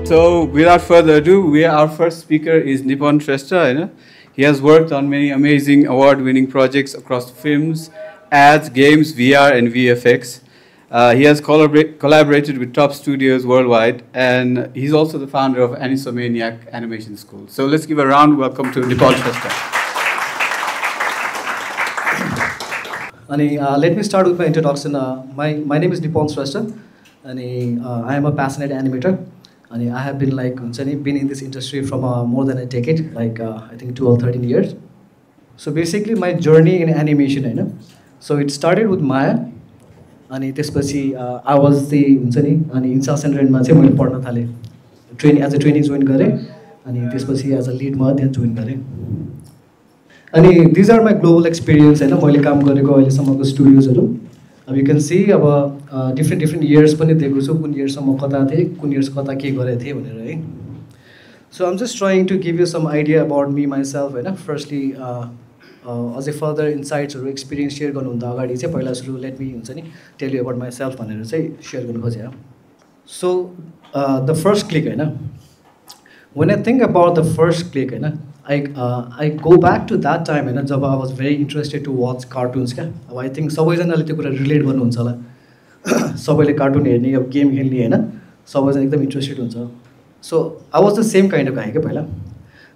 So without further ado, our first speaker is Nipon Shrestha. He has worked on many amazing award-winning projects across films, ads, games, VR, and VFX. He has collaborated with top studios worldwide, and he's also the founder of Anisomaniac Animation School. So let's give a round welcome to Nipon Shrestha. Let me start with my introduction. My name is Nipon Shrestha, and I am a passionate animator. And I have been been in this industry from more than a decade, I think 12, 13 years. So basically, my journey in animation, so it started with Maya, and I was the Insa Center in Mache मैले पढ्न थाले training as a training join गरेँ अनि त्यसपछि as a लिडमा त्यहाँ join गरेँ अनि these are my global experience हैन मैले काम गरेको अहिलेसम्मको स्टुडियोजहरू अब यु क्यान सी अब डिफ्रेन्ट इयर्स पनि दिएको छु कुन इयर्ससम्म कता थिएँ कुन इयर्स कता के गरेको थिएँ भनेर है so I'm just trying to give you some idea about me myself हैन फर्स्टली अझै फर्दर इन्साइट्सहरू एक्सपिरियन्स सेयर गर्नुभन्दा अगाडि चाहिँ पहिला सुरु लेट मी हुन्छ नि टेल यु अबाउट माइसेल्फ भनेर चाहिँ सेयर गर्नु खोजेँ सो द फर्स्ट क्लिक हैन when I think about the first click I go back to that time जब I was very interested to watch cartoons क्या अब I think सबैजनाले त्यो कुरा रिलेट गर्नुहुन्छ होला सबैले कार्टुन हेर्ने अब गेम खेल्ने हैन सबैजना एकदम इन्ट्रेस्टेड हुन्छ so I was the same kind of गाई क्या पहिला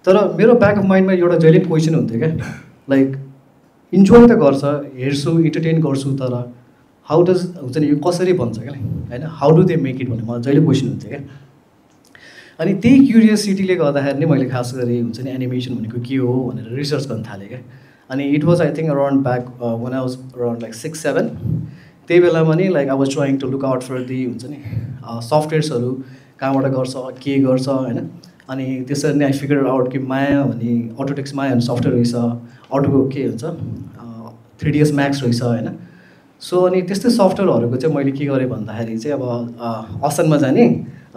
तर मेरो ब्याक अफ माइन्डमा एउटा जहिले क्वेसन हुन्थ्यो क्या लाइक इन्जोय त गर्छ हेर्छु इन्टरटेन गर्छु तर हाउ डज हुन्छ नि यो कसरी बन्छ क्या हैन how do they make it भन्ने मलाई जहिले क्वेसन हुन्थ्यो क्या अनि त्यही क्युरियोसिटीले गर्दाखेरि नै मैले खास गरी हुन्छ नि एनिमेसन भनेको के हो भनेर रिसर्च गर्न थालेँ क्या अनि it was I think around back when I was around like 6-7 त्यही बेलामा नि like I was trying to look out for the हुन्छ नि सफ्टवेयर्सहरू कहाँबाट गर्छ के गर्छ होइन अनि त्यसरी नै आई फिगर आउट कि माया भन्ने अटोटेक्स माया भन्ने सफ्टवेयर रहेछ अटोको के हुन्छ 3ds Max रहेछ होइन सो अनि त्यस्तै सफ्टवेयरहरूको चाहिँ मैले के गरेँ भन्दाखेरि चाहिँ अब असनमा जाने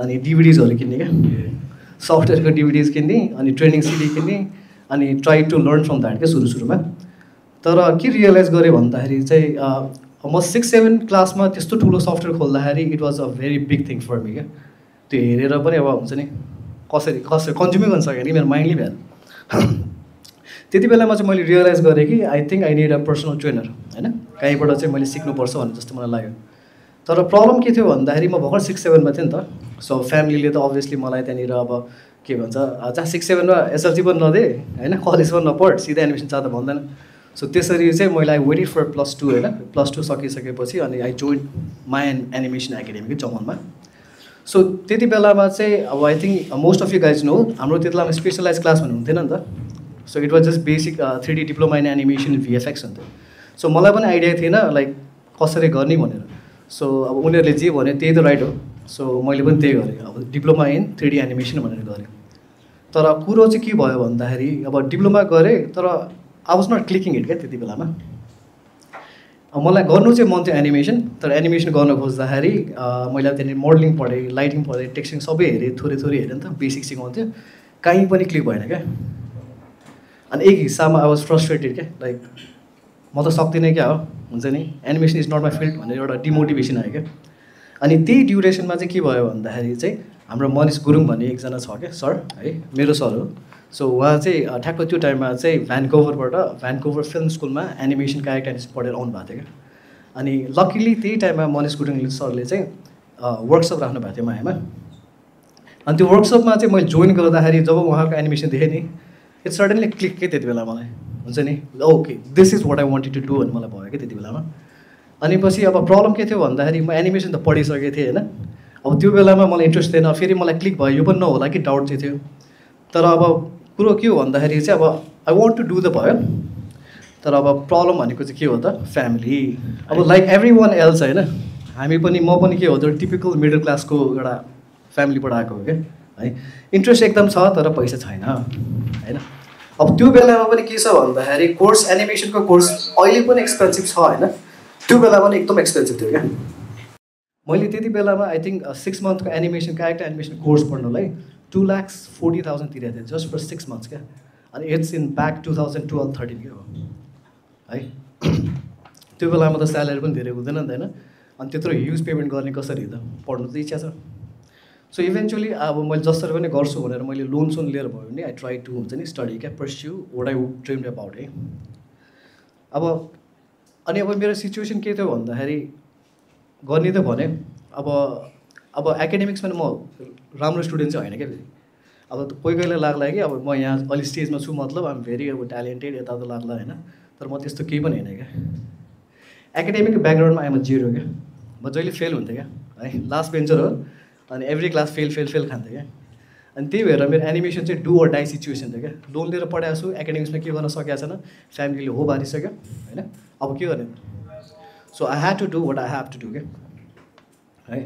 अनि डिभिडिजहरू किन्ने क्या सफ्टवेयरको डिभिडिज किन्ने अनि ट्रेनिङ सिडी किन्ने अनि try to learn from that क्या सुरुमा तर के रियलाइज गरेँ भन्दाखेरि चाहिँ म 6-7 क्लासमा त्यस्तो ठुलो सफ्टवेयर खोल्दाखेरि it was a very big thing for me क्या त्यो हेरेर पनि अब हुन्छ नि कसरी कन्ज्युमै गर्न सकेँ नि मेरो माइन्डले भ्याएर त्यति बेलामा चाहिँ मैले रियलाइज गरेँ कि I think I need a personal trainer होइन कहीँबाट चाहिँ मैले सिक्नुपर्छ भन्ने जस्तो मलाई लाग्यो तर प्रब्लम के थियो भन्दाखेरि म भर्खर 6-7मा थिएँ नि त सो फ्यामिलीले त अभियसली मलाई त्यहाँनिर अब के भन्छ जहाँ 6-7मा एसएलसी पनि नदे होइन कलेज पनि नपढ सिधै एनिमेसन जाँदा भन्दैन सो त्यसरी चाहिँ मैले आई वेटेड फर +2 होइन +2 सकिसकेपछि अनि I join Maya animation academy कि जमनमा सो त्यति बेलामा चाहिँ अब I think most of you guys know हाम्रो त्यति बेलामा स्पेसलाइज क्लास भन्ने हुन्थेन नि त so it was just basic 3D diploma in animation VFX हुन्थ्यो सो मलाई पनि आइडिया थिएन लाइक कसरी गर्ने भनेर सो अब उनीहरूले जे भन्यो त्यही त राइट हो सो मैले पनि त्यही गरेँ अब डिप्लोमा इन 3D एनिमेसन भनेर गरेँ तर कुरो चाहिँ के भयो भन्दाखेरि अब डिप्लोमा गरेँ तर I was not clicking it क्या त्यति बेलामा अब मलाई गर्नु चाहिँ मन थियो एनिमेसन तर एनिमेसन गर्न खोज्दाखेरि मैले अब त्यहाँनिर मोडलिङ पढेँ लाइटिङ पढेँ टेक्स्टिङ सबै हेरेँ थोरै हेरेँ नि त बेसिक सिकाउँथ्यो कहीँ पनि क्लिक भएन क्या अनि एक हिस्सामा आई वाज फ्रस्ट्रेटेड क्या लाइक म त सक्दिनँ क्या हो हुन्छ नि animation is not my field भनेर एउटा डिमोटिभेसन आयो क्या अनि त्यही ड्युरेसनमा चाहिँ के भयो भन्दाखेरि चाहिँ हाम्रो मनिष गुरुङ भन्ने एकजना छ क्या सर है मेरो सर हो सो उहाँ चाहिँ ठ्याक्क त्यो टाइममा चाहिँ भ्यान्कोभर फिल्म स्कुलमा एनिमेसन क्यारेक्टर एनिमेसन पढेर आउनु भएको थियो क्या अनि लकिली त्यही टाइममा मनिष गुरुङ सरले चाहिँ वर्कसप राख्नु भएको थियो मायामा अनि त्यो वर्कसपमा चाहिँ मैले जोइन गर्दाखेरि जब उहाँको एनिमेसन देखेँ नि इट सडनली क्लिक के त्यति बेला मलाई हुन्छ नि okay this is what I wanted to do भन्ने मलाई भयो क्या त्यति बेलामा अनि पछि अब प्रब्लम के थियो भन्दाखेरि म एनिमेसन त पढिसकेको थिएँ होइन अब त्यो बेलामा मलाई इन्ट्रेस्ट थिएन फेरि मलाई क्लिक भयो यो पनि नहोला कि डाउट चाहिँ थियो तर अब कुरो के हो भन्दाखेरि चाहिँ अब I want to do the भयो तर अब प्रब्लम भनेको चाहिँ के हो त फ्यामिली अब लाइक एभ्री वान एल्स होइन हामी पनि म पनि के हो त टिपिकल मिडल क्लासको एउटा फ्यामिलीबाट आएको हो क्या है इन्ट्रेस्ट एकदम छ तर पैसा छैन होइन अब त्यो बेलामा पनि के छ भन्दाखेरि कोर्स एनिमेसनको कोर्स अहिले पनि एक्सपेन्सिभ छ होइन त्यो बेलामा पनि एकदम एक्सपेन्सिभ थियो क्या मैले त्यति बेलामा आई थिङ्क 6 मन्थको एनिमेसन क्यारेक्टर एनिमेसन कोर्स पढ्नलाई 2,40,000 तिरेको थिएँ जस्ट फर 6 मन्थ्स क्या अनि इट्स इन ब्याक 2012-13 के हो है त्यो बेलामा त स्यालेरी पनि धेरै हुँदैन नि त होइन अनि त्यत्रो ह्युज पेमेन्ट गर्ने कसरी त पढ्नु त इच्छा छ सो इभेन्चुली अब मैले जसरी पनि गर्छु भनेर मैले लोन सोन लिएर भयो भने आई ट्राई टु हुन्छ नि स्टडी क्या pursue what I dreamed about है। अब अनि अब मेरो सिचुएसन के थियो भन्दाखेरि गर्ने त भने अब एकाडेमिक्समा म राम्रो स्टुडेन्ट चाहिँ होइन क्या फेरि। अब कोही कोहीलाई लाग्ला कि अब म यहाँ अलि स्टेजमा छु मतलब आइम भेरी अब ट्यालेन्टेड यताउता लाग्ला होइन, तर म त्यस्तो केही पनि होइन क्या। एकाडेमिक ब्याकग्राउन्डमा आइम जेरो क्या, म जहिले फेल हुन्थेँ क्या है, लास्ट बेन्चर हो अनि every class fail fail fail खान्थेँ क्या। अनि त्यही भएर मेरो एनिमेसन चाहिँ डु अर डाई सिचुएसन थियो क्या। लोन लिएर पढाएको छु, एकाडेमिक्समा के गर्न सकेको छैन, फ्यामिलीले हो बारिसक्यो होइन, अब के गर्ने। So I had to do what I have to do क्या है।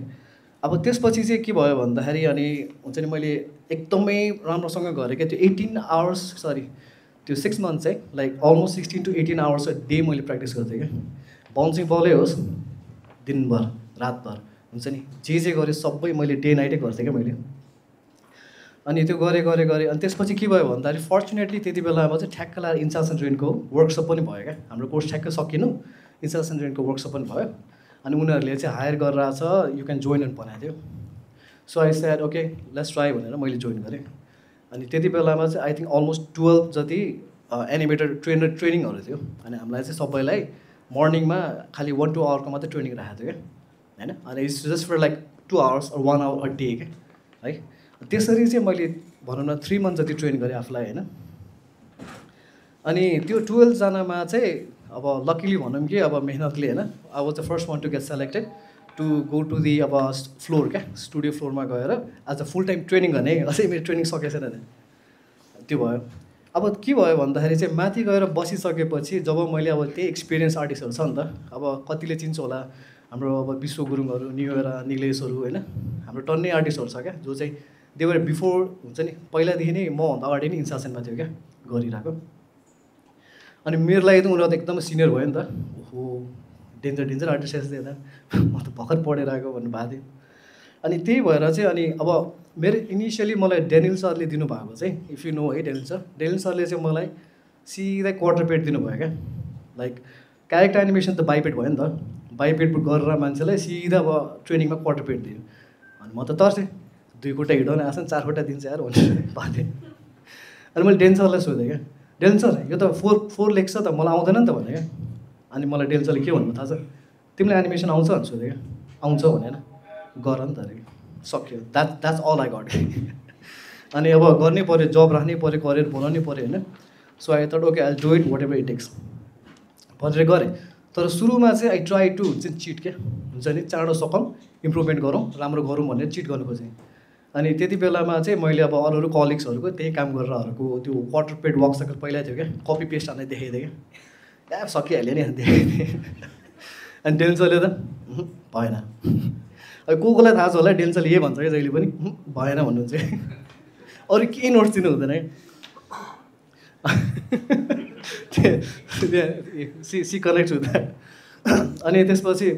अब त्यसपछि चाहिँ के भयो भन्दाखेरि अनि हुन्छ नि मैले एकदमै राम्रोसँग गरेँ क्या। त्यो 18 आवर्स सरी त्यो 6 मन्थ चाहिँ like almost 16 to 18 hours a day मैले प्र्याक्टिस गर्थेँ क्या। बाउन्सिङ बलै होस् दिनभर रातभर हुन्छ नि, जे गरेँ सबै मैले डे नाइटै गर्थेँ क्या मैले। अनि त्यो गरेँ अनि त्यसपछि के भयो भन्दाखेरि फर्चुनेटली त्यति बेलामा चाहिँ ठ्याक्क लाएर इन्चार्ज एन्ड रेन्टको वर्कसप पनि भयो क्या। हाम्रो कोर्स ठ्याक्कै सकिनु, इन्चार्ज एन्ड रेन्टको वर्कसप पनि भयो अनि उनीहरूले चाहिँ हायर गरिरहेको छ, यु क्यान जोइन एन्ड भनेको थियो। So I said okay let's try भनेर मैले जोइन गरेँ। अनि त्यति बेलामा चाहिँ आई थिङ्क अलमोस्ट 12 जति एनिमेटर ट्रेनिङहरू थियो अनि हामीलाई चाहिँ सबैलाई मर्निङमा खालि 1-2 आवरको मात्रै ट्रेनिङ राखेको थियो क्या होइन। अनि it's just for like 2 hours or 1 hour a day क्या है। त्यसरी चाहिँ मैले भनौँ न 3 मन्थ जति ट्रेन गरेँ आफूलाई होइन। अनि त्यो 12 जनामा चाहिँ अब लकिली भनौँ कि अब मेहनतले होइन, I was the first one to get selected to go to the अब फ्लोर क्या, स्टुडियो फ्लोरमा गएर आज फुल टाइम ट्रेनिङ गर्ने। अझै मेरो ट्रेनिङ सकेको छैन त्यो भयो। अब के भयो भन्दाखेरि चाहिँ माथि गएर बसिसकेपछि जब मैले अब त्यही एक्सपिरियन्स आर्टिस्टहरू छ नि त, अब कतिले चिन्छ होला हाम्रो अब विश्व गुरुङहरू, न्यु एरा, निलेशहरू होइन, हाम्रो टन्नै आर्टिस्टहरू छ क्या जो चाहिँ दे वर बिफोर हुन्छ नि पहिलादेखि नै मभन्दा अगाडि नै इन्सासेनमा थियो क्या गरिरहेको। अनि मेरो लागि त उनीहरू त एकदमै सिनियर भयो नि त, ओहो डेन्जर आर्टिस्ट यस्तै त म त भर्खर पढेर आएको भन्नुभएको थियो। अनि त्यही भएर चाहिँ अनि अब मेरो इनिसियली मलाई डेनिल सरले दिनुभएको चाहिँ इफ यु नो है डेनिल सरले चाहिँ मलाई सिधै क्वार्टर पेड दिनुभयो क्या। लाइक क्यारेक्टर एनिमेसन त बाइपेड भयो नि त, बाइपेड गरेर मान्छेलाई सिधा अब ट्रेनिङमा क्वार्टर पेड दियो। अनि म त तर्सेँ, 2 खुट्टा हिँडाउने आसन 4 खुट्टा दिन्छ यार भनेर भएको थिएँ। अनि मैले डेन सरलाई सोधेँ क्या, डेन सर यो त 4 लेग्स छ त मलाई आउँदैन नि त भने क्या। अनि मलाई डेन सरले के भन्नु थाहा छ, तिमीलाई एनिमेसन आउँछ भने सोधेँ क्या, आउँछ भनेन, गर नि त अरे सक्यो, द्याट्स अल आई गट। अनि अब गर्नै पऱ्यो, जब राख्नै पऱ्यो, करियर बनाउनै पऱ्यो होइन। So I thought okay I do it whatever it takes भनेर गरेँ। तर सुरुमा चाहिँ आई ट्राई टु हुन्छ नि चिट क्या, हुन्छ नि चाँडो सकौँ इम्प्रुभमेन्ट गरौँ राम्रो गरौँ भनेर चिट गर्नु खोजेँ। अनि त्यति बेलामा चाहिँ मैले अब अरू कलिग्सहरूको त्यही काम गरेरहरूको त्यो क्वार्टर पेड वर्क साइकल पहिला थियो क्या, कपी पेस्ट हाल्ने देखाइदिएँ क्या, या सकिहाल्यो नि देखाइदिएँ। अनि डेन्सरले त भएन, अब कोलाई थाहा छ होला डेन्सरले यही भन्छ क्या जहिले पनि भएन भन्नुहुन्छ कि अरू केही नोट्स दिनु हुँदैन क्या। सी कनेक्ट हुँदा अनि त्यसपछि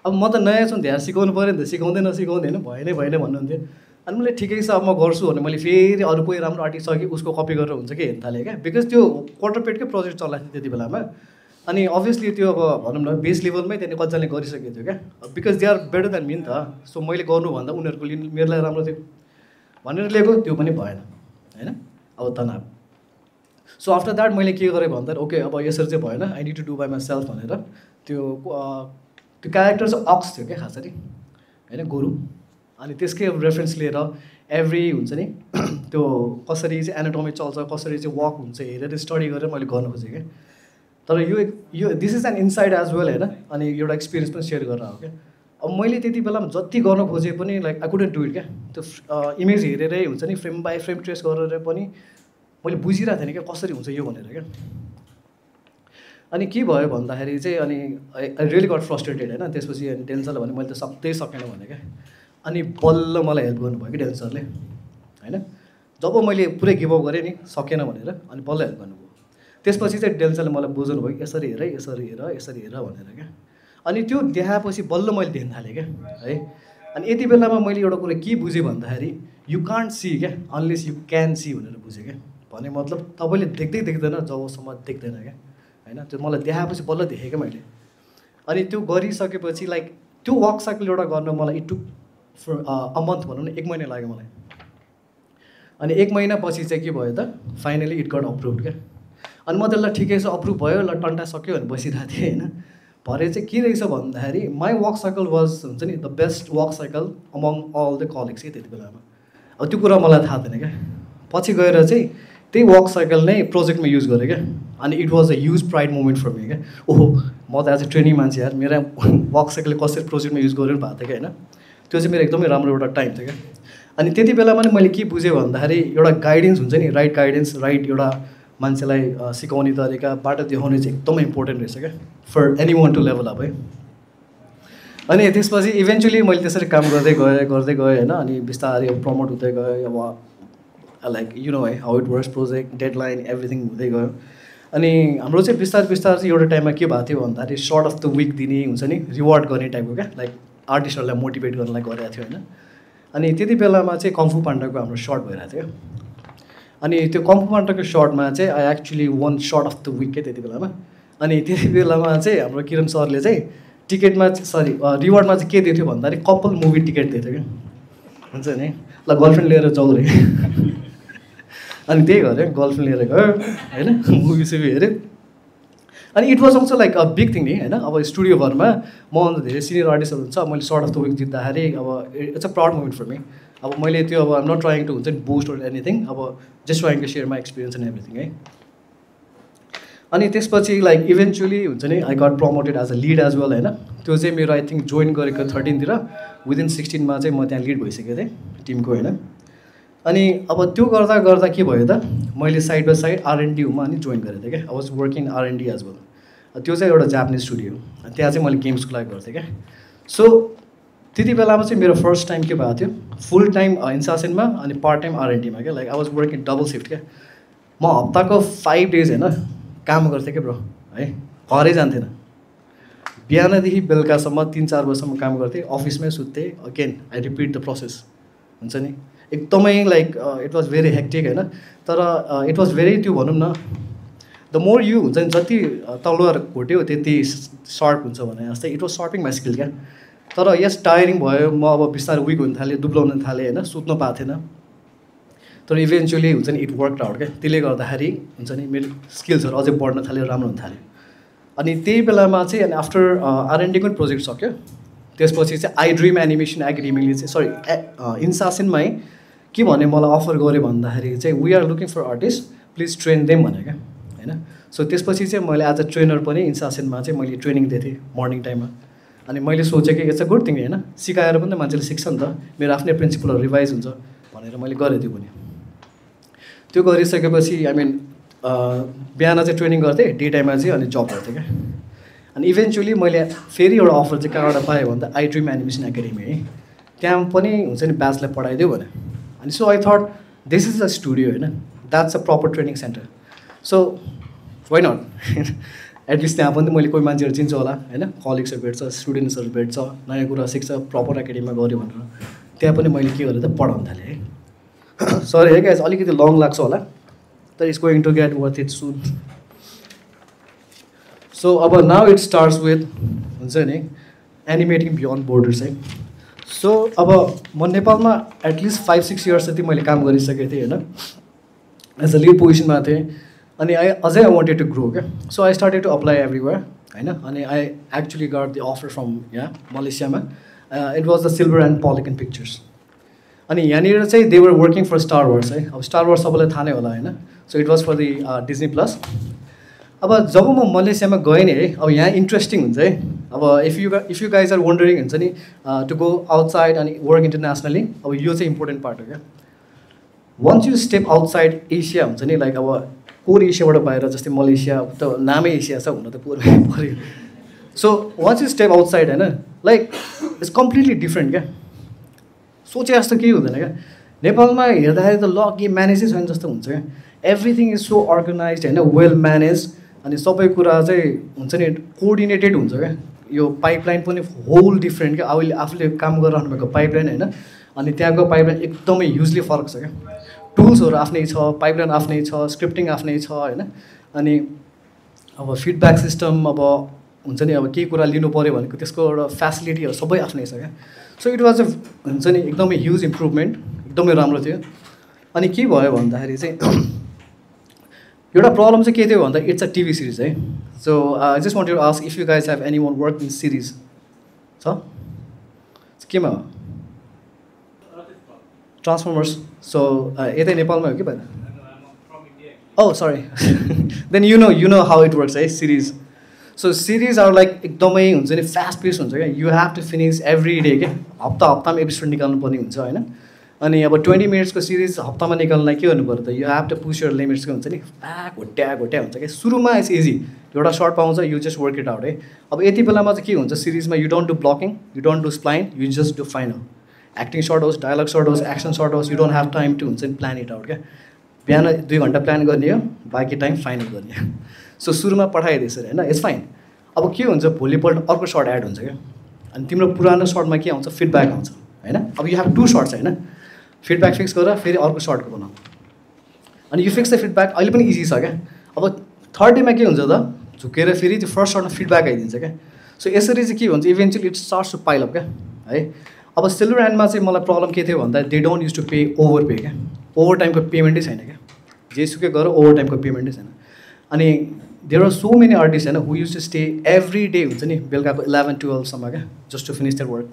अब म त नयाँ छु धेरै सिकाउनु पऱ्यो नि त, सिकाउँदैन भएन भन्नुहुन्थ्यो। अनि मैले ठिकै छ अब म गर्छु भने मैले फेरि अरू कोही राम्रो आर्टिस्ट छ कि उसको कपी गरेर हुन्छ कि हेर्न थालेँ क्या। बिकज त्यो क्वार्टर पेडकै प्रोजेक्ट चलाएको थियो त्यति बेलामा। अनि अभियसली त्यो अब भनौँ न बेस लेभलमै त्यहाँदेखि कतिजनाले गरिसकेको थियो क्या, because they are better than me नि त। सो मैले गर्नुभन्दा उनीहरूको मेरो लागि राम्रो थियो भनेर लिएको, त्यो पनि भएन होइन। अब तनाव। सो आफ्टर द्याट मैले के गरेँ भन्दाखेरि ओके अब यसरी चाहिँ भएन, I need to do by myself भनेर त्यो क्यारेक्टर चाहिँ अक्स थियो क्या खासरी होइन, गोरु। अनि त्यसकै रेफरेन्स लिएर एभ्री हुन्छ नि त्यो कसरी चाहिँ एनाटोमी चल्छ, कसरी चाहिँ वक हुन्छ हेरेर स्टडी गरेर मैले गर्नु खोजेँ क्या। तर यो this is an inside as well होइन। अनि एउटा एक्सपिरियन्स पनि सेयर गरेर हो क्या। अब मैले त्यति बेलामा जति गर्न खोजेँ पनि like I couldn't do it क्या। त्यो इमेज हेरेरै हुन्छ नि फ्रेम बाई फ्रेम ट्रेस गरेर पनि मैले बुझिरहेको थिएन क्या कसरी हुन्छ यो भनेर क्या। अनि के भयो भन्दाखेरि चाहिँ अनि आई रियली गट फ्रस्ट्रेटेड होइन। त्यसपछि अनि डेन्सरले भने मैले त सक्दै सकेन भने क्या। अनि बल्ल मलाई हेल्प गर्नुभयो कि डेन्सरले होइन। जब मैले पुरै गिभअप गरेँ नि सकेन भनेर अनि बल्ल हेल्प गर्नुभयो। त्यसपछि चाहिँ डेन्सरले मलाई बुझाउनु भयो यसरी हेर भनेर क्या। अनि त्यो देखाएपछि बल्ल मैले देख्न थालेँ क्या है। अनि यति बेलामा मैले एउटा कुरा के बुझेँ भन्दाखेरि यु कान्ट सी क्या अनलेस यु क्यान सी भनेर बुझेँ क्या। भने मतलब तपाईँले देख्दैन जबसम्म देख्दैन क्या होइन। त्यो मलाई देखाएपछि बल्ल देखेँ क्या मैले। अनि त्यो गरिसकेपछि लाइक त्यो वर्क साइकल एउटा गर्न मलाई it took for a month भनौँ न 1 महिना लाग्यो मलाई अनि 1 महिनापछि चाहिँ के भयो त फाइनली इट गट अप्रुभड क्या अनि म त्यसलाई ठिकै छ अप्रुभ भयो ल टन्टा सक्यो भने बसिरहेको थिएँ होइन भरे चाहिँ के रहेछ भन्दाखेरि माई वक साइकल वाज हुन्छ नि the best walk cycle among all the colleagues के त्यति बेलामा अब त्यो कुरा मलाई थाहा थिएन क्या पछि गएर चाहिँ त्यही वक साइकल नै प्रोजेक्टमा युज गरेँ क्या अनि it was a huge pride moment for me क्या ओहो म त एज अ ट्रेनिङ मान्छे यार मेरो वक साइकलले कसरी प्रोजेक्टमा युज गरेर भएको थियो क्या होइन त्यो चाहिँ मेरो एकदमै राम्रो एउटा टाइम थियो क्या अनि त्यति बेलामा नि मैले के बुझेँ भन्दाखेरि एउटा गाइडेन्स हुन्छ नि राइट गाइडेन्स राइट एउटा मान्छेलाई सिकाउने तरिका बाटो देखाउने चाहिँ एकदमै इम्पोर्टेन्ट रहेछ क्या for anyone to level up है अनि त्यसपछि इभेन्चुली मैले त्यसरी काम गर्दै गएँ होइन अनि बिस्तारै अब प्रमोट हुँदै गयो अब लाइक यु नो है how it works project deadline everything हुँदै गयो अनि हाम्रो चाहिँ बिस्तारै चाहिँ एउटा टाइममा के भएको थियो भन्दाखेरि सर्ट अफ द विक दिने हुन्छ नि रिवार्ड गर्ने टाइपको क्या लाइक आर्टिस्टहरूलाई मोटिभेट गर्नलाई गरेको थियो होइन अनि त्यति बेलामा चाहिँ कम्फु पाण्डाको हाम्रो सर्ट भइरहेको थियो अनि त्यो कम्फु पाण्डाको सर्टमा चाहिँ I actually won shot of the week के त्यति बेलामा अनि त्यति बेलामा चाहिँ हाम्रो किरण सरले चाहिँ टिकटमा सरी रिवार्डमा चाहिँ के दिएको थियो भन्दाखेरि कपल मुभी टिकट दिएको थियो क्या हुन्छ नि ल गर्लफ्रेन्ड लिएर जाउँ रे अनि त्यही गरेँ गर्लफ्रेन्ड लिएर गयो होइन मुभी सुभी हेऱ्यो अनि it was also like a big thing नि होइन अब स्टुडियोभरमा मभन्दा धेरै सिनियर आर्टिस्टहरू हुन्छ मैले सर्ट अफ द विक जित्दाखेरि अब it's a proud moment for me अब मैले त्यो अब आम नट ट्राइङ टु हुन्छ नि बुस्ट अर एनिथिङ अब just trying to share my experience and everything है अनि त्यसपछि लाइक इभेन्चुली हुन्छ नि I got promoted as a lead as well होइन त्यो चाहिँ मेरो आई थिङ्क जोइन गरेको 13तिर विदिन 16मा चाहिँ म त्यहाँ लिड भइसकेको थिएँ टिमको होइन अनि अब त्यो गर्दा गर्दा के भयो त मैले साइड बाई साइड आरएनडीमा अनि जोइन गरेको थिएँ क्या I was working R and D as well त्यो चाहिँ एउटा जापानिज स्टुडियो त्यहाँ चाहिँ मैले गेम्सको लागि गर्थेँ क्या सो त्यति बेलामा चाहिँ मेरो फर्स्ट टाइम के भएको थियो फुल टाइम इन्सासेनमा अनि पार्ट टाइम आरएनडीमा क्या like I was working double shift क्या म हप्ताको 5 डेज होइन काम गर्थेँ क्या ब्रो है घरै जान्थेन बिहानदेखि बेलुकासम्म 3-4 बजीसम्म काम गर्थेँ अफिसमै सुत्थेँ again I repeat the process हुन्छ नि एकदमै like it was very hectic होइन तर इट वाज भेरी त्यो भनौँ न द मोर यु हुन्छ नि जति तलवार घोट्यो त्यति सर्प हुन्छ भने जस्तै इट वाज सर्पिङ माई स्किल क्या तर यस टायरिङ भयो म अब बिस्तारै विक हुन थालेँ दुब्लाउन थालेँ होइन सुत्न पाएको थिएन तर इभेन्चुली हुन्छ नि इट वर्क आउट क्या त्यसले गर्दाखेरि हुन्छ नि मेरो स्किल्सहरू अझै बढ्न थाल्यो राम्रो हुन थाल्यो अनि त्यही बेलामा चाहिँ अनि आफ्टर आरएनडीको पनि प्रोजेक्ट सक्यो त्यसपछि चाहिँ आई ड्रिम एनिमेसन एकाडेमीले चाहिँ सरी इन्सासेनमै के भने मलाई अफर गऱ्यो भन्दाखेरि चाहिँ we are looking for artist please train them भने क्या होइन सो त्यसपछि चाहिँ मैले एज अ ट्रेनर पनि इन्सासेनमा चाहिँ मैले ट्रेनिङ दिएको थिएँ मर्निङ टाइममा अनि मैले सोचेँ कि इट्स अ गुड थिङ होइन सिकाएर पनि त मान्छेले सिक्छ नि त मेरो आफ्नै प्रिन्सिपलहरू रिभाइज हुन्छ भनेर मैले गरेँ त्यो पनि त्यो गरिसकेपछि आई मिन बिहान चाहिँ ट्रेनिङ गर्थेँ डे टाइममा चाहिँ अनि जब गर्थेँ क्या अनि इभेन्चुली मैले फेरि एउटा अफर चाहिँ कहाँबाट पाएँ भन्दा आई ड्रिम एनिमेसन एकाडेमी है त्यहाँ पनि हुन्छ नि ब्याचलाई पढाइदियो भने अनि so I thought this is a studio होइन that's a proper training centre so why not at least त्यहाँ पनि मैले कोही मान्छेहरू चिन्छ होला होइन कलिग्सहरू भेट्छ स्टुडेन्ट्सहरू भेट्छ नयाँ कुरा सिक्छ प्रपर एकाडेमीमा गऱ्यो भनेर त्यहाँ पनि मैले के गरेँ त पढाउन थालेँ है सरी है गाइस अलिकति लङ लाग्छ होला तर it's going to get worth it soon so अब नाउ इट स्टार्ट्स विथ हुन्छ नि एनिमेटिङ बियोन्ड बोर्डर्स है सो अब म नेपालमा एटलिस्ट 5-6 इयर्स जति मैले काम गरिसकेको थिएँ होइन एज अ लिड पोजिसनमा थिएँ अनि अझै आई वान्टेड टु ग्रो क्या so I started to apply everywhere होइन अनि I actually got the offer from यहाँ मलेसियामा it was the Silver and Pelican Pictures अनि यहाँनिर चाहिँ they were working for Star Wars है अब स्टार वार्स सबैलाई थाहा नै होला होइन so it was for the Disney Plus अब जब म मलेसियामा गएँ नि है अब यहाँ इन्ट्रेस्टिङ हुन्छ है अब if you guys are wondering हुन्छ नि टु गो आउटसाइड अनि वर्क इन्टरनेसनली अब यो चाहिँ इम्पोर्टेन्ट पार्ट हो क्या once you step outside Asia हुन्छ नि लाइक अब कोर एसियाबाट बाहिर जस्तै मलेसिया त नामै एसिया छ हुन त पुरै पऱ्यो so once you step outside होइन लाइक इट्स कम्प्लिटली डिफ्रेन्ट क्या सोचे जस्तो केही हुँदैन क्या नेपालमा हेर्दाखेरि त ल के म्यानेजै छैन जस्तो हुन्छ क्या एभ्रिथिङ इज सो अर्गनाइज होइन वेल म्यानेज अनि सबै कुरा चाहिँ हुन्छ नि कोअर्डिनेटेड हुन्छ क्या यो पाइपलाइन पनि होल डिफ्रेन्ट क्या अहिले आफूले काम गरिरहनु भएको पाइपलाइन होइन अनि त्यहाँको पाइपलाइन एकदमै ह्युजली फरक छ क्या टुल्सहरू आफ्नै छ पाइपलाइन आफ्नै छ स्क्रिप्टिङ आफ्नै छ होइन अनि अब फिडब्याक सिस्टम अब हुन्छ नि अब केही कुरा लिनु पऱ्यो भनेको त्यसको एउटा फेसिलिटीहरू सबै आफ्नै छ क्या सो इट वाज हुन्छ नि एकदमै ह्युज इम्प्रुभमेन्ट एकदमै राम्रो थियो अनि के भयो भन्दाखेरि चाहिँ एउटा प्रब्लम चाहिँ के थियो भन्दा इट्स अ टिभी सिरिज है so I just want to ask if you guys have anyone work in series छ केमा हो ट्रान्सफर्मर्स सो यतै नेपालमै हो कि भएन Oh, sorry. Then you know how it works, right? Series. So series are like एकदमै हुन्छ नि फास्ट पेस हुन्छ क्या you have to finish every day क्या हप्तामा एपिसोड निकाल्नु पर्ने हुन्छ होइन अनि अब 20 मिनट्सको सिरिज हप्तामा निकाल्नलाई के गर्नु पर्यो त you have to push your लिमिट्सको हुन्छ नि घोट्या हुन्छ क्या सुरुमा इट्स इजी एउटा सर्ट पाउँछ you just work it out है अब यति बेलामा चाहिँ के हुन्छ सिरिजमा you don't do blocking you don't do spline you just do final acting shot होस् डायलग सर्ट होस् एक्सन सर्ट होस् you don't have time to हुन्छ नि प्लान इट आउट क्या बिहान 2 घन्टा प्लान गर्ने हो बाँकी टाइम फाइनल गर्ने सो सुरुमा पठाइदिएछ होइन इट्स फाइन अब के हुन्छ भोलिपल्ट अर्को सर्ट एड हुन्छ क्या अनि तिम्रो पुरानो सर्टमा के आउँछ फिडब्याक आउँछ होइन अब यु हेभ 2 सर्ट्स होइन फिडब्याक फिक्स गरेर फेरि अर्को सर्टको बनाऊ अनि यु फिक्स द फिडब्याक अहिले पनि इजी छ क्या अब थर्ड डेमा के हुन्छ त झुकेर फेरि त्यो फर्स्ट सर्टमा फिडब्याक आइदिन्छ क्या सो यसरी चाहिँ के हुन्छ eventually it starts to pile up क्या है अब सिल्भर एन्डमा चाहिँ मलाई प्रब्लम के थियो भन्दा they don't use to pay over pay क्या ओभर टाइमको पेमेन्टै छैन क्या जेसुकै गर ओभर टाइमको पेमेन्टै छैन अनि there are so many artist होइन who used to stay every day हुन्छ नि बेलुकाको 11-12सम्म क्या just to finish their work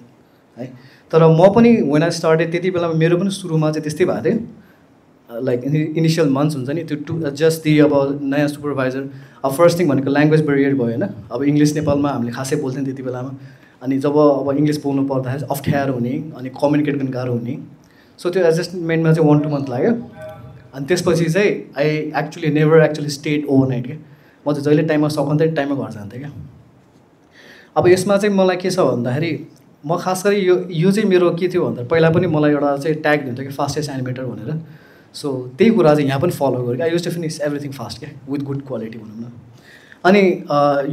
है तर म पनि वेन आई स्टार्टेड त्यति बेलामा मेरो पनि सुरुमा चाहिँ त्यस्तै भएको थियो लाइक इनिसियल मन्थ्स हुन्छ नि त्यो जस्ट दि अब नयाँ सुपरभाइजर अब फर्स्ट थिङ भनेको ल्याङ्ग्वेज बेरियर भयो होइन अब इङ्ग्लिस नेपालमा हामीले खासै बोल्थ्यौँ त्यति बेलामा अनि जब अब इङ्ग्लिस बोल्नु पर्दाखेरि अप्ठ्यारो हुने अनि कम्युनिकेट गर्न गाह्रो हुने सो त्यो एडजस्टमेन्टमा चाहिँ 1-2 मन्थ लाग्यो अनि त्यसपछि चाहिँ I actually never actually stayed overnight क्या म चाहिँ जहिले टाइममा सकिन्थेँ टाइममा घर जान्थेँ क्या अब यसमा चाहिँ मलाई के छ भन्दाखेरि म खास गरी यो चाहिँ मेरो के थियो भन्दा पहिला पनि मलाई एउटा चाहिँ ट्याग दिन्थ्यो कि फास्टेस्ट एनिमेटर भनेर सो त्यही कुरा चाहिँ यहाँ पनि फलो गरेँ I use to finish everything fast क्या विथ गुड क्वालिटी भनौँ न अनि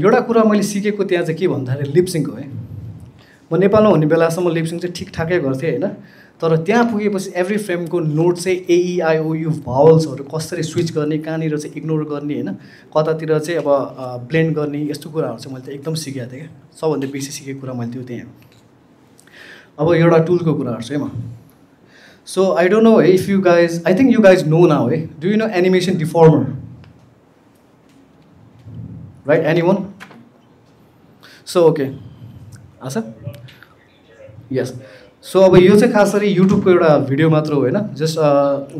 एउटा कुरा मैले सिकेको त्यहाँ चाहिँ के भन्दाखेरि लिपसिङ हो है म नेपालमा हुने बेलासम्म लिपसिङ चाहिँ ठिकठाकै गर्थेँ होइन तर त्यहाँ पुगेपछि एभ्री फ्रेमको नोट चाहिँ AEIOU भावल्सहरू कसरी स्विच गर्ने कहाँनिर चाहिँ इग्नोर गर्ने होइन कतातिर चाहिँ अब ब्लेन्ड गर्ने यस्तो कुराहरू चाहिँ मैले एकदम सिकेको थिएँ क्या सबभन्दा बेसी सिकेको कुरा मैले त्यो त्यहाँ अब एउटा टुलको कुराहरू चाहिँ म सो आई डोन्ट नो है if you guys I think you guys know now है do you know animation deformer right anyone so okay आशा यस सो अब यो चाहिँ खास गरी युट्युबको एउटा भिडियो मात्र हो होइन just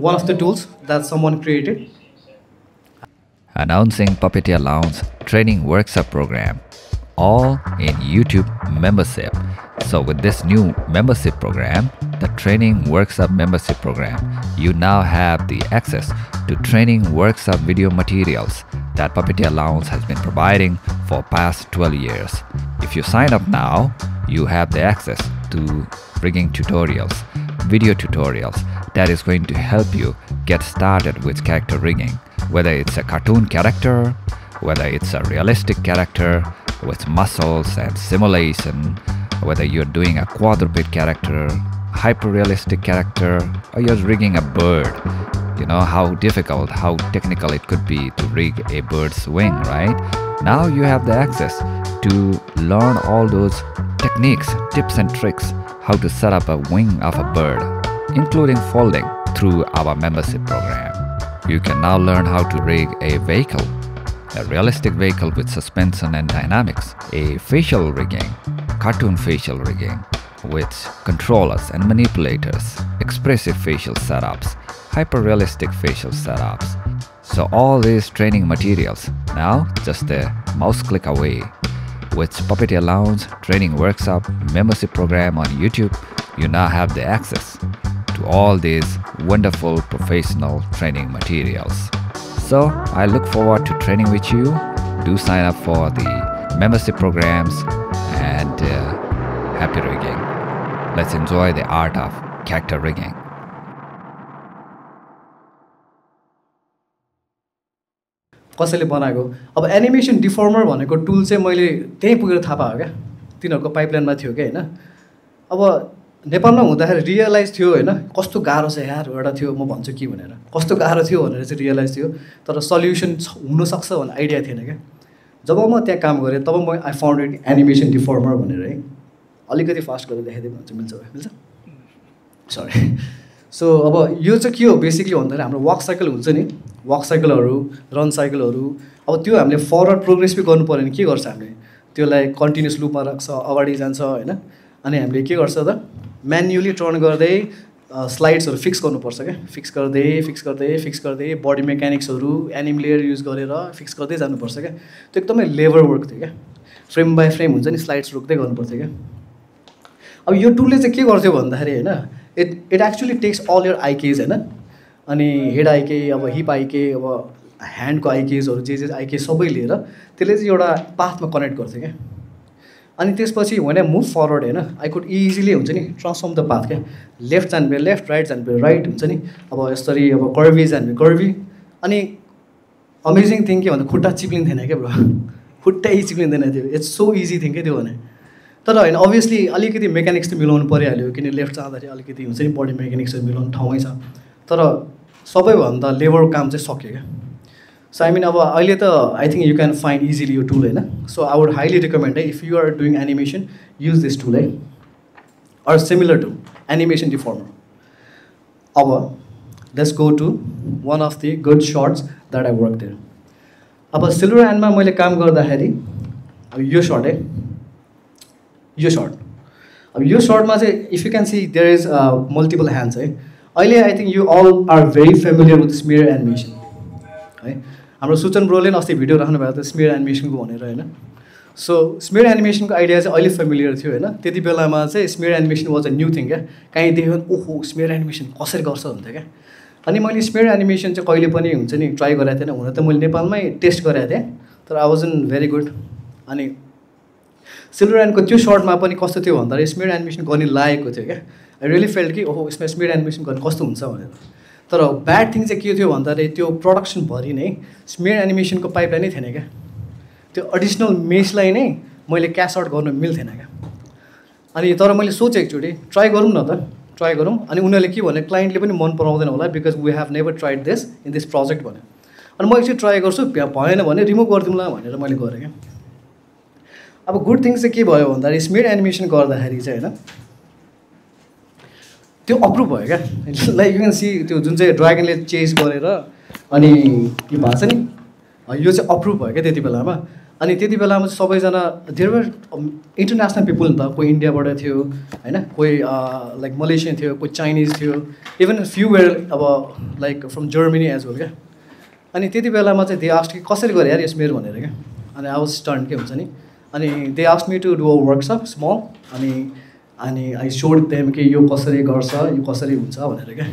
one of the tools that someone created Announcing Puppeteer Lounge training workshop program, all in YouTube membership. So with this new membership program, the training workshop membership program, you now have the access to training workshop video materials that Puppeteer Lounge has been providing for past 12 years. If you sign up now, you have the access to rigging tutorials, video tutorials that is going to help you get started with character rigging. Whether it's a cartoon character, whether it's a realistic character with muscles and simulation, whether you're doing a quadruped character, hyper-realistic character, or you're rigging a bird. You know how difficult, how technical it could be to rig a bird's wing, right? Now you have the access to learn all those techniques, tips and tricks, how to set up a wing of a bird, including folding through our membership program. You can now learn how to rig a vehicle, a realistic vehicle with suspension and dynamics, a facial rigging, cartoon facial rigging with controllers and manipulators, expressive facial setups, hyper-realistic facial setups. So all these training materials now just a mouse click away. With Puppeteer Lounge training workshop membership program on YouTube, you now have the access to all these wonderful professional training materials. So I look forward to training with you. Do sign up for the membership programs and happy rigging. Let's enjoy the art of character rigging. कसैले बनाएको अब animation डिफर्मर भनेको tool चाहिँ मैले त्यहीँ पुगेर थाहा पाएँ क्या तिनीहरूको पाइपलाइनमा थियो क्या होइन अब नेपालमा हुँदाखेरि रियलाइज थियो होइन कस्तो गाह्रो छ यार एउटा थियो म भन्छु के भनेर कस्तो गाह्रो थियो भनेर चाहिँ रियलाइज थियो तर सल्युसन हुनसक्छ भन्ने आइडिया थिएन क्या जब म त्यहाँ काम गरेँ तब म आई फाउन्ड इट एनिमेसन डिफर्मर भनेर है अलिकति फास्ट गरेर देखाइदियो भने चाहिँ मिल्छ सरी सो अब यो चाहिँ के हो बेसिकली भन्दाखेरि हाम्रो वाक साइकल हुन्छ नि वाक साइकलहरू रन साइकलहरू अब त्यो हामीले फरवर्ड प्रोग्रेस पनि गर्नु पऱ्यो भने के गर्छ हामीले त्यसलाई कन्टिन्युस लुपमा राख्छ अगाडि जान्छ होइन अनि हामीले के गर्छ त म्यान्युअली टर्न गर्दै स्लाइड्सहरू फिक्स गर्नुपर्छ क्या फिक्स गर्दै बडी मेकानिक्सहरू एनिम लेयर युज गरेर फिक्स गर्दै जानुपर्छ क्या त्यो एकदमै लेबर वर्क थियो क्या फ्रेम बाई फ्रेम हुन्छ नि स्लाइड्स रोक्दै गर्नुपर्छ क्या अब यो टुलले चाहिँ के गर्थ्यो भन्दाखेरि होइन it actually takes all your IKs होइन अनि हेड आइके अब हिप आइके अब ह्यान्डको आइकेजहरू जे आइके सबै लिएर त्यसले चाहिँ एउटा पाथमा कनेक्ट गर्थ्यो क्या अनि त्यसपछि वेन आई मुभ फरवर्ड होइन आई कुड इजिली हुन्छ नि ट्रान्सफर्म द पाथ क्या लेफ्ट जानु भयो लेफ्ट राइट जानु भयो राइट हुन्छ नि अब यसरी अब कर्भी जानु भयो कर्भी अनि अमेजिङ थिङ के भन्दा खुट्टा चिप्लिँदैन क्या ब्रो खुट्टै चिप्लिँदैन थियो इट्स सो इजी थिङ क्या त्यो भने तर होइन अभियसली अलिकति मेकानिक्स त मिलाउनु परिहाल्यो किन लेफ्ट जाँदाखेरि अलिकति हुन्छ नि बडी मेकानिक्सहरू मिलाउनु ठाउँमै छ तर सबैभन्दा लेबर काम चाहिँ सक्यो क्या सो आई मिन अब अहिले त I think you can find easily यो टुल होइन so I would highly recommend है if you are doing animation use this tool है or similar to animation deformer अब let's go to one of the good shorts that I work there अब silver ह्यान्डमा मैले काम गर्दाखेरि अब यो सर्ट है यो सर्ट अब यो सर्टमा चाहिँ if you can see there is multiple hands है अहिले I think you all are very familiar with smear animation है हाम्रो सुचन ब्रोले अस्ति भिडियो राख्नु भएको थियो स्मियर एनिमेसनको भनेर होइन सो स्मियर एनिमेसनको आइडिया चाहिँ अहिले फेमिलियर थियो होइन त्यति बेलामा चाहिँ smear animation was a new thing क्या कहीँ देख्यो भने ओहो स्मियर एनिमेसन कसरी गर्छ भन्थ्यो क्या अनि मैले स्मियर एनिमेसन चाहिँ कहिले पनि हुन्छ नि ट्राई गरेको थिएन हुन त मैले नेपालमै टेस्ट गरेको थिएँ तर I was in very good अनि सिल्भर ह्यान्डको त्यो सर्टमा पनि कस्तो थियो भन्दाखेरि स्मियर एनिमेसन गर्ने लागेको थियो क्या आई रियली फेल्ट कि ओहो यसमा स्मियर एनिमेसन गर्ने कस्तो हुन्छ भनेर तर ब्याड थिङ चाहिँ के थियो भन्दाखेरि त्यो प्रडक्सनभरि नै स्मियर एनिमेसनको पाइपलाइन नै थिएन क्या त्यो एडिसनल मेसलाई नै मैले क्यास आउट गर्नु मिल्थेन क्या अनि तर मैले सोचेँ एकचोटि ट्राई गरौँ न त ट्राई गरौँ अनि उनीहरूले के भने क्लाइन्टले पनि मन पराउँदैन होला because we have never tried this in this project भन्यो अनि म एकचोटि ट्राई गर्छु भएन भने रिमुभ गरिदिउँला भनेर मैले गरेँ क्या अब गुड थिङ्स चाहिँ के भयो भन्दाखेरि स्मियर एनिमेसन गर्दाखेरि चाहिँ होइन त्यो अप्रुभ भयो क्या लाइक यु क्यान सी त्यो जुन चाहिँ ड्रागनले चेज गरेर अनि यो भएको छ नि यो चाहिँ अप्रुभ भयो क्या त्यति बेलामा अनि त्यति बेलामा चाहिँ सबैजना देयर वर इन्टरनेसनल पिपुल नि त कोही इन्डियाबाट थियो होइन कोही लाइक मलेसियन थियो कोही चाइनिज थियो इभन फ्यु वेयर अब like from Germany as well क्या अनि त्यति बेलामा चाहिँ दे आस्ट कि कसरी गरे यार स्मियर भनेर क्या अनि आई वाज स्टन्ट के हुन्छ नि अनि they asked me to do a workshop small अनि आई सोड देम कि यो कसरी गर्छ यो कसरी हुन्छ भनेर क्या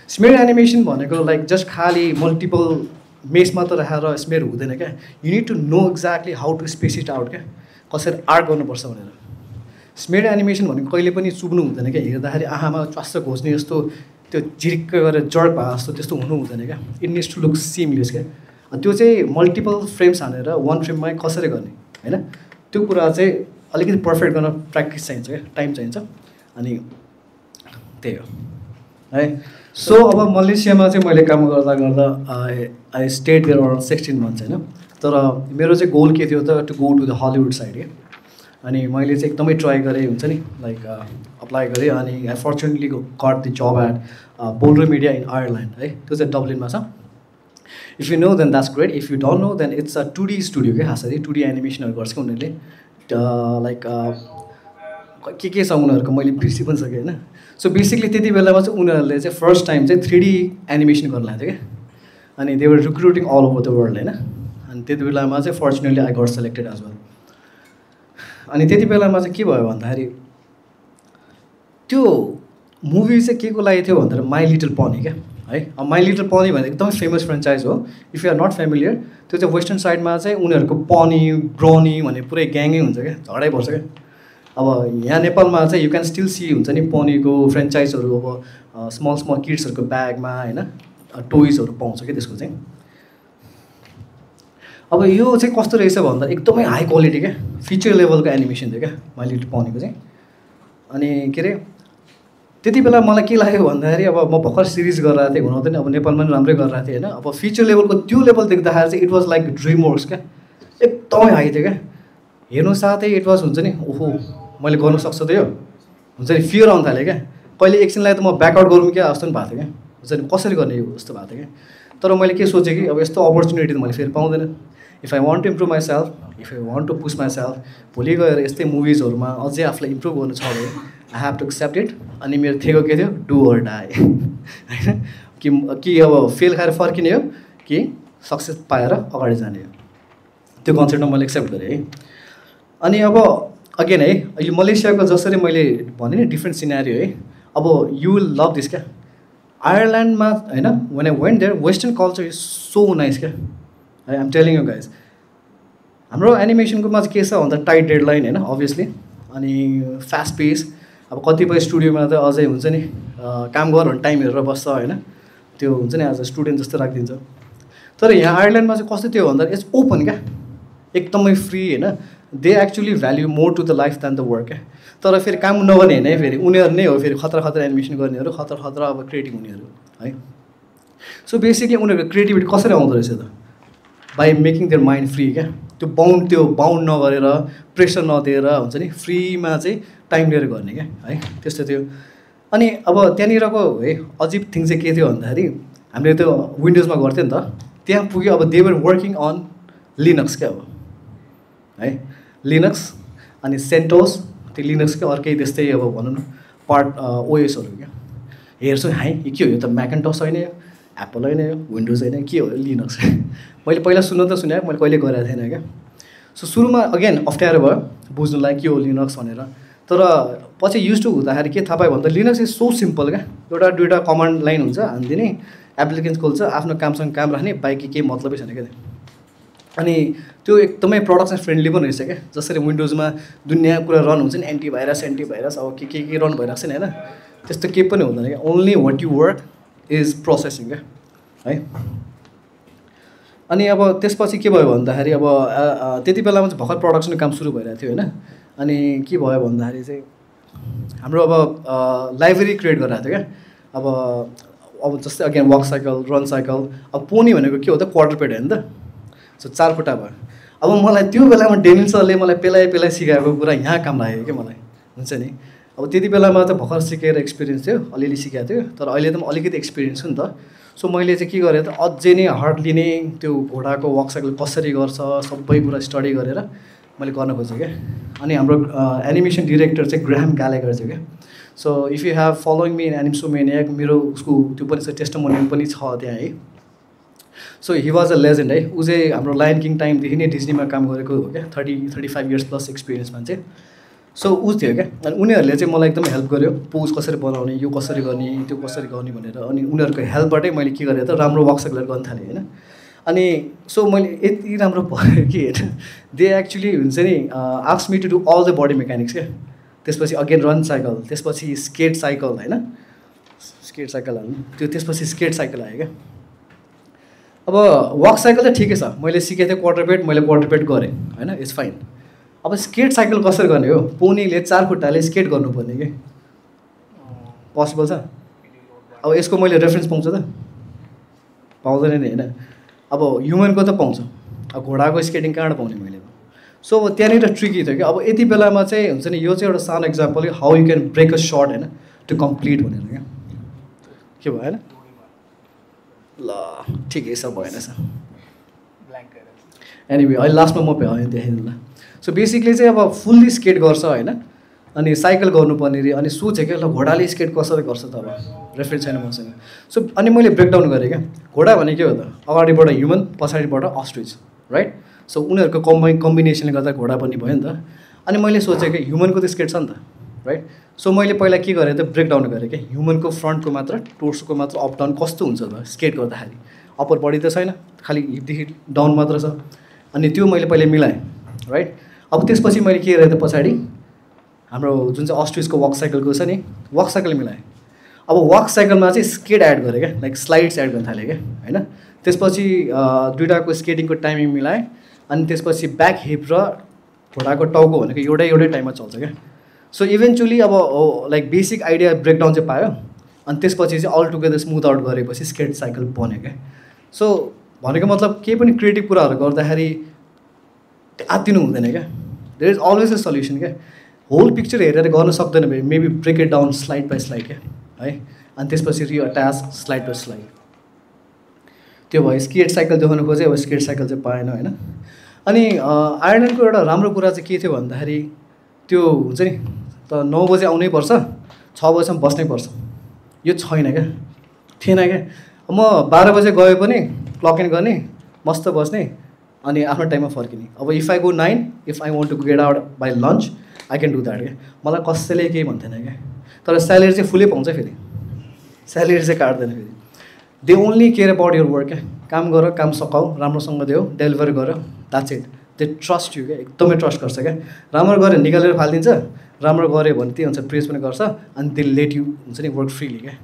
स्मियर एनिमेसन भनेको लाइक जस्ट खालि मल्टिपल मेस मात्र राखेर स्मियर हुँदैन क्या you need to know exactly how to space it out क्या कसरी आर्ट गर्नुपर्छ भनेर स्मियर एनिमेसन भनेको कहिले पनि चुब्नु हुँदैन क्या हेर्दाखेरि आँखामा च्वास्स घोच्ने जस्तो त्यो झिरिक्क गरेर जड भए जस्तो त्यस्तो हुनु हुँदैन क्या it needs to look seamless क्या त्यो चाहिँ मल्टिपल फ्रेम्स हानेर वान फ्रेममा कसरी गर्ने होइन त्यो कुरा चाहिँ अलिकति पर्फेक्ट गर्न प्र्याक्टिस चाहिन्छ क्या टाइम चाहिन्छ अनि त्यही हो है सो अब मलेसियामा चाहिँ मैले काम गर्दा गर्दा I stayed there around 16 months होइन तर मेरो चाहिँ गोल के थियो त to go to the Hollywood side क्या अनि मैले चाहिँ एकदमै ट्राई गरेँ हुन्छ नि लाइक अप्लाई गरेँ अनि I fortunately got the job at Boulder Media in Ireland है त्यो चाहिँ डब्लिनमा छ if you know then that's great if you don't know then it's a 2D studio क्या खासरी 2D एनिमेसनहरू गर्छ क्या उनीहरूले लाइक के छ उनीहरूको मैले बिर्सि पनि सकेँ होइन सो बेसिकली त्यति बेलामा चाहिँ उनीहरूले चाहिँ फर्स्ट टाइम चाहिँ 3D एनिमेसन गर्न लाग्थ्यो क्या अनि they were recruiting all over the world होइन अनि त्यति बेलामा चाहिँ fortunately I got selected as well अनि त्यति बेलामा चाहिँ के भयो भन्दाखेरि त्यो मुभी चाहिँ के को लागि थियो भन्दाखेरि माई लिटल पनी क्या है अब माई लिटल पनी भनेको एकदमै फेमस फ्रेन्चाइज हो if you are not familiar त्यो चाहिँ वेस्टर्न साइडमा चाहिँ उनीहरूको पनी ब्रोनी भन्ने पुरै ग्याङै हुन्छ क्या झगडै पर्छ क्या अब यहाँ नेपालमा चाहिँ यु क्यान स्टिल सी हुन्छ नि पनीको फ्रेन्चाइजहरू अब स्मल स्मल किड्सहरूको ब्यागमा होइन टोइजहरू पाउँछ क्या त्यसको चाहिँ अब यो चाहिँ कस्तो रहेछ भन्दा एकदमै हाई क्वालिटी क्या फिचर लेभलको एनिमेसन थियो क्या माई लिटल पनीको चाहिँ अनि के अरे त्यति बेला मलाई के लाग्यो भन्दाखेरि अब म भर्खर सिरिज गरिरहेको थिएँ हुन त नि अब नेपालमा पनि राम्रै गरिरहेको थिएँ होइन अब फिचर लेभलको त्यो लेभल देख्दाखेरि चाहिँ it was like dream works क्या एकदमै हाई थियो क्या हेर्नु साथै इट वाज हुन्छ नि ओहो मैले गर्नु सक्छ त यो हुन्छ नि फियर आउनु थाल्यो क्या कहिले एकछिनलाई त म ब्याकआउट गरौँ क्या जस्तो पनि भएको थियो क्या हुन्छ नि कसरी गर्ने यो जस्तो भएको थियो क्या तर मैले के सोचेँ कि अब यस्तो अपर्च्युनिटी त मैले फेरि पाउँदैन if I want to improve myself if I want to push myself भोलि गएर यस्तै मुभिजहरूमा अझै आफूलाई इम्प्रुभ गर्नु छ भने I have to accept it अनि मेरो थिएको के थियो डु अर डाई होइन कि अब फेल खाएर फर्किने हो कि सक्सेस पाएर अगाडि जाने हो त्यो कन्सेप्टमा मैले एक्सेप्ट गरेँ है अनि अब अगेन है अहिले मलेसियाको जसरी मैले भने नि डिफ्रेन्ट सिनारियो है अब यु विल लभ दिस क्या आयरल्यान्डमा होइन when I went there western culture is so nice क्या है आइम टेलिङ यु गाइज हाम्रो एनिमेसनकोमा चाहिँ के छ भन्दा टाइट डेडलाइन होइन अभियसली अनि फास्ट पेस अब कतिपय स्टुडियोमा त अझै हुन्छ नि काम गर भने टाइम हेरेर बस्छ होइन त्यो हुन्छ नि एज अ स्टुडेन्ट जस्तो राखिदिन्छ तर यहाँ आयरल्यान्डमा चाहिँ कस्तो त्यो भन्दा इट्स ओपन क्या एकदमै फ्री होइन they actually value more to the life than the work क्या तर फेरि काम नगर्ने होइन है फेरि उनीहरू नै हो फेरि खतरा खतरा एनिमेसन गर्नेहरू खतरा खतरा अब क्रिएटिभ हुनेहरू है सो बेसिकली उनीहरूको क्रिएटिभिटी कसरी आउँदो रहेछ त by making their mind free क्या त्यो बााउन्ड नगरेर प्रेसर नदिएर हुन्छ नि फ्रीमा चाहिँ टाइम लिएर गर्ने क्या है त्यस्तो थियो अनि अब त्यहाँनिरको है अजिब थिङ चाहिँ के थियो भन्दाखेरि हामीले त्यो विन्डोजमा गर्थ्यो नि त त्यहाँ पुग्यो अब they were working on Linux क्या अब है लिनक्स अनि सेन्टोस त्यो लिनक्सकै अर्कै त्यस्तै अब भनौँ न पार्ट ओएसहरू क्या हेर्छु हाई के हो यो त म्याकेन्टस होइन यो एप्पल होइन यो विन्डोज होइन के हो लिनक्स मैले पहिला सुन्नु त सुने मैले कहिले गरेको थिएन क्या सो सुरुमा अगेन अप्ठ्यारो भयो बुझ्नुलाई के हो लिनक्स भनेर तर पछि युज टु हुँदाखेरि के थाहा पायो भने त लिनक्स इज सो सिम्पल क्या एउटा दुइटा कमान्ड लाइन हुन्छ हानिदिने एप्लिकेन्स खोल्छ आफ्नो कामसँग काम राख्ने बाइक केही मतलबै छैन क्या अनि त्यो एकदमै प्रडक्सन फ्रेन्डली पनि रहेछ क्या जसरी विन्डोजमा दुनियाँ कुरा रन हुन्छ नि एन्टिभाइरस अब के रन भइरहेको छ नि होइन त्यस्तो केही पनि हुँदैन क्या only what you work is processing क्या है अनि अब त्यसपछि के भयो भन्दाखेरि अब त्यति बेलामा चाहिँ भर्खर प्रडक्सनको काम सुरु भइरहेको थियो होइन अनि के भयो भन्दाखेरि चाहिँ हाम्रो अब लाइब्रेरी क्रिएट गरिरहेको थियो क्या अब जस्तै again walk cycle run cycle अब पोनी भनेको के हो त क्वाड्रुपेड होइन त सो 4 खुट्टा भयो अब मलाई त्यो बेलामा डेनिल सरले मलाई पेलाइ सिकाएको कुरा यहाँ काम लाग्यो क्या मलाई हुन्छ नि अब त्यति बेलामा त भर्खर सिकेर एक्सपिरियन्स थियो अलिअलि सिकाएको थियो तर अहिले त अलिकति एक्सपिरियन्स हो नि त सो मैले चाहिँ के गरेँ त अझै नै हार्ड लिने त्यो घोडाको वक साइकल कसरी गर्छ सबै कुरा स्टडी गरेर मैले गर्न खोजेँ क्या अनि हाम्रो एनिमेसन डिरेक्टर चाहिँ ग्राहम ग्यालेगर थियो क्या so if you have following me in Animsomania मेरो उसको त्यो पनि छ टेस्टिमोनियल पनि छ त्यहाँ है so he was a legend है ऊ चाहिँ हाम्रो लायन किङ टाइमदेखि नै डिज्नीमा काम गरेको हो क्या 35 इयर्स प्लस एक्सपिरियन्स मान्छे सो ऊ थियो क्या अनि उनीहरूले चाहिँ मलाई एकदमै हेल्प गर्यो पोज कसरी बनाउने यो कसरी गर्ने त्यो कसरी गर्ने भनेर अनि उनीहरूको हेल्पबाटै मैले के गरेँ त राम्रो वर्कसपहरू गर्न थालेँ होइन अनि सो मैले यति राम्रो भयो कि होइन दे एक्चुली हुन्छ नि ask me to do all the body mechanics क्या त्यसपछि अगेन रन साइकल त्यसपछि स्केट साइकल होइन स्केट साइकल हाल्नु त्यो त्यसपछि स्केट साइकल आयो क्या अब वक साइकल त ठिकै छ मैले सिकेको थिएँ क्वाड्रुपेड मैले क्वाड्रुपेड गरेँ होइन इट्स फाइन अब स्केट साइकल कसरी गर्ने हो पोनीले 4 खुट्टाले स्केट गर्नुपर्ने कि पोसिबल छ अब यसको मैले रेफरेन्स पाउँछ त पाउँदैन नि होइन अब ह्युमनको त पाउँछ अब घोडाको स्केटिङ कहाँबाट पाउने मैले सो अब त्यहाँनिर ट्रिकी थियो कि अब यति बेलामा चाहिँ हुन्छ नि यो चाहिँ एउटा सानो example how you can break a shot होइन टु कम्प्लिट भनेर क्या के भयो होइन ल ठिकै छ भएन छ एनिवे अहिले लास्टमा म भ्याएँ देखाइदिनु ल सो बेसिकली चाहिँ अब फुल्ली स्केट गर्छ होइन अनि साइकल गर्नुपर्ने रे अनि सोचेँ क्या ल घोडाले स्केट कसरी गर्छ त अब रेफरेन्स छैन मसँग सो अनि मैले ब्रेकडाउन गरेँ क्या घोडा भने के हो त अगाडिबाट ह्युमन पछाडिबाट अस्ट्रिच राइट सो उनीहरूको कम्बिनेसनले गर्दा घोडा पनि भयो नि त अनि मैले सोचेँ कि ह्युमनको त स्केट छ नि त राइट सो मैले पहिला के गरेँ त ब्रेकडाउन गरेँ क्या ह्युमनको फ्रन्टको मात्र टोर्सोको मात्र अप डाउन कस्तो हुन्छ त स्केट गर्दाखेरि अप्पर बडी त छैन खालि हिपदेखि डाउन मात्र छ अनि त्यो मैले पहिले मिलाएँ राइट अब त्यसपछि मैले के गरेँ त पछाडि हाम्रो जुन चाहिँ अस्ट्रिचको वक साइकलको छ नि वक साइकल मिलाएँ अब वक साइकलमा चाहिँ स्केट एड गरेँ क्या लाइक स्लाइड्स एड गर्न थालेँ क्या होइन त्यसपछि दुइटाको स्केटिङको टाइमिङ मिलाएँ अनि त्यसपछि ब्याक हिप र घोडाको टाउको भनेको एउटै टाइममा चल्छ क्या सो इभेन्चुली अब लाइक बेसिक आइडिया ब्रेकडाउन चाहिँ पायो अनि त्यसपछि चाहिँ अल टुगेदर स्मुथ आउट गरेपछि स्केट साइकल बन्यो क्या सो भनेको मतलब केही पनि क्रिएटिभ कुराहरू गर्दाखेरि आत्तिनु हुँदैन क्या there is always a solution क्या होल पिक्चर हेरेर गर्न सक्दैन भने maybe break it down slide by slide क्या है अनि त्यसपछि रिअट्याच स्लाइड बाई स्लाइड त्यो भयो स्केट साइकल देखाउनु खोजेँ अब स्केट साइकल चाहिँ पाएन होइन अनि आयरल्यान्डको एउटा राम्रो कुरा चाहिँ के थियो भन्दाखेरि त्यो हुन्छ नि त 9 बजे आउनै पर्छ 6 बजीसम्म बस्नै पर्छ यो छैन क्या थिएन क्या म 12 बजे गए पनि क्लक इन गर्ने मस्त बस्ने अनि आफ्नो टाइममा फर्किने अब if I go 9 if I want to get out by lunch I can do that क्या मलाई कसैले केही भन्थेन क्या तर स्यालेरी चाहिँ फुलै पाउँछ फेरि स्यालेरी चाहिँ काट्दैन फेरि they only care about your work क्या काम गर काम सकाऊ राम्रोसँग देऊ डेलिभर गर that's it they trust you क्या एकदमै ट्रस्ट गर्छ क्या राम्रो गऱ्यो निकालेर फालिदिन्छ राम्रो गऱ्यो भने त्यही अनुसार प्रेस पनि गर्छ अनि दे लेट यु हुन्छ नि वर्क फ्रीली क्या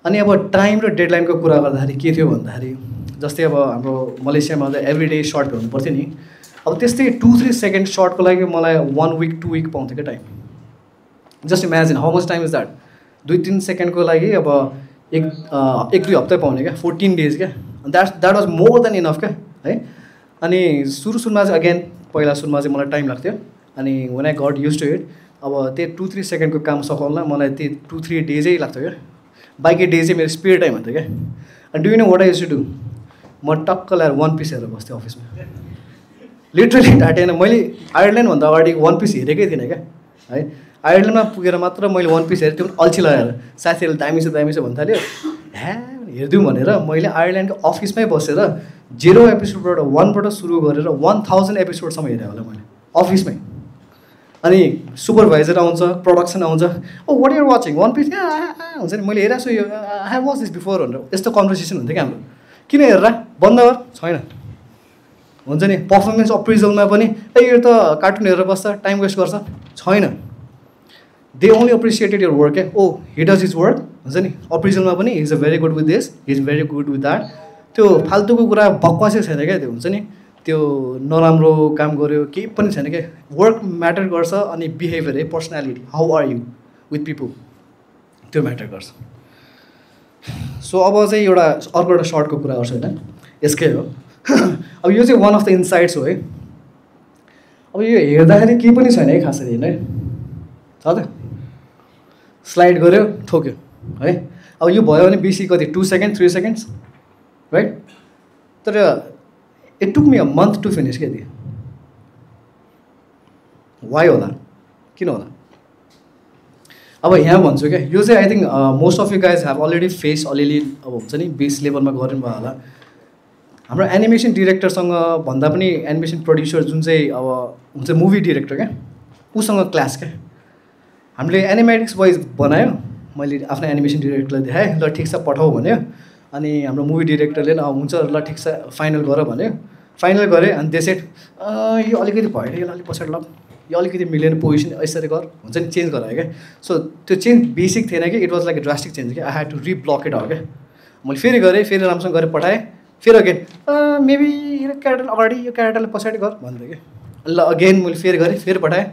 अनि अब टाइम र डेडलाइनको कुरा गर्दाखेरि के थियो भन्दाखेरि जस्तै अब हाम्रो मलेसियामा त एभ्री डे सर्ट हुनु पर्थ्यो नि अब त्यस्तै 2-3 सेकेन्ड सर्टको लागि मलाई 1 विक 2 विक पाउँथ्यो क्या time just imagine how much time is that 2-3 सेकेन्डको लागि अब 1-2 हप्ता पाउने क्या 14 डेज क्या that was more than enough क्या है अनि सुरुमा चाहिँ अगेन पहिला सुरुमा चाहिँ मलाई टाइम लाग्थ्यो अनि when I got use to it अब त्यही 2-3 सेकेन्डको काम सकाउनलाई मलाई त्यही 2-3 डेजै लाग्थ्यो क्या बाइकै डे चाहिँ मेरो स्पेयर टाइम हुन्थ्यो क्या अनि do you know what I use to do म टक्क ल्याएर 1 पिस हेरेर बस्थेँ अफिसमा लिटरली ढाँटेन मैले आयरल्यान्डभन्दा अगाडि 1 पिस हेरेकै थिइनँ क्या है आयरल्यान्डमा पुगेर मात्र मैले 1 पिस हेरेँ त्यो पनि अल्छी लगाएर साथीहरूले दामी छ भन्थ्यो ह्या हेरिदिउँ भनेर मैले आयरल्यान्डको अफिसमै बसेर 0 एपिसोडबाट 1बाट सुरु गरेर 1000 एपिसोडसम्म हेरेँ होला मैले अफिसमै अनि सुपरभाइजर आउँछ प्रोडक्सन आउँछ ओ वाट युआर वाचिङ 1 पिस हुन्छ नि मैले हेरेको छु यो I have watch this before भनेर यस्तो कन्भर्सेसन हुन्थ्यो क्या हाम्रो किन हेरेर बन्द गर छैन हुन्छ नि पर्फर्मेन्स अप्रिजलमा पनि ए यो त कार्टुन हेरेर बस्छ टाइम वेस्ट गर्छ छैन they only appreciated your work oh he does his work हुन्छ नि अप्रिजलमा पनि he is a very good with this he is very good with that त्यो फाल्तुको कुरा बकवासै छैन क्या त्यो हुन्छ नि त्यो नराम्रो काम गर्यो केही पनि छैन क्या वर्क म्याटर गर्छ अनि बिहेभियर है personality how are you with people त्यो म्याटर गर्छ सो अब चाहिँ अर्को एउटा सर्टको कुरा गर्छु होइन यसकै हो अब यो चाहिँ वान अफ द इन्साइट्स हो है अब यो हेर्दाखेरि केही पनि छैन है खासरी होइन है छ त स्लाइड गऱ्यो ठोक्यो है अब यो भयो भने बेसी कति 2 सेकेन्ड 3 सेकेन्ड्स राइट तर it took me a month to finish क्या वाइ होला किन होला अब यहाँ भन्छु क्या यो चाहिँ I think most of you guys have already face अलिअलि अब हुन्छ नि बेस लेभलमा गर्नुभयो होला हाम्रो एनिमेसन डिरेक्टरसँग भन्दा पनि एनिमेसन प्रड्युसर जुन चाहिँ अब हुन्छ मुभी डिरेक्टर क्या उसँग क्लास क्या हामीले एनिमेटिक्स वाइज बनायो मैले आफ्नो एनिमेसन डिरेक्टरलाई देखाएँ ल ठिक छ पठाऊ भन्यो अनि हाम्रो मुभी डिरेक्टरले पनि हुन्छ ल ठिक छ फाइनल गर भन्यो फाइनल गरेँ अनि देसेट यो अलिकति भएन यसलाई अलिक पछाडि ल यो अलिकति मिलेन पोजिसन यसरी गर हुन्छ नि चेन्ज गरायो क्या सो त्यो चेन्ज बेसिक थिएन कि it was like a drastic change क्या आई ह्याड टु रिब्लक इट हो क्या मैले फेरि गरेँ फेरि राम्रोसँग गरेर पठाएँ फेरि अगेन मेबी यो क्यारेक्टर अगाडि यो क्यारेक्टरलाई पछाडि गर भन्दै क्या ल अगेन मैले फेरि गरेँ फेरि पठाएँ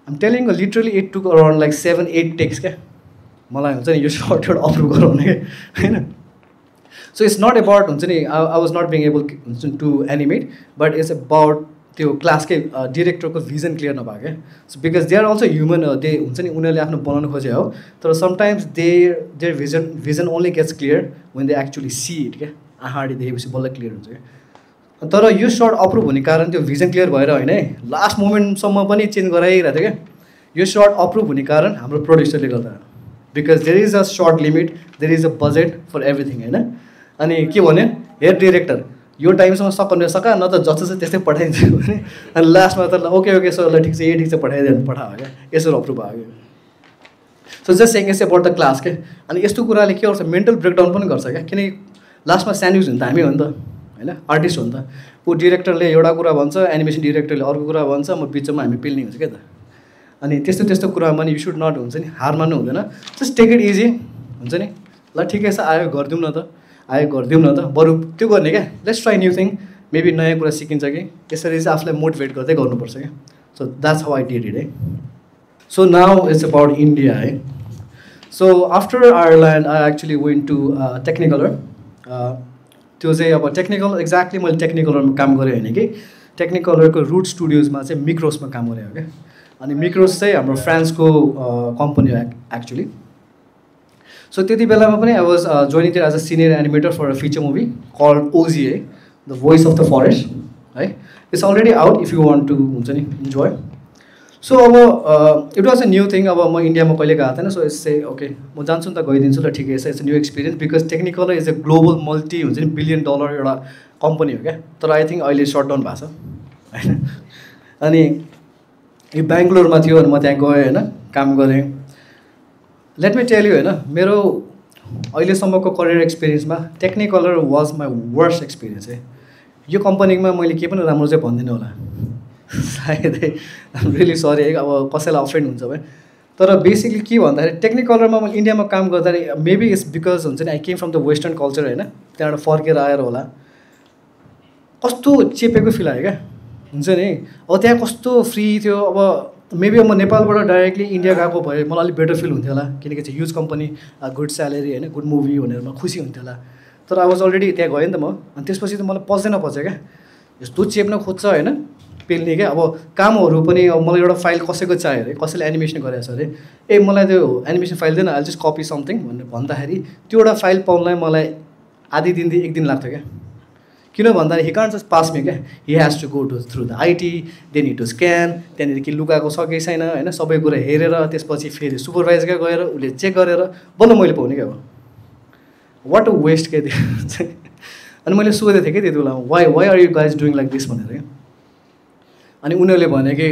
I'm telling literally it took around like 7-8 takes क्या मलाई हुन्छ नि यो सर्ट एउटा अप्रुभ गराउने क्या होइन सो इट्स नट अबाउट हुन्छ नि I was not being able हुन्छ to animate but it's about त्यो क्लासकै डिरेक्टरको भिजन क्लियर नभएको क्या so because they are also human they हुन्छ नि उनीहरूले आफ्नो बनाउनु खोजे हो तर sometimes their vision only gets clear when they actually see it क्या आँखाडी देखेपछि बल्ल क्लियर हुन्छ क्या तर यो सर्ट अप्रुभ हुने कारण त्यो भिजन क्लियर भएर होइन है लास्ट मोमेन्टसम्म पनि चेन्ज गराइरहेको थियो क्या यो सर्ट अप्रुभ हुने कारण हाम्रो प्रड्युसरले गर्दा because there is a shot limit there is a budget for everything होइन अनि के भन्यो हेड डिरेक्टर यो टाइमसम्म सकाउने सका न त जस्तो छ त्यस्तै पठाइदिन्छु भने अनि लास्टमा त ओके सो ल ठिक छ ठिक छ पठाइदियो भने पठायो क्या यसो अप्रुभ भयो क्या so just सेङ S about the class क्या अनि यस्तो कुराले के गर्छ मेन्टल ब्रेकडाउन पनि गर्छ क्या किनकि लास्टमा स्यान्डविच हुन्छ हामी हो नि त होइन आर्टिस्ट हो नि त ऊ डिरेक्टरले एउटा कुरा भन्छ एनिमेसन डिरेक्टरले अर्को कुरा भन्छ म बिचमा हामी पिल्ने हुन्छ क्या त अनि त्यस्तो कुरामा पनि यु सुड नट हुन्छ नि हार मान्नु हुँदैन जस्ट टेक इट इजी हुन्छ नि ल ठिकै छ आयो गरिदिउँ न त गरिदिउँ न त बरु त्यो गर्ने क्या let's try new thing maybe नयाँ कुरा सिकिन्छ कि यसरी चाहिँ आफूलाई मोटिभेट गर्दै गर्नुपर्छ क्या so that's how I did it है so now it's about India है so after Ireland I actually went to Technicolor त्यो चाहिँ अब टेक्निकल एक्ज्याक्टली मैले टेक्निकलरमा काम गरेँ होइन कि टेक्निकलरको रुट स्टुडियोजमा चाहिँ मिक्रोसमा काम गरेँ हो क्या अनि मिक्रोस चाहिँ हाम्रो फ्रान्सको कम्पनी हो एक्चुली सो त्यति बेलामा पनि I was joining there as a senior animator for a feature movie called Ozi the voice of the forest है it's already out if you want to हुन्छ नि इन्जोय सो अब it was a new thing अब म इन्डियामा कहिले गएको थिएन सो इट्स चाहिँ ओके म जान्छु नि त गइदिन्छु ल ठिकै छ it's new experience because Technicolor is a global multi हुन्छ नि $1 बिलियन एउटा कम्पनी हो क्या तर आई थिङ्क अहिले सटडाउन भएको छ होइन अनि यो बेङ्गलोरमा थियो अनि म त्यहाँ गएँ होइन काम गरेँ लेट मी टेल यु होइन मेरो अहिलेसम्मको करियर एक्सपिरियन्समा Technicolor was my worst experience है यो कम्पनीमा मैले के पनि राम्रो चाहिँ भन्दिनँ होला सायदै आइम रियली सरी है अब कसैलाई अफेन्ड हुन्छ भयो तर बेसिकली के भन्दाखेरि टेक्निकलरमा म इन्डियामा काम गर्दाखेरि मेबी इट्स बिकज हुन्छ नि I came from the western culture होइन त्यहाँबाट फर्केर आएर होला कस्तो चेपेको फिल आयो क्या हुन्छ नि अब त्यहाँ कस्तो फ्री थियो अब मेबी म नेपालबाट डाइरेक्टली इन्डिया गएको भए मलाई अलिक बेटर फिल हुन्थ्यो होला किनकि चाहिँ ह्युज कम्पनी गुड स्यालेरी होइन गुड मुभी भनेर म खुसी हुन्थ्यो होला तर आई वाज अलरेडी त्यहाँ गएँ नि त म अनि त्यसपछि त मलाई पच्दैन क्या यस्तो चेप्न खोज्छ होइन पेल्ने क्या अब कामहरू पनि अब मलाई एउटा फाइल कसैको चाहियो अरे कसैले एनिमेसन गरेको छ अरे ए मलाई त्यो एनिमेसन फाइल दिएन आई जस्ट कपी समथिङ भनेर भन्दाखेरि त्यो एउटा फाइल पाउनलाई मलाई आधी दिनदेखि 1 दिन लाग्थ्यो क्या किन भन्दाखेरि he can't just pass me क्या he has to go to through the IT then he to scan त्यहाँनिर कि लुगाको सकेको छैन होइन सबै कुरा हेरेर त्यसपछि फेरि सुपरभाइजरकै गएर उसले चेक गरेर बल्ल मैले पाउने क्या अब वाट अ वेस्ट के त्यो अनि मैले सोधेको थिएँ कि त्यति बेला why are you guys doing like this भनेर क्या अनि उनीहरूले भने कि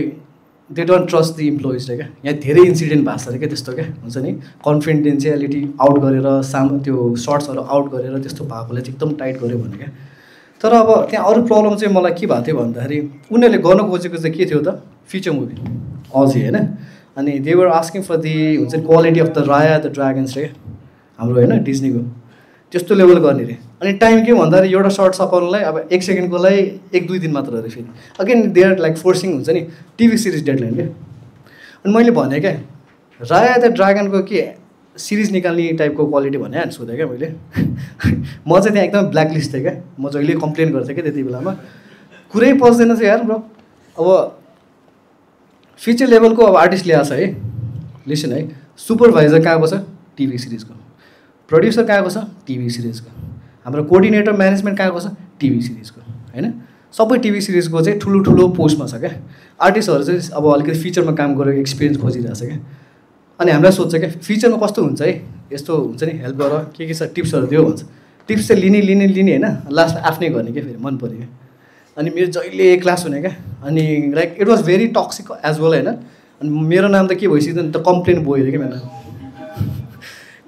they don't trust the employees क्या यहाँ धेरै इन्सिडेन्ट भएको छ अरे क्या त्यस्तो क्या हुन्छ नि कन्फिडेन्सियालिटी आउट गरेर त्यो सर्ट्सहरू आउट गरेर त्यस्तो भएकोले चाहिँ एकदम टाइट गऱ्यो भने क्या तर अब त्यहाँ अरू प्रब्लम चाहिँ मलाई के भएको थियो भन्दाखेरि उनीहरूले गर्न खोजेको चाहिँ के थियो त फिचर मुभी अझै होइन अनि they were asking for the हुन्छ quality of the Raya the dragons रे हाम्रो होइन डिज्नीको त्यस्तो लेभल गर्ने रे अनि टाइम के भन्दाखेरि एउटा सर्ट सकाउनुलाई अब 1 सेकेन्डको लागि 1-2 दिन मात्र अरे फेरि again they are like forcing हुन्छ नि टिभी सिरिज डेडलाइन क्या अनि मैले भनेँ क्या राया द ड्रागनको के सिरिज निकाल्ने टाइपको क्वालिटी भने अनि सोधेँ क्या मैले म चाहिँ त्यहाँ एकदम ब्ल्याक लिस्ट थिएँ क्या म जहिले कम्प्लेन गर्थेँ क्या त्यति बेलामा कुरै पस्दैन थियो यार ब्रो अब फिचर लेभलको अब आर्टिस्ट ल्याएको छ है लिसन है सुपरभाइजर कहाँको छ टिभी सिरिजको प्रड्युसर कहाँको छ टिभी सिरिजको हाम्रो कोअर्डिनेटर म्यानेजमेन्ट कहाँको छ टिभी सिरिजको होइन सबै टिभी सिरिजको चाहिँ ठुलो ठुलो पोस्टमा छ क्या आर्टिस्टहरू चाहिँ अब अलिकति फिचरमा काम गरेको एक्सपिरियन्स खोजिरहेको छ क्या अनि हामीलाई सोध्छ क्या फिचरमा कस्तो हुन्छ है यस्तो हुन्छ नि हेल्प गर के छ टिप्सहरू दियो भन्छ टिप्स चाहिँ लिने होइन लास्ट आफ्नै गर्ने क्या फेरि मन पऱ्यो क्या अनि मेरो जहिले क्लास हुने क्या अनि like it was very toxic as well होइन अनि मेरो नाम त के भइसक्यो नि त कम्प्लेन बोयो क्या मेरो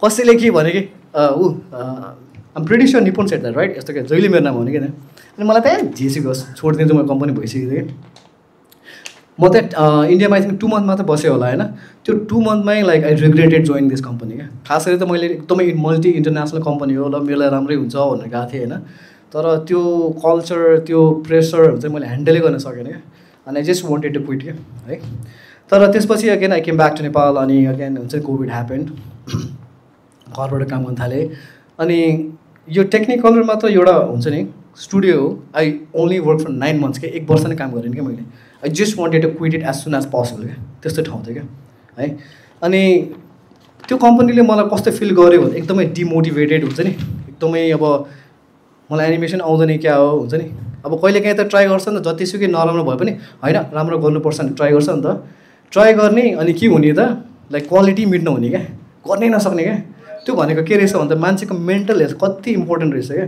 कसैले के भने कि आम प्रिटी स्योर निपुण सेट द्याट राइट यस्तो क्या जहिले मेरो नाम हुने क्या अनि मलाई त्यहाँ झिसिको छोडिदिन्छु म कम्पनी भइसक्यो क्या म त्यहाँ इन्डियामा आई थिङ्क 2 मन्थ मात्र बसेँ होला होइन त्यो 2 मन्थमै like I regretted join this company क्या खास गरी त मैले एकदमै मल्टी इन्टरनेसनल कम्पनी हो ल मेरो लागि राम्रै हुन्छ भनेर गएको थिएँ होइन तर त्यो कल्चर त्यो प्रेसरहरू चाहिँ मैले ह्यान्डलै गर्न सकेन क्या अनि I just wanted to quit क्या है तर त्यसपछि again I came back to Nepal अनि अगेन हुन्छ कोभिड ह्यापेन्ड घरबाट काम गर्न थालेँ अनि यो टेक्निकलर मात्र एउटा हुन्छ नि स्टुडियो हो I only work for 9 months क्या 1 वर्ष नै काम गरेँ क्या मैले I just wanted to quit it as soon as possible क्या त्यस्तो ठाउँ थियो क्या है अनि त्यो कम्पनीले मलाई कस्तो फिल गर्यो भने एकदमै डिमोटिभेटेड हुन्छ नि एकदमै अब मलाई एनिमेसन आउँदैन क्या हो हुन्छ नि अब कहिले काहीँ त ट्राई गर्छ नि त जतिसुकै नराम्रो भए पनि होइन राम्रो गर्नुपर्छ भने ट्राई गर्छ नि त ट्राई गर्ने अनि के हुने त लाइक क्वालिटी मिट नहुने क्या गर्नै नसक्ने क्या त्यो भनेको के रहेछ भन्दा मान्छेको मेन्टल हेल्थ कति इम्पोर्टेन्ट रहेछ क्या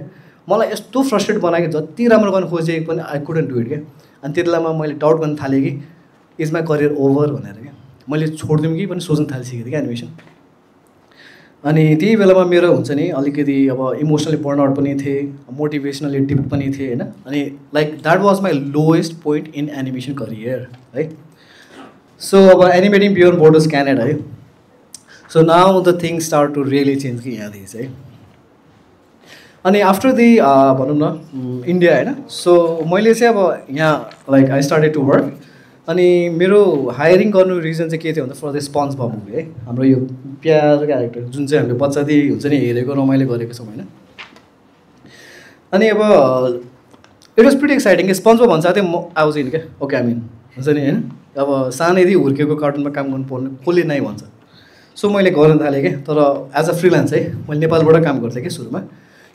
मलाई यस्तो फ्रस्ट्रेट बनायो कि जति राम्रो गर्न खोजेको पनि आई कुडन्ट डु इट क्या अनि त्यति बेलामा मैले डाउट गर्न थालेँ कि इज माई करियर ओभर भनेर क्या मैले छोडिदिउँ कि पनि सोच्न थालिसकेको थिएँ क्या एनिमेसन अनि त्यही बेलामा मेरो हुन्छ नि अलिकति अब इमोसनली बर्नआउट पनि थिएँ मोटिभेसनली डिप पनि थिएँ होइन अनि like that was my lowest point in animation career है सो अब एनिमेटिङ बियोन्ड बोर्डर्स क्यानाडा है so now the thing start to really change कि यहाँदेखि चाहिँ अनि आफ्टर दि भनौँ न इन्डिया होइन सो मैले चाहिँ अब यहाँ like I started to work अनि मेरो हायरिङ गर्नु रिजन चाहिँ के थियो भन्दा फर द स्पन्ज भ मुभी है हाम्रो यो प्यार क्यारेक्टर जुन चाहिँ हामीले बच्चादेखि हुन्छ नि हेरेको रमाइलो गरेको छौँ होइन अनि अब इट वाज प्रिटी एक्साइटिङ कि स्पन्जबब भन्छ थियो म आउँछ नि क्या ओके आई मिन हुन्छ नि होइन अब सानैदेखि हुर्केको कार्टुनमा काम गर्नुपर्ने कसले नै भन्छ सो मैले गर्न थालेँ क्या तर एज अ फ्रिलान्स है मैले नेपालबाट काम गर्थेँ कि सुरुमा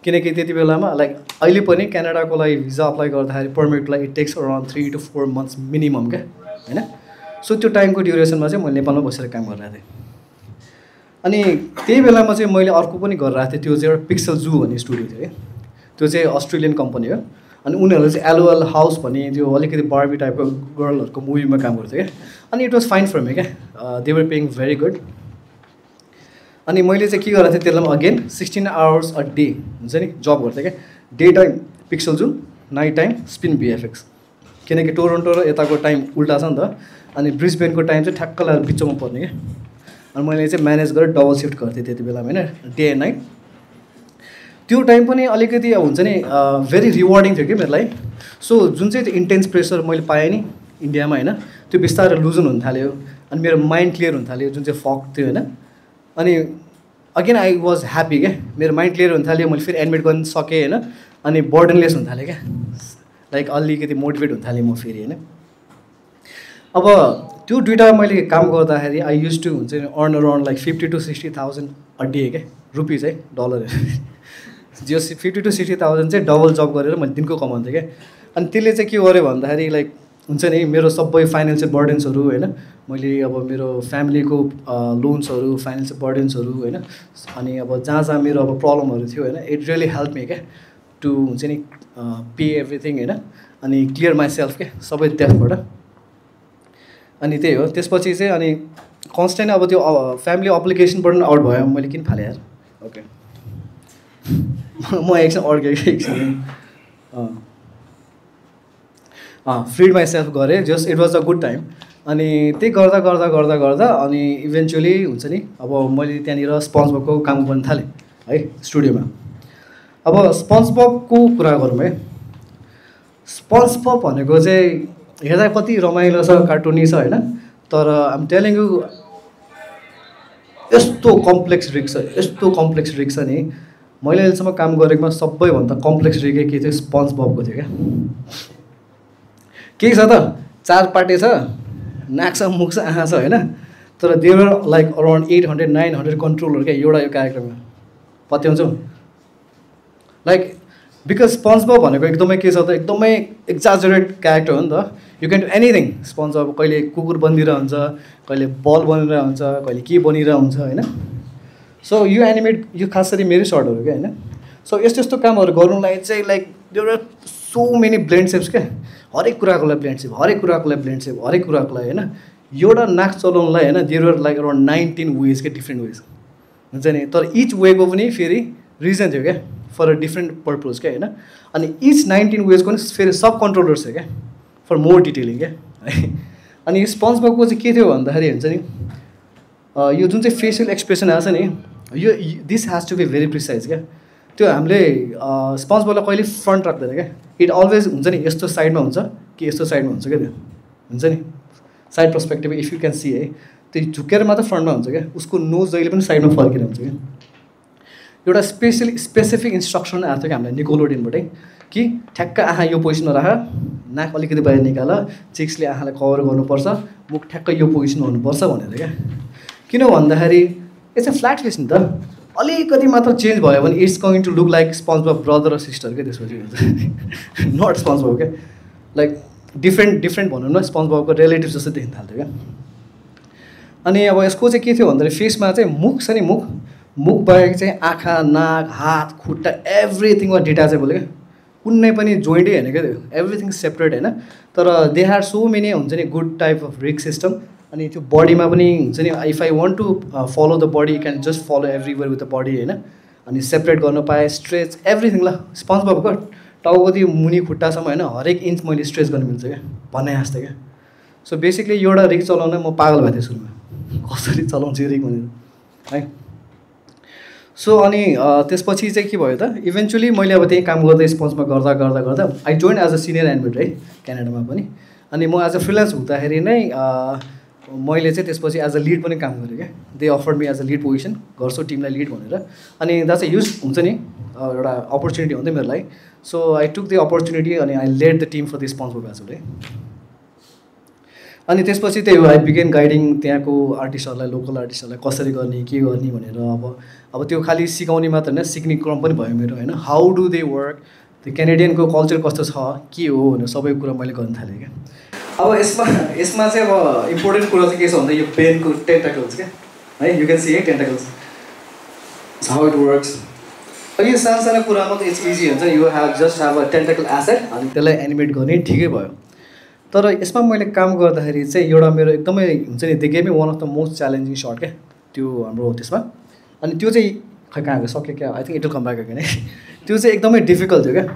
किनकि त्यति बेलामा लाइक अहिले पनि क्यानाडाको लागि भिजा अप्लाई गर्दाखेरि पर्मिटको लागि it takes around 3 to 4 months minimum क्या होइन सो त्यो टाइमको ड्युरेसनमा चाहिँ मैले नेपालमा बसेर काम गरिरहेको थिएँ अनि त्यही बेलामा चाहिँ मैले अर्को पनि गरिरहेको थिएँ त्यो चाहिँ एउटा पिक्सल जू भन्ने स्टुडियो थियो है त्यो चाहिँ अस्ट्रेलियन कम्पनी हो अनि उनीहरूले चाहिँ एलओएल हाउस भन्ने त्यो अलिकति बार्बी टाइपको गर्लहरूको मुभीमा काम गर्थ्यो क्या अनि it was fine for me क्या they were paying very good अनि मैले चाहिँ के गरेको थिएँ त्यसलाई अगेन 16 hours a day हुन्छ नि जब गर्थेँ क्या डे टाइम पिक्सल जू नाइट टाइम स्पिन भिएफएक्स किनकि टोरोन्टो र यताको टाइम उल्टा छ नि त अनि ब्रिस्बेनको टाइम चाहिँ ठ्याक्क लगाएर बिचमा पर्ने क्या अनि मैले चाहिँ म्यानेज गरेर डबल सिफ्ट गर्थेँ त्यति बेलामा होइन डे एन्ड नाइट त्यो टाइम पनि अलिकति अब हुन्छ नि भेरी रिवार्डिङ थियो कि मेरो लागि सो जुन चाहिँ त्यो इन्टेन्स प्रेसर मैले पाएँ नि इन्डियामा होइन त्यो बिस्तारै लुजन हुन थाल्यो अनि मेरो माइन्ड क्लियर हुन थाल्यो जुन चाहिँ फक थियो होइन अनि अगेन आई वाज ह्याप्पी क्या मेरो माइन्ड क्लियर हुन थाल्यो मैले फेरि एडमिट गर्न सकेँ होइन अनि बर्डनलेस हुन थालेँ क्या लाइक अलिकति मोटिभेट हुन थालेँ म फेरि होइन अब त्यो दुइटा मैले काम गर्दाखेरि आई युज टु हुन्छ नि earn around like 50 to 60,000 a day क्या रुपिज है डलर जो 50 to 60,000 चाहिँ डबल जब गरेर मैले दिनको कमाउँथेँ क्या अनि त्यसले चाहिँ के गर्यो भन्दाखेरि लाइक हुन्छ नि मेरो सबै फाइनेन्सियल बर्डन्सहरू होइन मैले अब मेरो फ्यामिलीको लोन्सहरू फाइनेन्सियल बर्डन्सहरू होइन अनि अब जहाँ मेरो अब प्रब्लमहरू थियो होइन इट रियली हेल्प मी क्या टु हुन्छ नि पे एभ्रिथिङ होइन अनि क्लियर माइ सेल्फ क्या सबै त्यसबाट अनि त्यही हो त्यसपछि चाहिँ अनि कन्सटेन्ट अब त्यो फ्यामिली अप्लिकेसनबाट आउट भयो मैले किन फालेँ यार ओके म एकछिन अड्केँ कि एकछिन फ्रिड माइ सेल्फ गरेँ just it was a good time अनि त्यही गर्दा गर्दा गर्दा गर्दा अनि इभेन्चुली हुन्छ नि अब मैले त्यहाँनिर स्पन्जबबको काम गर्न थालेँ है स्टुडियोमा अब स्पन्जबबको कुरा गरौँ है स्पन्जबब भनेको चाहिँ हेर्दा कति रमाइलो छ कार्टुनी छ होइन तर आम टेलिङ यु यस्तो कम्प्लेक्स रिक छ नि मैले अहिलेसम्म काम गरेकोमा सबैभन्दा कम्प्लेक्स रिक के थियो स्पन्जबबको थियो क्या केही छ त 4 पाटे छ नाक छ मुख छ आँखा छ होइन तर देवर लाइक अराउन्ड 800-900 कन्ट्रोलहरू क्या एउटा यो कार्यक्रममा पत्याउँछौँ लाइक बिकज स्पन्जबब भनेको एकदमै के छ त एकदमै एक्जाजरेट क्यारेक्टर हो नि त यु क्यान डु एनिथिङ स्पन्जबब कहिले कुकुर बनिरहेको हुन्छ कहिले बल बनिरहेको हुन्छ कहिले के बनिरहेको हुन्छ होइन सो यो एनिमेट यो खास गरी मेरै सर्टहरू क्या होइन सो यस्तो यस्तो कामहरू गर्नुलाई चाहिँ like there are so many blend shapes क्या हरेक कुराको लागि ब्लेन्ड सेप हरेक कुराको लागि ब्लेन्ड सेप हरेक कुराको लागि होइन एउटा नाक चलाउनुलाई होइन there are like around 19 ways क्या डिफ्रेन्ट वेज हुन्छ नि तर इच वेको पनि फेरि रिजन थियो क्या फर अ डिफ्रेन्ट पर्पज क्या होइन अनि इच 19 वेजको पनि फेरि सब कन्ट्रोलर्स थियो क्या फर मोर डिटेलिङ क्या है अनि स्पन्जबबको चाहिँ के थियो भन्दाखेरि हुन्छ नि यो जुन चाहिँ फेसियल एक्सप्रेसन आएको छ नि यो this has to be very precise क्या त्यो हामीले स्पन्जबबलाई कहिले फ्रन्ट राख्दैन क्या इट अलवेज हुन्छ नि यस्तो साइडमा हुन्छ कि यस्तो साइडमा हुन्छ क्या त्यो हुन्छ नि side perspective if you can see है त्यो झुकेर मात्र फ्रन्टमा हुन्छ क्या उसको नोज जहिले पनि साइडमा फर्केर हुन्छ क्या एउटा स्पेसिफिक इन्स्ट्रक्सन आएको थियो कि हामीलाई निकोलोडिनबाटै कि ठ्याक्क आँखा यो पोजिसनमा राख नाक अलिकति बाहिर निकाल चिक्सले आँखालाई कभर गर्नुपर्छ मुख ठ्याक्क यो पोजिसनमा हुनुपर्छ भनेर क्या किन भन्दाखेरि इट्स अ फ्ल्याट फेस नि त अलिकति मात्र चेन्ज भयो भने it's going to look like SpongeBob brother र सिस्टर क्या त्यसपछि हुन्छ नट स्पन्जबब क्या लाइक डिफ्रेन्ट भनौँ न स्पन्जबबको रिलेटिभ जस्तो देखिन थाल्थ्यो क्या अनि अब यसको चाहिँ के थियो भन्दाखेरि फेसमा चाहिँ मुख छ नि मुख बाहेक चाहिँ आँखा नाक हात खुट्टा एभ्रिथिङमा डिट्याचेबल क्या कुनै पनि जोइन्टै होइन क्या त्यो एभ्रिथिङ सेपरेट होइन तर दे ह्याड सो मेनी हुन्छ नि good type of rig system अनि त्यो बडीमा पनि हुन्छ नि if I want to follow the body can just follow everywhere with the body होइन अनि सेपरेट गर्न पाएँ स्ट्रेच एभ्रिथिङ ल स्पन्जबबको टाउको त्यो मुनि खुट्टासम्म होइन हरेक इन्च मैले स्ट्रेच गर्न मिल्छ क्या भन्ने जस्तो क्या सो बेसिकली एउटा रिक चलाउन म पागल भएको थिएँ सुरुमा कसरी चलाउँछु यो रिक भनेर है सो अनि त्यसपछि चाहिँ के भयो त इभेन्चुली मैले अब त्यही काम गर्दै स्पन्जमा गर्दा गर्दा गर्दा I join as a senior animator है क्यानाडामा पनि अनि म एज अ फ्रिलान्स हुँदाखेरि नै मैले चाहिँ त्यसपछि एज अ लिड पनि काम गरेँ क्या they offered me as a lead position गर्छु टिमलाई लिड भनेर अनि द्याट्स अ युज हुन्छ नि एउटा अपर्च्युनिटी हुन्थ्यो मेरो लागि so I took the opportunity अनि I led the team for the sponsor as well अनि त्यसपछि त्यही हो आई बिगेन गाइडिङ त्यहाँको आर्टिस्टहरूलाई लोकल आर्टिस्टहरूलाई कसरी गर्ने के गर्ने भनेर अब त्यो खालि सिकाउने मात्र होइन सिक्ने क्रम पनि भयो मेरो होइन हाउ डु दे वर्क त्यो क्यानेडियनको कल्चर कस्तो छ के हो भनेर सबै कुरा मैले गर्न थालेँ क्या अब यसमा चाहिँ अब इम्पोर्टेन्ट कुरा चाहिँ के छ भन्दा यो पेनको टेन्टाकल्स क्या है यु क्यान सी है टेन्टाकल्स हाउ इट वर्क्स अब यो सानो सानो कुरामा त इट्स इजी हुन्छ you have just have a tentacle asset अनि त्यसलाई एनिमेट गर्ने ठिकै भयो तर यसमा मैले काम गर्दाखेरि चाहिँ एउटा मेरो एकदमै हुन्छ नि देखेँ one of the most challenging short क्या त्यो हाम्रो त्यसमा अनि त्यो चाहिँ खै कहाँ गयो सक्यो क्या I think it will come back again है त्यो चाहिँ एकदमै डिफिकल्ट थियो क्या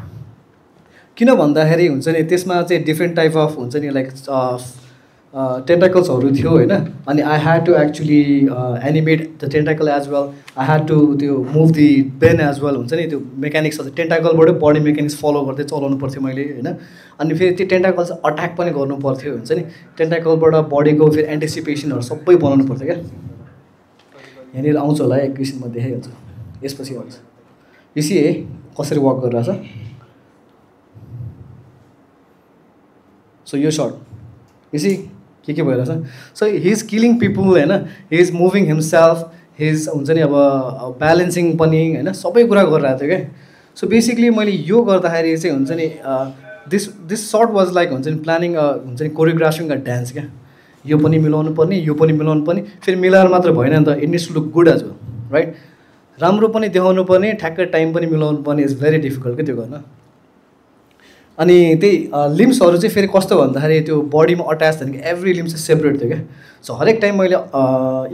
किन भन्दाखेरि हुन्छ नि त्यसमा चाहिँ डिफ्रेन्ट टाइप अफ हुन्छ नि लाइक टेन्टाकल्सहरू थियो होइन अनि I had to actually animate the tentacle as well I had to त्यो move the bane as well हुन्छ नि त्यो मेकानिक्स टेन्टाकलबाटै बडी मेकानिक्स फलो गर्दै चलाउनु पर्थ्यो मैले होइन अनि फेरि त्यो टेन्टाकल्स अट्याक पनि गर्नु पर्थ्यो हुन्छ नि टेन्टाकलबाट बडीको फेरि एन्टिसिपेसनहरू सबै बनाउनु पर्थ्यो क्या यहाँनिर आउँछ होला एकैछिन म देखाइहाल्छु यसपछि आउँछ यो है कसरी वर्क गरिरहेछ सो यो सर्ट यो के भइरहेछ so he is killing people होइन he is moving himself he is हुन्छ नि अब ब्यालेन्सिङ पनि होइन सबै कुरा गरिरहेको थियो क्या सो बेसिकली मैले यो गर्दाखेरि चाहिँ हुन्छ नि दिस सर्ट वाज लाइक हुन्छ नि प्लानिङ हुन्छ नि कोरियोग्राफिङ अ डान्स क्या यो पनि मिलाउनु पर्ने यो पनि मिलाउनु पर्ने फेरि मिलाएर मात्र भएन नि त it needs to look good as well right राम्रो पनि देखाउनु पर्ने ठ्याक्कै टाइम पनि मिलाउनु पर्ने इज भेरी डिफिकल्ट क्या त्यो गर्न अनि त्यही लिम्सहरू चाहिँ फेरि कस्तो भन्दाखेरि त्यो बडीमा अट्याच थियो कि एभ्री लिम्स चाहिँ सेपरेट थियो क्या सो हरेक टाइम मैले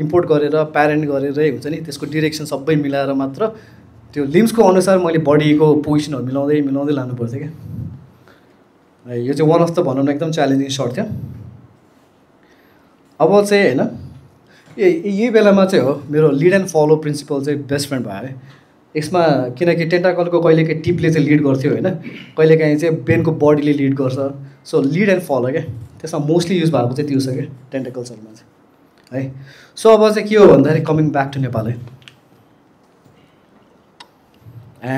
इम्पोर्ट गरेर प्यारेन्ट गरेरै हुन्छ नि त्यसको डिरेक्सन सबै मिलाएर मात्र त्यो लिम्सको अनुसार मैले बडीको पोजिसनहरू मिलाउँदै लानु पर्थ्यो क्या यो चाहिँ वान अफ द भनौँ न एकदम च्यालेन्जिङ सर्ट थियो अब चाहिँ होइन यही बेलामा चाहिँ हो मेरो लिड एन्ड फलो प्रिन्सिपल चाहिँ बेस्ट फ्रेन्ड भयो है यसमा किनकि टेन्टाकलको कहिलेकाहीँ टिपले चाहिँ लिड गर्थ्यो होइन कहिलेकाहीँ चाहिँ बेनको बडीले लिड गर्छ सो लिड एन्ड फलो क्या त्यसमा मोस्टली युज भएको चाहिँ त्यो छ क्या टेन्टाकल्सहरूमा चाहिँ है सो अब चाहिँ के हो भन्दाखेरि कमिङ ब्याक टु नेपाल है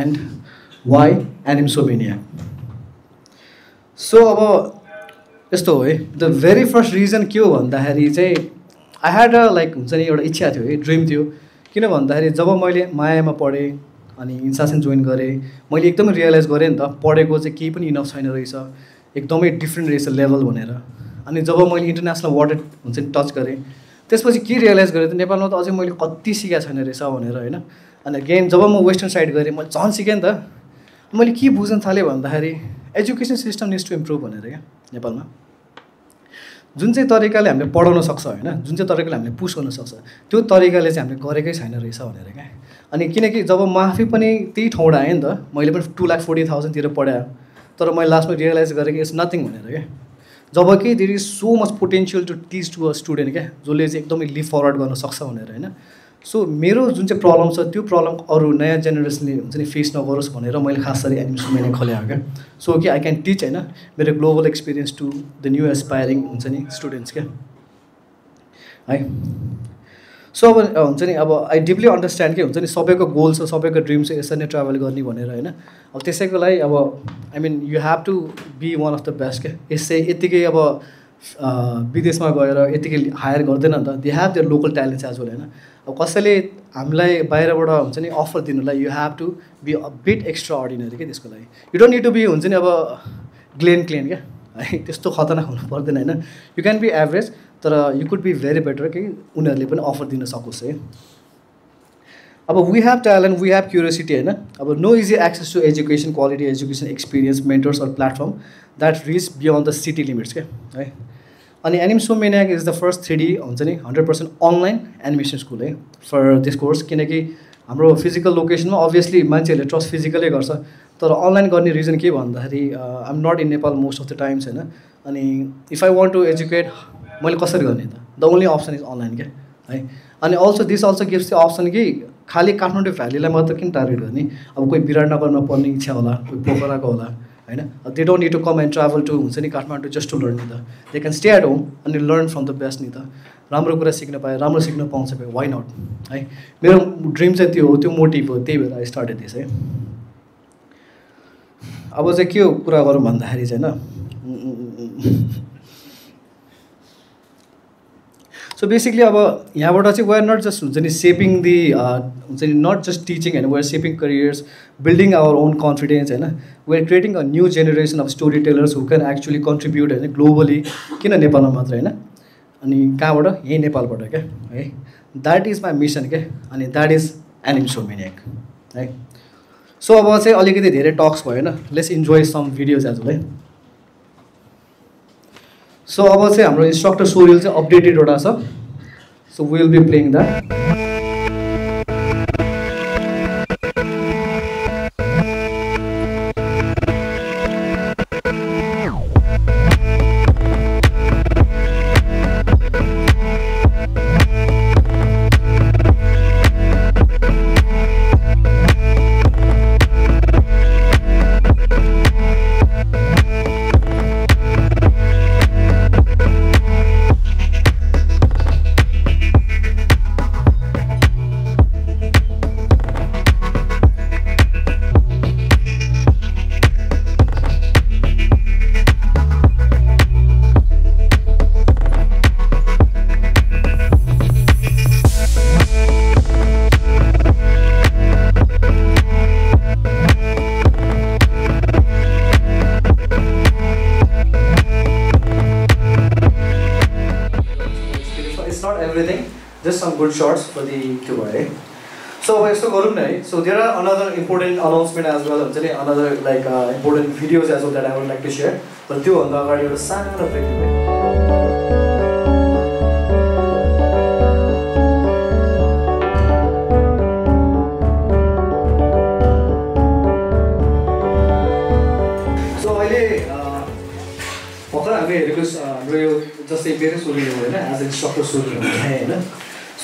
एन्ड वाइ एनिमसोमेनिया सो अब यस्तो हो है द भेरी फर्स्ट रिजन के हो भन्दाखेरि चाहिँ आई ह्याड अ लाइक हुन्छ नि एउटा इच्छा थियो है ड्रिम थियो किन भन्दाखेरि जब मैले मायामा पढेँ अनि इन्सासन जोइन गरेँ मैले एकदमै रियलाइज गरेँ नि त पढेको चाहिँ केही पनि इनफ छैन रहेछ एकदमै डिफ्रेन्ट रहेछ लेभल भनेर अनि जब मैले इन्टरनेसनल वाटर हुन्छ नि टच गरेँ त्यसपछि के रियलाइज गरेँ त नेपालमा त अझै मैले कति सिकेको छैन रहेछ भनेर होइन अनि अगेन जब म वेस्टर्न साइड गरेँ मैले झन् सिकेँ नि त मैले के बुझ्न थालेँ भन्दाखेरि education system needs to improve भनेर क्या नेपालमा जुन चाहिँ तरिकाले हामीले पढाउन सक्छ होइन जुन चाहिँ तरिकाले हामीले पुस गर्न सक्छ त्यो तरिकाले चाहिँ हामीले गरेकै छैन रहेछ भनेर क्या अनि किनकि जब म आफै पनि त्यही ठाउँबाट आएँ नि त मैले पनि 2,40,000 पढाएँ तर मैले लास्टमा रियलाइज गरेँ कि इट्स नथिङ भनेर क्या जब कि there is so much potential to teach to a student क्या जसले चाहिँ एकदमै लिभ फरवर्ड गर्न सक्छ भनेर होइन सो मेरो जुन चाहिँ प्रब्लम छ त्यो प्रब्लम अरू नयाँ जेनेरेसनले हुन्छ नि फेस नगरोस् भनेर मैले खास गरी एनिमसोमेनिया खोलेको क्या सो कि आई क्यान टिच होइन मेरो global experience to the new aspiring हुन्छ नि स्टुडेन्ट्स क्या है सो अब हुन्छ नि अब आई डिपली अन्डरस्ट्यान्ड के हुन्छ नि सबैको गोल छ सबैको ड्रिम छ यसरी नै ट्राभल गर्ने भनेर होइन अब त्यसैको लागि अब I mean you have to be one of the best क्या यसै यत्तिकै अब विदेशमा गएर यत्तिकै हायर गर्दैन नि त they have their local talents as well होइन अब कसैले हामीलाई बाहिरबाट हुन्छ नि अफर दिनुलाई you have to be a bit extraordinary क्या त्यसको लागि you don't need to be हुन्छ नि अब क्लेन क्या है त्यस्तो खतरनाक हुनु पर्दैन होइन यु क्यान बी एभरेज तर you could be very better कि उनीहरूले पनि अफर दिन सकोस् है अब we have talent we have curiosity होइन अब no easy access to education quality education experience mentors or platform that reach beyond the city limits क्या है अनि एनिमसोमेनिया इज द फर्स्ट 3D हुन्छ नि 100% अनलाइन एनिमेसन स्कुल है फर दिस कोर्स किनकि हाम्रो फिजिकल लोकेसनमा अभियसली मान्छेहरूले ट्रस्ट फिजिकलै गर्छ तर अनलाइन गर्ने रिजन के भन्दाखेरि I am not in Nepal most of the times होइन अनि if I want to educate मैले कसरी गर्ने त the only option is online क्या है अनि also this also gives the option कि खालि काठमाडौँ भ्यालीलाई मात्र किन टार्गेट गर्ने अब कोही विराटनगरमा पढ्ने इच्छा होला कोही पोखराको होला होइन they don't need to come and travel to हुन्छ नि काठमाडौँ जस्ट टु लर्न नि त they can stay at home अनि लर्न फ्रम द बेस्ट नि त राम्रो कुरा सिक्न पाएँ राम्रो सिक्न पाउँछ भने वाइ नट है मेरो ड्रिम चाहिँ त्यो हो त्यो मोटिभ हो त्यही भएर आई स्टार्टेड दिस है अब चाहिँ के कुरा गरौँ भन्दाखेरि चाहिँ होइन सो बेसिकली अब यहाँबाट चाहिँ वी आर नट जस्ट हुन्छ नि सेपिङ दि हुन्छ नि नट जस्ट टिचिङ होइन we are shaping careers building our own confidence होइन we are creating a new generation of storytellers who can actually contribute होइन ग्लोबली किन नेपालमा मात्र होइन अनि कहाँबाट यहीँ नेपालबाट क्या है द्याट इज माई मिसन क्या अनि द्याट इज एनिम सोमेनियाक है सो अब चाहिँ अलिकति धेरै टक्स भयो होइन let's enjoy some videos as well है सो अब चाहिँ हाम्रो इन्स्ट्रक्टर सोरियल चाहिँ अपडेटेड एउटा छ so we will be playing that just some good shots for the tour, right? So there are another important announcement as well, another like important videos as well that I would like to share. But त्यो भन्दा अगाडि एउटा सानो brake दिनु है. So अहिले भर्खर हामीले हेरेको हाम्रो यो जस्तै मेरो सुरु होइन एज इन्स्ट्रक्टर सुरु होइन.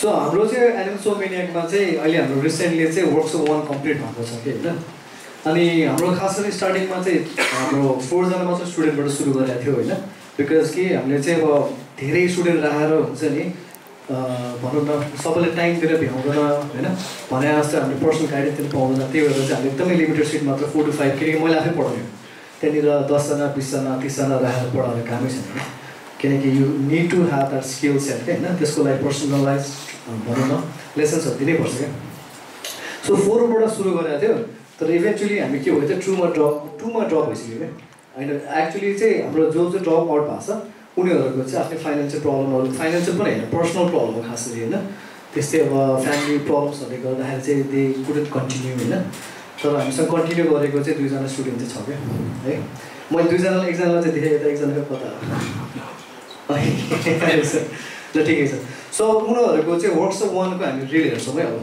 सो हाम्रो चाहिँ एनिम सोमेनियाकमा चाहिँ अहिले हाम्रो रिसेन्टली चाहिँ वर्कसप 1 कम्प्लिट भएको छ कि होइन. अनि हाम्रो खास गरी स्टार्टिङमा चाहिँ हाम्रो 4 जना मात्र स्टुडेन्टबाट सुरु गरेको थियो होइन. बिकज कि हामीले चाहिँ अब धेरै स्टुडेन्ट राखेर हुन्छ नि भनौँ न सबैले टाइम दिएर भ्याउँदैन होइन भने जस्तो हामीले पर्सनल गाइडेन्स दिनु पाउँदैन. त्यही भएर चाहिँ हामीले एकदमै लिमिटेड सिट मात्र 4 to 5 किनकि मैले आफै पढाउने त्यहाँनिर 10 जना 20 जना 30 जना राखेर पढाउने कामै छैन किनकि you need to have that skill set क्या होइन. त्यसको लागि पर्सनलाइज भनौँ न लेसन्सहरू दिनैपर्छ क्या. सो 4बाट सुरु गरेको थियो तर इभेन्चुली हामी के भयो त 2मा ड्रप भइसक्यो क्या होइन. एक्चुली चाहिँ हाम्रो जो ड्रप आउट भएको छ उनीहरूको चाहिँ आफ्नै फाइनेन्सियल प्रब्लमहरू फाइनेन्सियल पनि होइन पर्सनल प्रब्लम हो खास गरी होइन. त्यस्तै अब फ्यामिली प्रब्लम्सहरूले गर्दाखेरि चाहिँ दे कुडन्ट कन्टिन्यू होइन. तर हामीसँग कन्टिन्यू गरेको चाहिँ 2 जना स्टुडेन्ट चाहिँ छ क्या है. मैले 2 जनालाई एकजनालाई चाहिँ देखेँ यता एकजनाको कता ल ठिकै छ. सो उनीहरूको चाहिँ वर्कसप 1को हामी रिल हेर्छौँ है. अब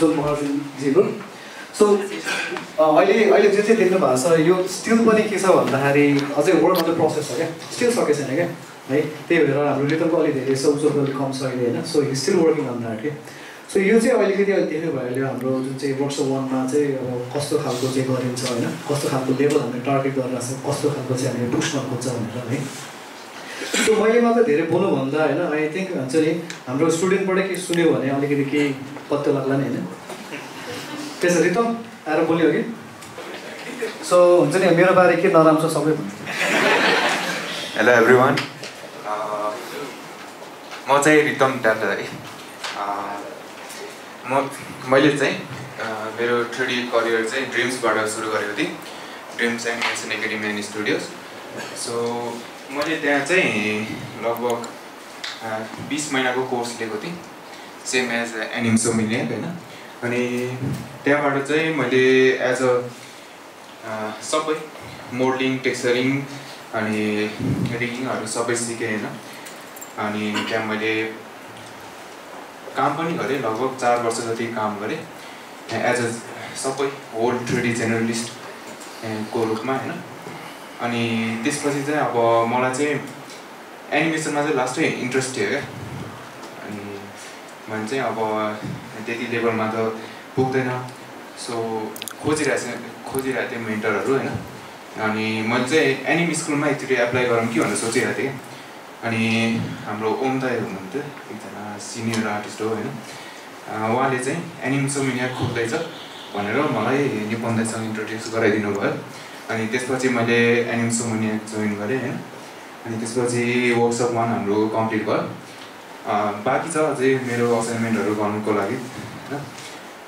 उज्जवल महर्जनजीको सो अहिले जे चाहिँ देख्नु भएको छ यो स्टिल पनि के छ भन्दाखेरि अझै वर्क अन द प्रोसेस छ क्या स्टिल सकेको छैन क्या है त्यही भएर हाम्रो रिटमको अलिक धेरै छ उज्जवलको अलिक कम छ अहिले होइन so he still working on that के सो यो चाहिँ अलिकति देख्नु भयो अहिले हाम्रो जुन चाहिँ वर्कसप 1मा चाहिँ अब कस्तो खालको चाहिँ गरिन्छ होइन कस्तो खालको लेभल हामीले टार्गेट गरेर छ कस्तो खालको चाहिँ हामीले पुस गर्न खोज्छ भनेर है सो मैले मात्र धेरै बोल्नुभन्दा होइन आई थिङ्क हुन्छ नि हाम्रो स्टुडेन्टबाट के सुन्यो भने अलिकति केही पत्तो लाग्ला नि होइन त्यसरी त आएर बोल्यो कि सो हुन्छ नि मेरो बारे के नराम्रो छ सबै हेलो एभ्रिवान म चाहिँ रितम ट्याप्टर है मैले चाहिँ मेरो 3D करियर चाहिँ ड्रिम्सबाट सुरु गरेको थिएँ dreams animation academy and studios so मैले त्यहाँ चाहिँ लगभग 20 महिनाको कोर्स लिएको थिएँ सेम एज एनिमसोमिनियक होइन अनि त्यहाँबाट चाहिँ मैले एज अ सबै मोडलिङ टेक्सचरिङ अनि रिगिङहरू सबै सिकेँ होइन अनि त्यहाँ मैले काम पनि गरेँ लगभग 4 वर्ष जति काम गरेँ एज अ सबै होल 3D जेनरलिस्ट को रूपमा होइन अनि त्यसपछि चाहिँ अब मलाई चाहिँ एनिमेसनमा चाहिँ लास्टै इन्ट्रेस्ट थियो क्या अनि मैले चाहिँ अब त्यति लेभलमा त पुग्दैन सो खोजिरहेको थिएँ मेन्टरहरू होइन अनि मैले चाहिँ एनिमी स्कुलमा एकचोटि एप्लाई गरौँ कि भनेर सोचिरहेको थिएँ अनि हाम्रो ओम दाइ हुनुहुन्थ्यो एकजना सिनियर आर्टिस्ट हो होइन उहाँले चाहिँ एनिमसोमिनियक खोल्दैछ भनेर मलाई निपन दाइसँग इन्ट्रोड्युस गराइदिनु भयो अनि त्यसपछि मैले एनिमसोमिनियक जोइन गरेँ होइन अनि त्यसपछि वर्कसप 1 हाम्रो कम्प्लिट भयो बाँकी छ अझै मेरो असाइनमेन्टहरू गर्नुको लागि होइन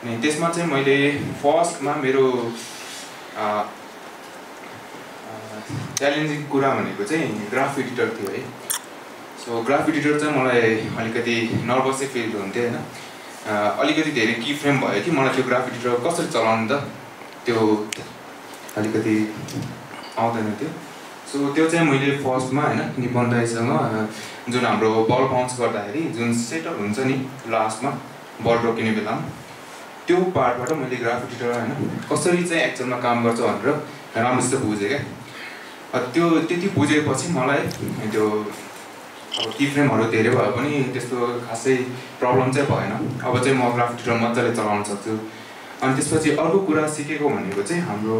अनि त्यसमा चाहिँ मैले फर्स्टमा मेरो च्यालेन्जिङ कुरा भनेको चाहिँ ग्राफ एडिटर थियो है सो ग्राफ एडिटर चाहिँ मलाई अलिकति नर्भसै फिल हुन्थ्यो होइन अलिकति धेरै की फ्रेम भयो कि मलाई त्यो ग्राफ एडिटर कसरी चलाउनु त त्यो अलिकति आउँदैन थियो सो त्यो चाहिँ मैले फर्स्टमा होइन निपन दाइसँग जुन हाम्रो बल बाउन्स गर्दाखेरि जुन सेटअप हुन्छ नि लास्टमा बल रोकिने बेलामा त्यो पार्टबाट मैले ग्राफ एडिटर होइन कसरी चाहिँ एक्चुअलमा काम गर्छ भनेर राम्रोसित बुझेँ क्या त्यो त्यति बुझेपछि मलाई त्यो अब की फ्रेमहरू धेरै भए पनि त्यस्तो खासै प्रब्लम चाहिँ भएन अब चाहिँ म ग्राफ एडिटर मजाले चलाउन सक्छु अनि त्यसपछि अर्को कुरा सिकेको भनेको चाहिँ हाम्रो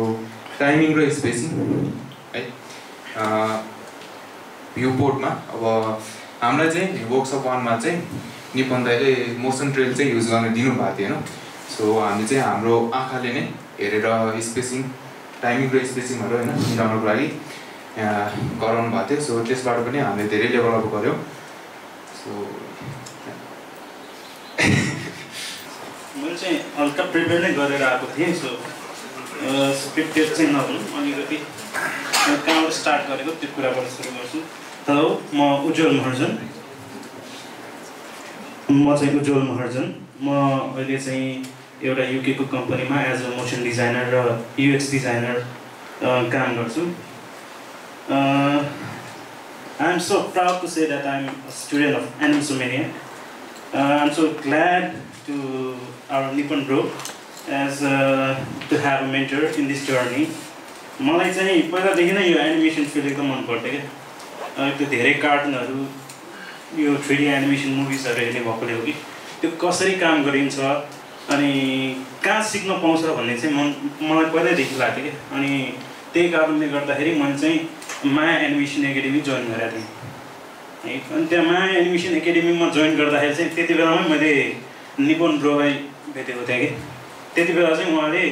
टाइमिङ र स्पेसिङ है भ्यूपोर्टमा अब हामीलाई चाहिँ वर्कसप 1मा चाहिँ निपन दाइले मोसन ट्रेल चाहिँ युज गर्न दिनुभएको थिएन सो हामी चाहिँ हाम्रो आँखाले नै हेरेर स्पेसिङ टाइमिङ र स्पेसिङहरू होइन मिलाउनको लागि गराउनु भएको थियो सो त्यसबाट पनि हामीले धेरै लेभल अप गऱ्यौँ सो मैले चाहिँ हल्का प्रिपेयर नै गरेर आएको थिएँ सो स्क्रिप्टेड चाहिँ नभनौँ अलिकति कहाँबाट स्टार्ट गरेको त्यो कुराबाट सुरु गर्छु हेलो म उज्जवल महर्जन म अहिले चाहिँ एउटा युकेको कम्पनीमा एज अ मोसन डिजाइनर र युएक्स डिजाइनर काम गर्छु I'm so proud to say that I'm a student of Animsomania. I'm so glad to our Nippon bro as to have a mentor in this journey. मलाई चाहिँ पहिलादेखि नै यो animation field एकदम मन पर्थ्यो क्या त्यो धेरै कार्टुनहरू यो 3D एनिमेसन मुभिजहरू हेर्ने भएकोले हो कि त्यो कसरी काम गरिन्छ अनि कहाँ सिक्न पाउँछ भन्ने चाहिँ मलाई पहिल्यैदेखि लाग्थ्यो क्या अनि त्यही कारणले गर्दाखेरि मैले चाहिँ माया एनिमेसन एकाडेमी जोइन गरेको थिएँ है अनि त्यहाँ माया एनिमेसन एकाडेमीमा जोइन गर्दाखेरि चाहिँ त्यति बेलामै मैले निपन ब्रोलाई भेटेको थिएँ कि त्यति बेला चाहिँ उहाँले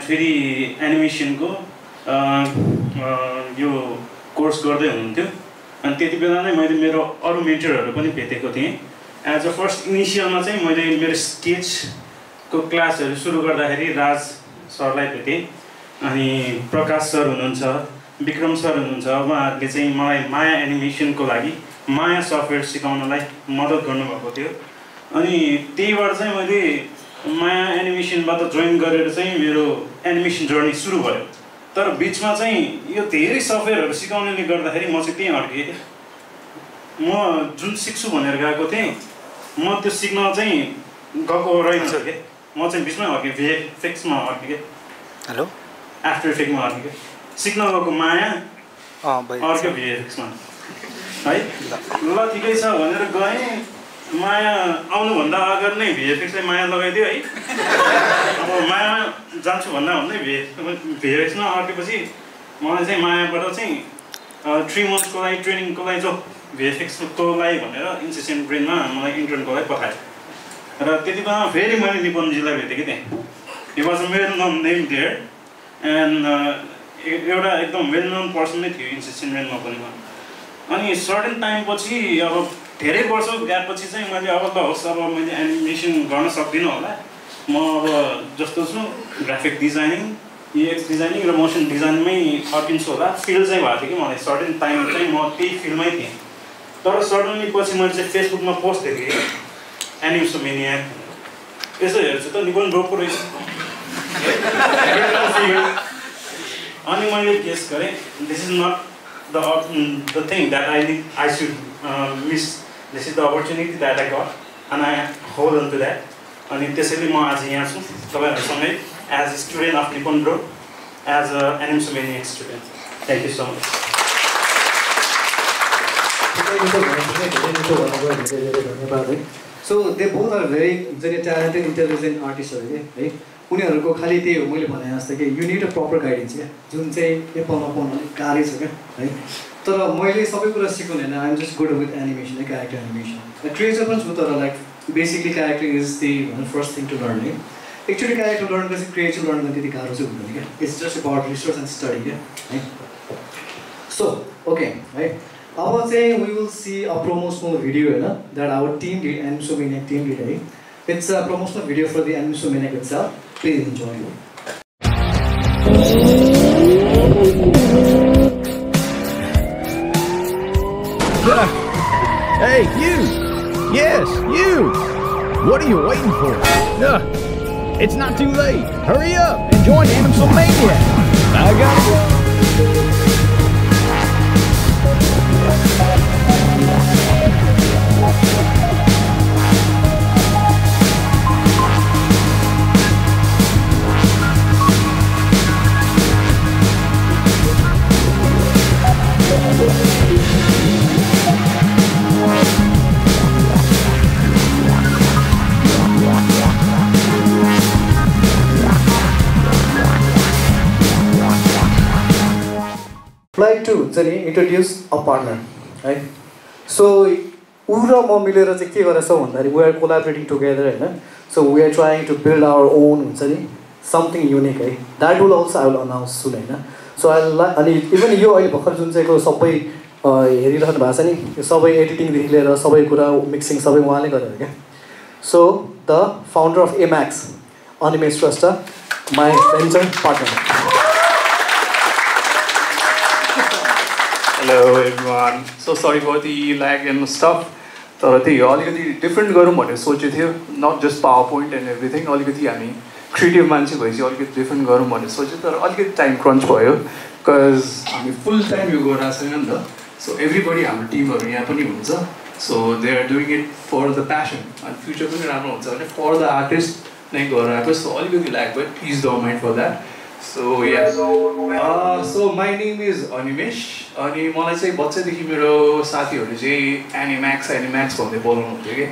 3D एनिमेसनको यो कोर्स गर्दै हुनुहुन्थ्यो अनि त्यति बेला नै मैले मेरो अरू मेन्टरहरू पनि भेटेको थिएँ एज अ फर्स्ट इनिसियलमा चाहिँ मैले मेरो स्केचको क्लासहरू सुरु गर्दाखेरि राज सरलाई भेटेँ अनि प्रकाश सर हुनुहुन्छ विक्रम सर हुनुहुन्छ उहाँहरूले चाहिँ मलाई माया एनिमेसनको लागि माया सफ्टवेयर सिकाउनलाई मद्दत गर्नुभएको थियो अनि त्यहीबाट चाहिँ मैले माया एनिमेसनबाट जोइन गरेर चाहिँ मेरो एनिमेसन जर्नी सुरु भयो तर बिचमा चाहिँ यो धेरै सफ्टवेयरहरू सिकाउनेले गर्दाखेरि म चाहिँ त्यहीँ अड्केँ म जुन सिक्छु भनेर गएको थिएँ म त्यो सिक्न चाहिँ गएको रहेछ क्या म चाहिँ बिचमै हर्केँ भिएफएक्समा हर्केँ हेलो आफ्टर इफेक्टमा हर्केँ सिक्न गएको माया अर्को भिएफएक्समा है ल ठिकै छ भनेर गएँ माया आउनुभन्दा अगाडि नै भिएफएक्सले माया लगाइदियो है अब मायामा जान्छु भन्दा भन्दै भिएफएक्समा अटेपछि मलाई चाहिँ मायाबाट चाहिँ 3 मन्थ्सको लागि ट्रेनिङको लागि जो भिएफएक्सको लागि भनेर इन्सिसेन्ट ब्रेनमा मलाई इन्टर्नको लागि पठायो र त्यति बेला फेरि मैले निपनजीलाई भेटेँ कि त्यहाँ he was a well known name there and एउटा एकदम वेल नोन पर्सन नै थियो इन्सिसेन्ट ब्रेनमा पनि अनि सर्टेन टाइम पछि अब धेरै वर्ष ग्यापपछि चाहिँ मैले अब त होस् अब मैले एनिमेसन गर्न सक्दिनँ होला म अब जस्तो छु ग्राफिक डिजाइनिङ युएक्स डिजाइनिङ र मोसन डिजाइनमै अटिन्छु होला फिल्ड चाहिँ भएको थियो कि मलाई सर्टेन टाइम चाहिँ म त्यही फिल्डमै थिएँ तर सडनली पछि मैले चाहिँ फेसबुकमा पोस्ट देखेँ एनिमेसोमेनिया यसो हेर्छु त निपन ब्रो पो रहेछ अनि मैले गेस गरेँ this is not the thing that I should miss. This is the opportunity that I got and I hold on to that. अनि त्यसैले म आज यहाँ छु तपाईहरुसँगै as a student of Nippon Bro, as an Animsomaniac student. Thank you so much. So they both are very talented, intelligent artists है उनीहरुको खाली त्यही हो मैले भने जस्तो कि you need a proper guidance क्या जुन चाहिँ एप्पलमा पाउन अलिक गाह्रै छ क्या है तर मैले सबै कुरा सिक्नु हैन I am just good with animation character animation creator पनि छु तर like basically character is the first thing to learn है एक्चुअली क्यारेक्टर लर्न गरेपछि क्रिएटर लर्न गर्न त्यति गाह्रो चाहिँ हुँदैन क्या it's just about research and study क्या है सो ओके है अब चाहिँ we will see a promotional video हैन that our team did Animsomaniac team did है it's a promotional video for the Animsomaniac itself Please enjoy. Hey, you! Yes, you! What are you waiting for? It's not too late. Hurry up and join Animsomaniac. I gotta go. Flight 2 चाहिँ introduce a partner है so उ र म मिलेर चाहिँ के गरेछौँ भन्दाखेरि we are collaborating together हैन so we are trying to build our own हुन्छ नि something unique है that will also I will announce soon हैन so I अनि इभन यो अहिले भर्खर जुन चाहिँको सबै हेरिरहनु भएको छ नि यो सबै एडिटिङदेखि लिएर सबै कुरा मिक्सिङ सबै उहाँले गरेर क्या so the founder of Amax Animesh Shrestha my friends and partner. Hello everyone. So sorry for the lag and stuff. तर त्यही हो अलिकति डिफ्रेन्ट गरौँ भनेर सोचेको थियो not just PowerPoint and everything अलिकति हामी क्रिएटिभ मान्छे भएपछि अलिकति डिफ्रेन्ट गरौँ भनेर सोच्यो तर अलिकति टाइम क्रन्च भयो बिकज हामी फुल टाइम यो गरिरहेको छैन नि त सो एभ्रीबडी हाम्रो टिमहरू यहाँ पनि हुन्छ so they are doing it for the passion अनि फ्युचर पनि राम्रो हुन्छ भने फर द आर्टिस्ट नै गरिरहेको सो अलिकति ल्याग भयो please don't mind for that so yeah so my name is Animesh अनि मलाई चाहिँ बच्चादेखि मेरो साथीहरूले चाहिँ एनिम्याक्स भन्दै बोलाउनु हुन्थ्यो कि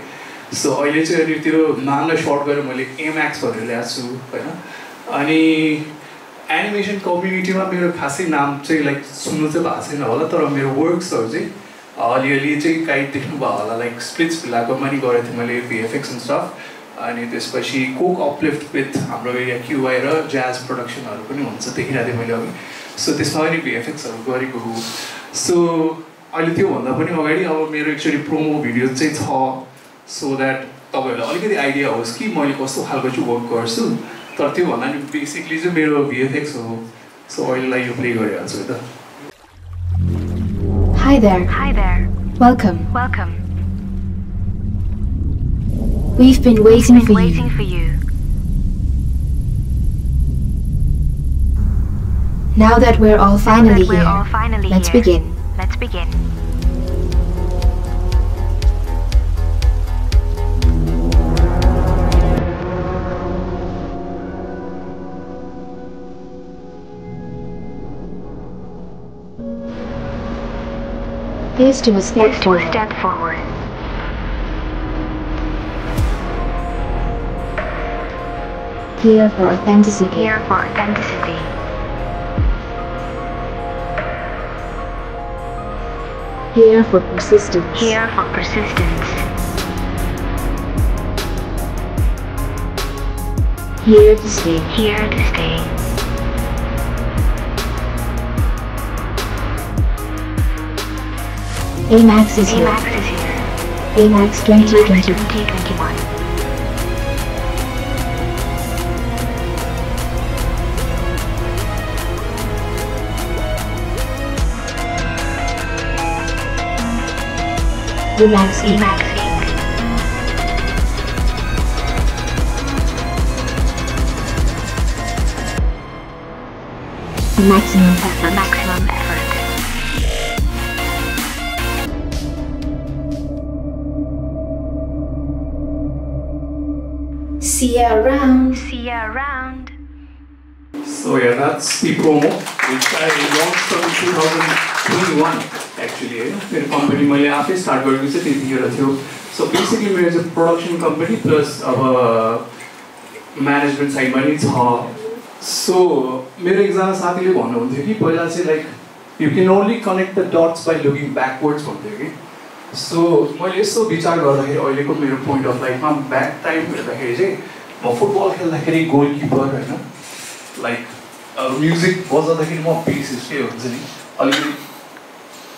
सो अहिले चाहिँ अनि त्यो नामलाई सर्ट गरेर मैले एम्याक्स भनेर ल्याएको छु होइन अनि एनिमेसन कम्युनिटीमा मेरो खासै नाम चाहिँ लाइक सुन्नु चाहिँ भएको छैन होला तर मेरो वर्क्सहरू चाहिँ अलिअलि चाहिँ काहीँ देख्नुभयो होला लाइक स्प्लिट्स भिलाकोमा नि गरेको थिएँ मैले भिएफएक्स एन्ड स्टफ अनि त्यसपछि कोक अपलिफ्ट विथ हाम्रो यहाँ क्युआई र ज्याज प्रडक्सनहरू पनि हुन्छ देखिरहेको थिएँ मैले अघि सो त्यसमा पनि भिएफएक्सहरू गरेको हो सो अहिले त्योभन्दा पनि अगाडि अब मेरो एक्चुअली प्रोमो भिडियो चाहिँ छ सो द्याट तपाईँहरूलाई अलिकति आइडिया होस् कि मैले कस्तो खालको चाहिँ वर्क गर्छु तर त्योभन्दा नि बेसिकली चाहिँ मेरो भिएफएक्स हो सो अहिलेलाई यो प्ले गरिहाल्छु है त Hi there. Welcome. We've been waiting for you. Now that we're all finally here, let's begin. Here's to a step forward. Here for authenticity. Here for persistence. Here to stay. AMAX is here. AMAX 2021. AMAX Inc. Maximum effort. See ya around. So yeah, that's the promo which I launched in 2021 actually. मेरो company मैले आफै start गरेको चाहिँ त्यतिखेर थियो. So basically मेरो चाहिँ production company plus अब म्यानेजमेन्ट साइडमा नि छ. So मेरो एकजना साथीले भन्नुहुन्थ्यो कि पहिला चाहिँ like you can only connect the dots by looking backwards भन्थ्यो कि. सो मैले यस्तो विचार गर्दाखेरि अहिलेको मेरो पोइन्ट अफ लाइफमा ब्याक टाइम हेर्दाखेरि चाहिँ म फुटबल खेल्दाखेरि गोलकिपर होइन, लाइक म्युजिक बजाउँदाखेरि म बेसिस के हुन्छ नि अलिकति,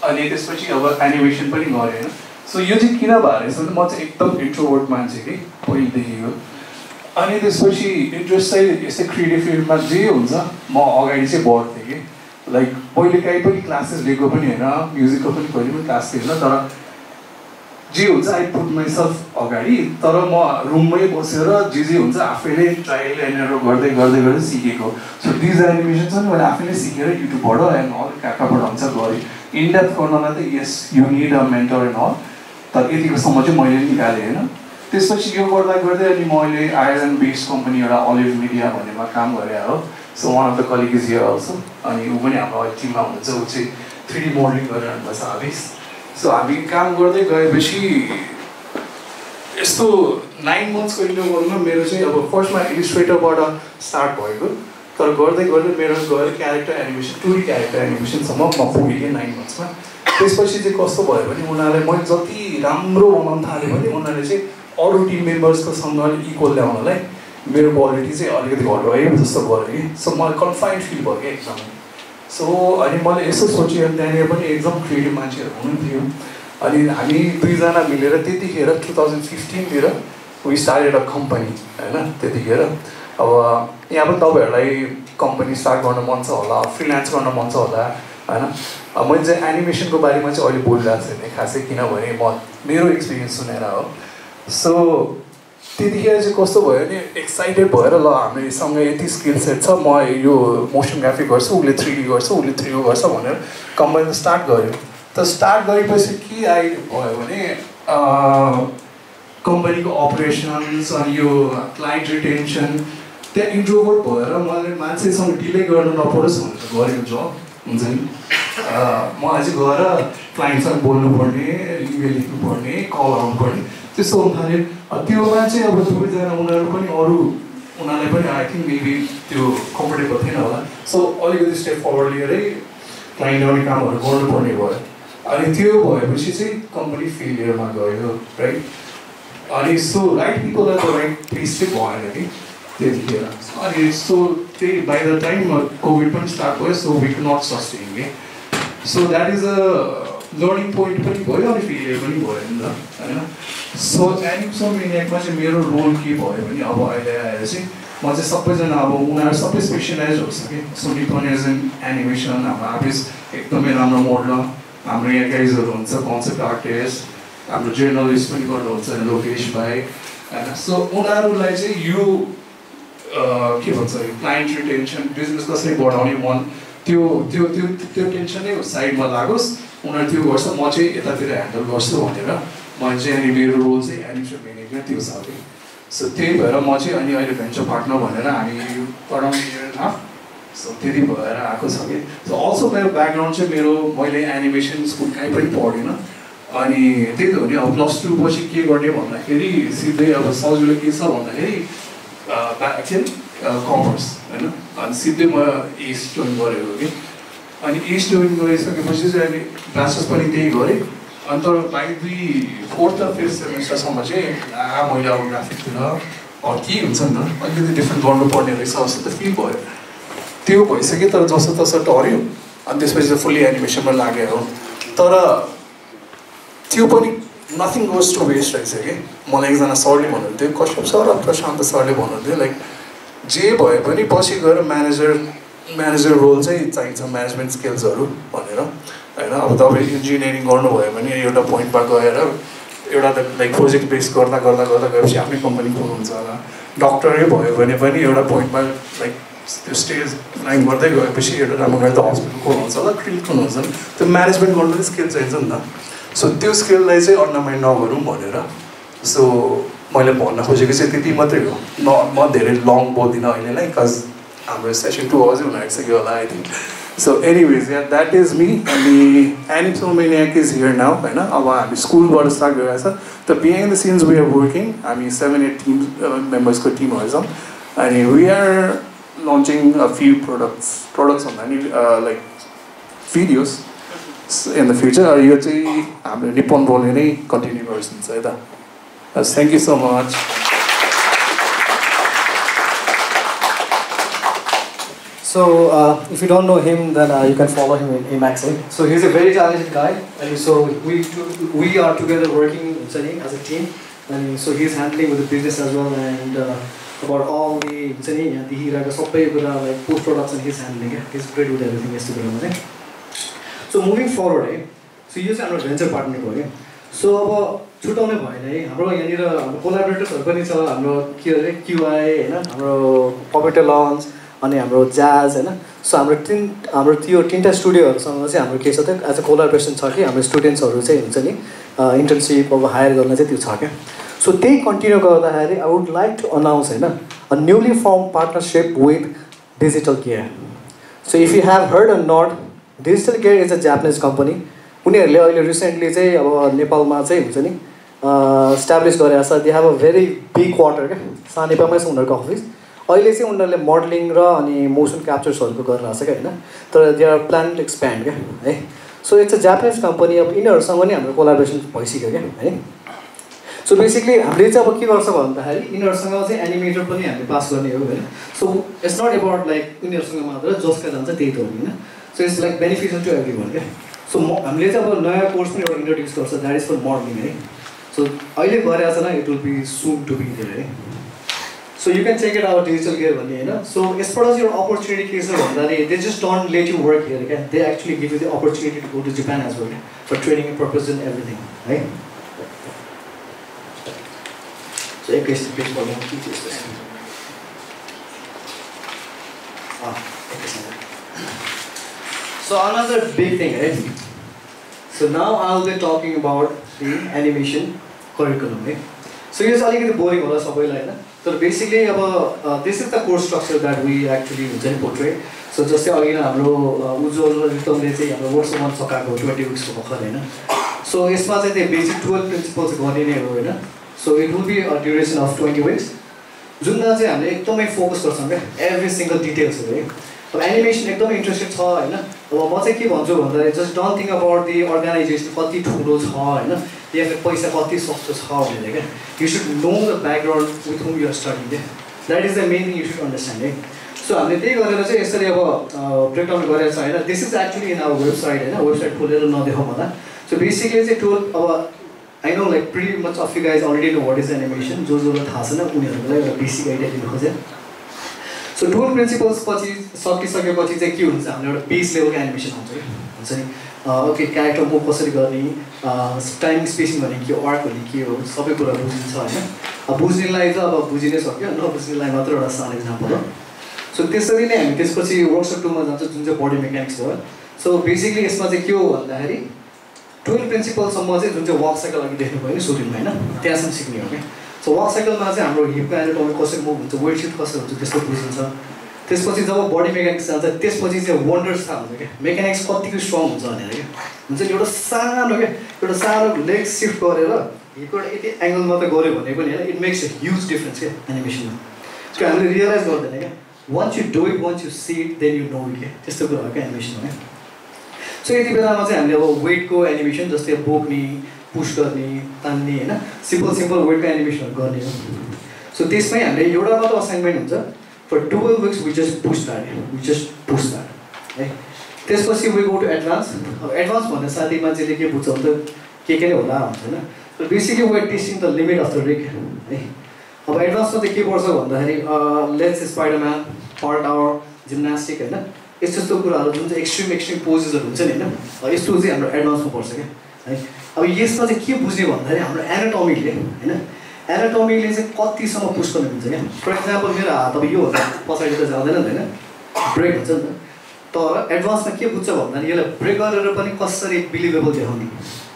अनि त्यसपछि अब एनिमेसन पनि गरेँ होइन. सो यो चाहिँ किन भएको रहेछ भने म चाहिँ एकदम इन्ट्रोभर्ट मान्छे कि पहिलेदेखिको. अनि त्यसपछि इन्ट्रेस्ट चाहिँ यस्तै क्रिएटिभ फिल्डमा जे हुन्छ म अगाडि चाहिँ बढ्थेँ कि. लाइक पहिले काहीँ पनि क्लासेस लिएको पनि होइन, म्युजिकको पनि कहिले पनि क्लास थिएन, तर जे हुन्छ आई पुट माइसेल्फ अगाडि. तर म रुममै बसेर जे हुन्छ आफैले ट्रायल एन्ड गर्दै गर्दै गर्दै सिकेको. सो दिज एनिमेसन चाहिँ मैले आफैले सिकेर युट्युबबाट एन्ड अल कहाँबाट हुन्छ गरेँ. इनडेप्थ गर्नलाई त yes you need a mentor and all, तर यतिकोसम्म चाहिँ मैले निकालेँ होइन. त्यसपछि यो गर्दा गर्दै अनि मैले आयरल्यान्ड बेस्ड कम्पनी एउटा अलिभ मिडिया भन्नेमा काम गरेँ हो. So one of the colleague is here also, अनि ऊ पनि हाम्रो टिममा हुनुहुन्छ. ऊ चाहिँ 3D मोडलिङ गरेर हुनुपर्छ हाबिस. सो हामी काम गर्दै गएपछि यस्तो 9 मन्थ्सको इन्टरभलमा मेरो चाहिँ अब फर्स्टमा इलिस्ट्रेटरबाट स्टार्ट भएको, तर गर्दै गर्दै मेरो गएर क्यारेक्टर एनिमेसन 2D क्यारेक्टर एनिमेसनसम्म म पुगेँ 9 मन्थ्समा. त्यसपछि चाहिँ कस्तो भयो भने उनीहरूलाई मैले जति राम्रो बनाउन थालेँ भने उनीहरूले चाहिँ अरू टिम मेम्बर्सको सँगले इक्वल ल्याउनलाई मेरो क्वालिटी चाहिँ अलिकति घटायो जस्तो गऱ्यो कि. सो मलाई कन्फाइन्ड फिल भयो कि एकदम. सो अनि मैले यसो सोचेँ, अनि त्यहाँनिर पनि एकदम क्रिएटिभ मान्छेहरू हुनुहुन्थ्यो. अनि हामी दुईजना मिलेर त्यतिखेर 2015तिर वी स्टार्टेड अ कम्पनी होइन. त्यतिखेर अब यहाँ पनि तपाईँहरूलाई कम्पनी स्टार्ट गर्न मन छ होला, फ्रिलान्स गर्न मन छ होला होइन. मैले चाहिँ एनिमेसनको बारेमा चाहिँ अहिले बोलिरहेको छैन खासै, किनभने म मेरो एक्सपिरियन्स सुनेर हो. सो त्यतिखेर चाहिँ कस्तो भयो भने एक्साइटेड भएर ल हामीसँग यति स्किल सेट छ, म यो मोसन ग्राफिक गर्छु, उसले 3D गर्छ, उसले 3D गर्छ भनेर कम्पनी स्टार्ट गऱ्यो. त स्टार्ट गरेपछि के भयो भने कम्पनीको अपरेसन्स अनि यो क्लाइन्ट रिटेन्सन त्यहाँ इन्ट्रोभर्ट भएर मैले मान्छेसँग डिले गर्न नपरोस् भनेर गरेको जब हुन्छ नि. म अझै गएर क्लाइन्टसँग बोल्नुपर्ने, इमेल लेख्नुपर्ने, कल आउनुपर्ने त्यस्तो हुन थाल्यो. त्योमा चाहिँ अब दुवैजना उनीहरू पनि अरू उनीहरूलाई पनि आई थिङ्क मेबी त्यो कम्फर्टेबल थिएन होला. सो अलिकति स्टेप फरवर्ड लिएरै क्लाइन्ट आउने कामहरू गर्नुपर्ने भयो. अनि त्यो भएपछि चाहिँ कम्पनी फेलियरमा गयो राइट. अनि so right people are the right place चाहिँ भएन कि त्यतिखेर. अनि सो त्यही बाई द टाइम कोभिड पनि स्टार्ट भयो. So we could not sustain कि. So that is a learning point पनि भयो अनि फेलियर पनि भयो नि त होइन. सो एनिमेसन मेनियाकमा चाहिँ मेरो रोल के भयो भने अब अहिले आएर चाहिँ म चाहिँ सबैजना अब उनीहरू सबै स्पेसलाइज हुन्छ कि. So Nipan as an animation हाम्रो आफिस एकदमै राम्रो मोडल, हाम्रो यहाँ गाइजहरू हुन्छ कन्सेप्ट आर्टिस्ट, हाम्रो जर्नलिस्ट पनि गर्नुहुन्छ लोकेश भाइ होइन. सो उनीहरूलाई चाहिँ यो के भन्छ क्लाइन्ट रिटेन्सन बिजनेस कसरी बढाउने मन त्यो त्यो त्यो त्यो टेन्सनै साइडमा लागोस्, उनीहरू त्यो गर्छ, म चाहिँ यतातिर ह्यान्डल गर्छु भनेर मैले चाहिँ अनि मेरो रोल चाहिँ एनिमेसन म्यानेजर त्यो छ कि. सो त्यही भएर म चाहिँ अनि अहिले भेन्चर पार्टनर भनेर हामी अराउन्ड 1.5 सो त्यति भएर आएको छ कि सो अल्सो मेरो ब्याकग्राउन्ड चाहिँ मैले एनिमेसन स्कुल कहीँ पनि पढिनँ अनि त्यही त हो नि अब +2 पछि के गर्ने भन्दाखेरि सिधै अब सजिलो के छ भन्दाखेरि कमर्स होइन अनि सिधै म एस जोइन गरेको कि अनि एस जोइन गरिसकेपछि चाहिँ अनि मास्टर्स पनि त्यही गरेँ अनि तर बाई 4th र 5th सेमेस्टरसम्म चाहिँ मैले अब ग्राफिकतिर के हुन्छ नि त अलिकति डिफ्रेन्ट गर्नुपर्ने रहेछ जस्तो त फिल भयो त्यो भइसक्यो तर जस्तो तसो टर्यो अनि त्यसपछि चाहिँ फुल्ली एनिमेसनमा लाग्यो हो तर त्यो पनि नथिङ गोज टु वेस्ट रहेछ कि मलाई एकजना सरले भन्नुहुन्थ्यो कश्यप सर र प्रशान्त सरले भन्नुहुन्थ्यो लाइक जे भए पनि पछि गएर म्यानेजर रोल चाहिँ चाहिन्छ म्यानेजमेन्ट स्किल्सहरू भनेर होइन अब तपाईँ इन्जिनियरिङ गर्नुभयो भने एउटा पोइन्टमा गएर एउटा त लाइक प्रोजेक्ट बेस गर्दा गएपछि आफ्नै कम्पनी खोल्नुहुन्छ होला डक्टरै भयो भने पनि एउटा पोइन्टमा लाइक त्यो स्टेज लाइन गर्दै गएपछि एउटा राम्रो गरेर त हस्पिटल खोल्नुहुन्छ होला क्लिनिक खोल्नुहुन्छ होला त्यो म्यानेजमेन्ट गर्नु पनि स्किल चाहिन्छ नि त सो त्यो स्किललाई चाहिँ अन्डरमाइन नगरौँ भनेर सो मैले भन्न खोजेको चाहिँ त्यति मात्रै हो म धेरै लङ बोल्दिनँ अहिलेलाई बिकज हाम्रो सेसन 2 आवर्सै हुन आइसक्यो होला I think so anyways yeah that is me अनि एनिमसोमेनियाक इज हियर नाउ होइन अब हामी स्कुलबाट स्टार्ट गरिरहेको छ त behind the scenes we are working हामी 7-8 टिम मेम्बर्सको टिमहरू छौँ अनि we are launching a few products भन्दा नि like videos in the future यो चाहिँ हाम्रो निप्पन ब्रोले नै कन्टिन्यू गरिदिन्छ है त thank you so much So, if you don't know him, then you can follow him in Emacs. So he's a very talented guy, and so we are together working as a team, and so he's handling with the business as well, and about all the like post production he's handling. He's great with everything. So moving forward, so he's our venture partner. So छुटाउने भएन है हाम्रो यहाँनिर हाम्रो कोलाबोरेटर्सहरू पनि छ हाम्रो के अरे QI हैन हाम्रो पपेटर लन्च अनि हाम्रो जाज हैन सो हाम्रो त्यो तीनटा स्टुडियोहरुसँग चाहिँ हाम्रो के छ त एज अ कोलाबोरेसन छ कि हाम्रो स्टुडेन्ट्सहरु चाहिँ हुन्छ नि इन्टर्नशिप अब हायर गर्न चाहिँ त्यो छ के सो त्यही कन्टिन्यू गर्दाखेरि I would like to announce हैन a newly firm partnership with Digital Gear so if you have heard or not Digital Gear is a Japanese company उनीहरूले अहिले रिसेन्टली चाहिँ अब नेपालमा चाहिँ हुन्छ नि स्ट्याब्लिस गरेको छ they have a very big quarter क्या सानेपामै छ उनीहरूको अफिस अहिले चाहिँ उनीहरूले मोडलिङ र अनि मोसन क्याप्चर्सहरूको गरिरहेको छ क्या होइन तर they are plan to expand क्या है so it's a Japanese company अब यिनीहरूसँग नि हाम्रो कोलाबोरेसन भइसक्यो क्या है सो बेसिकली हामीले चाहिँ अब के गर्छ भन्दाखेरि यिनीहरूसँग चाहिँ एनिमेटर पनि हामीले पास गर्ने हो होइन so it's not about like यिनीहरूसँग मात्र जसका जान्छ त्यही त हो होइन so it's like beneficial to every one क्या सो हामीले चाहिँ अब नयाँ कोर्स पनि एउटा इन्ट्रोड्युस गर्छ द्याट इज फर मोडलिङ है सो अहिले गरेको छ न it will be soon to be there है so you can check it our Digital Gear भन्ने होइन सो यसबाट चाहिँ एउटा अपर्च्युनिटी के छ भन्दाखेरि they just don't let you work here क्या they actually give you the opportunity to go to Japan as well for training purpose and everything है सो एकैछ पेज पढ्नु के छ So another big thing, right? So now I'll be talking about the animation curriculum, right? So here's a little boring, so basically, this is the course structure that we actually portray. So just again, $20 weeks. So it's not the basic 12 principles. So it will be a duration of 20 weeks. We focus on every single details, right? Animation एकदम interested छ हैन अब म चाहिँ के भन्छु भन्दाखेरि just don't think about the organisation कति ठुलो छ हैन यहाँ पैसा कति सस्तो छ भनेर के you should know the background with whom you are studying that is the main thing you should understand है सो हामीले त्यही गरेर चाहिँ यसरी अब ब्रेकडाउन गरेर छ हैन this is actually in our website हैन वेबसाइट खोलेर नदेखाउँ होला सो बेसिकली चाहिँ टोल अब I know like pretty much of you guys already know what is animation जोलाई थाहा छैन उनीहरूलाई एउटा बेसिक आइडिया दिनु खोजे सो 12 प्रिन्सिपल्स पछि सकिसकेपछि चाहिँ के हुन्छ हाम्रो एउटा बेस लेभलको एनिमेसन हुन्छ नि ओके क्यारेक्टर मुभ कसरी गर्ने टाइम स्पेसिङ भने के हो आर्क भने के हो सबै कुरा बुझिन्छ हैन अब बुझ्नेलाई त अब बुझि नै सक्यो नबुझ्नेलाई मात्र एउटा सानो इक्जाम्पल हो सो त्यसरी नै हामी त्यसपछि वर्कसप 2 मा जान्छ जुन चाहिँ बडी मेकानिक्स हो सो बेसिकली यसमा चाहिँ के हो भन्दाखेरि 12 प्रिन्सिपलसम्म चाहिँ जुन चाहिँ वाक साइकल अघि देख्नु भयो नि सुरुमा हैन त्यहाँसम्म सिक्ने हो क्या सो वाक साइकलमा चाहिँ हाम्रो हिपको एनाटोमी कसरी मुभ हुन्छ वेट सिफ्ट कसरी हुन्छ त्यस्तो बुझिन्छ त्यसपछि जब बडी मेकानिक्स जान्छ त्यसपछि चाहिँ वन्डर्स थाहा हुन्छ क्या मेकानिक्स कतिको स्ट्रङ हुन्छ भनेर क्या हुन्छ नि एउटा सानो लेग सिफ्ट गरेर हिर्कोबाट यति एङ्गल मात्रै गऱ्यो भने पनि होइन it makes a huge difference क्या एनिमेसनमा त्यो हामीले रियलाइज गर्दैन क्या once you do it once you see it then you know it क्या त्यस्तो कुरा हो क्या एनिमेसनमा क्या सो यति बेलामा चाहिँ हामीले अब वेटको एनिमेसन जस्तै बोक्ने पुस गर्ने तान्ने होइन सिम्पल वेटको एनिमेसनहरू गर्ने हो सो त्यसमै हामीले एउटा मात्र असाइनमेन्ट हुन्छ for 12 weeks we just push that है त्यसपछि we go to advance अब एडभान्स भन्ने साथै मान्छेले के बुझ्छ भने के नै होला हुन्छ होइन so basically we are testing the limit of the rig है अब एडभान्समा चाहिँ के पर्छ भन्दाखेरि let's Spiderman hurt our gymnastic होइन यस्तो कुराहरू जुन चाहिँ एक्सट्रिम पोजेसहरू हुन्छ नि होइन यस्तो चाहिँ हाम्रो एडभान्समा पर्छ क्या है अब यसमा चाहिँ के बुझ्ने भन्दाखेरि हाम्रो एनाटोमीले होइन एनाटोमीले चाहिँ कतिसम्म पुस गर्ने हुन्छ क्या फर इक्जाम्पल मेरो हात अब यो हुन्छ पछाडि त जाँदैन नि होइन ब्रेक हुन्छ नि त तर एडभान्समा के बुझ्छ भन्दाखेरि यसलाई ब्रेक गरेर पनि कसरी बिलिभेबल देखाउने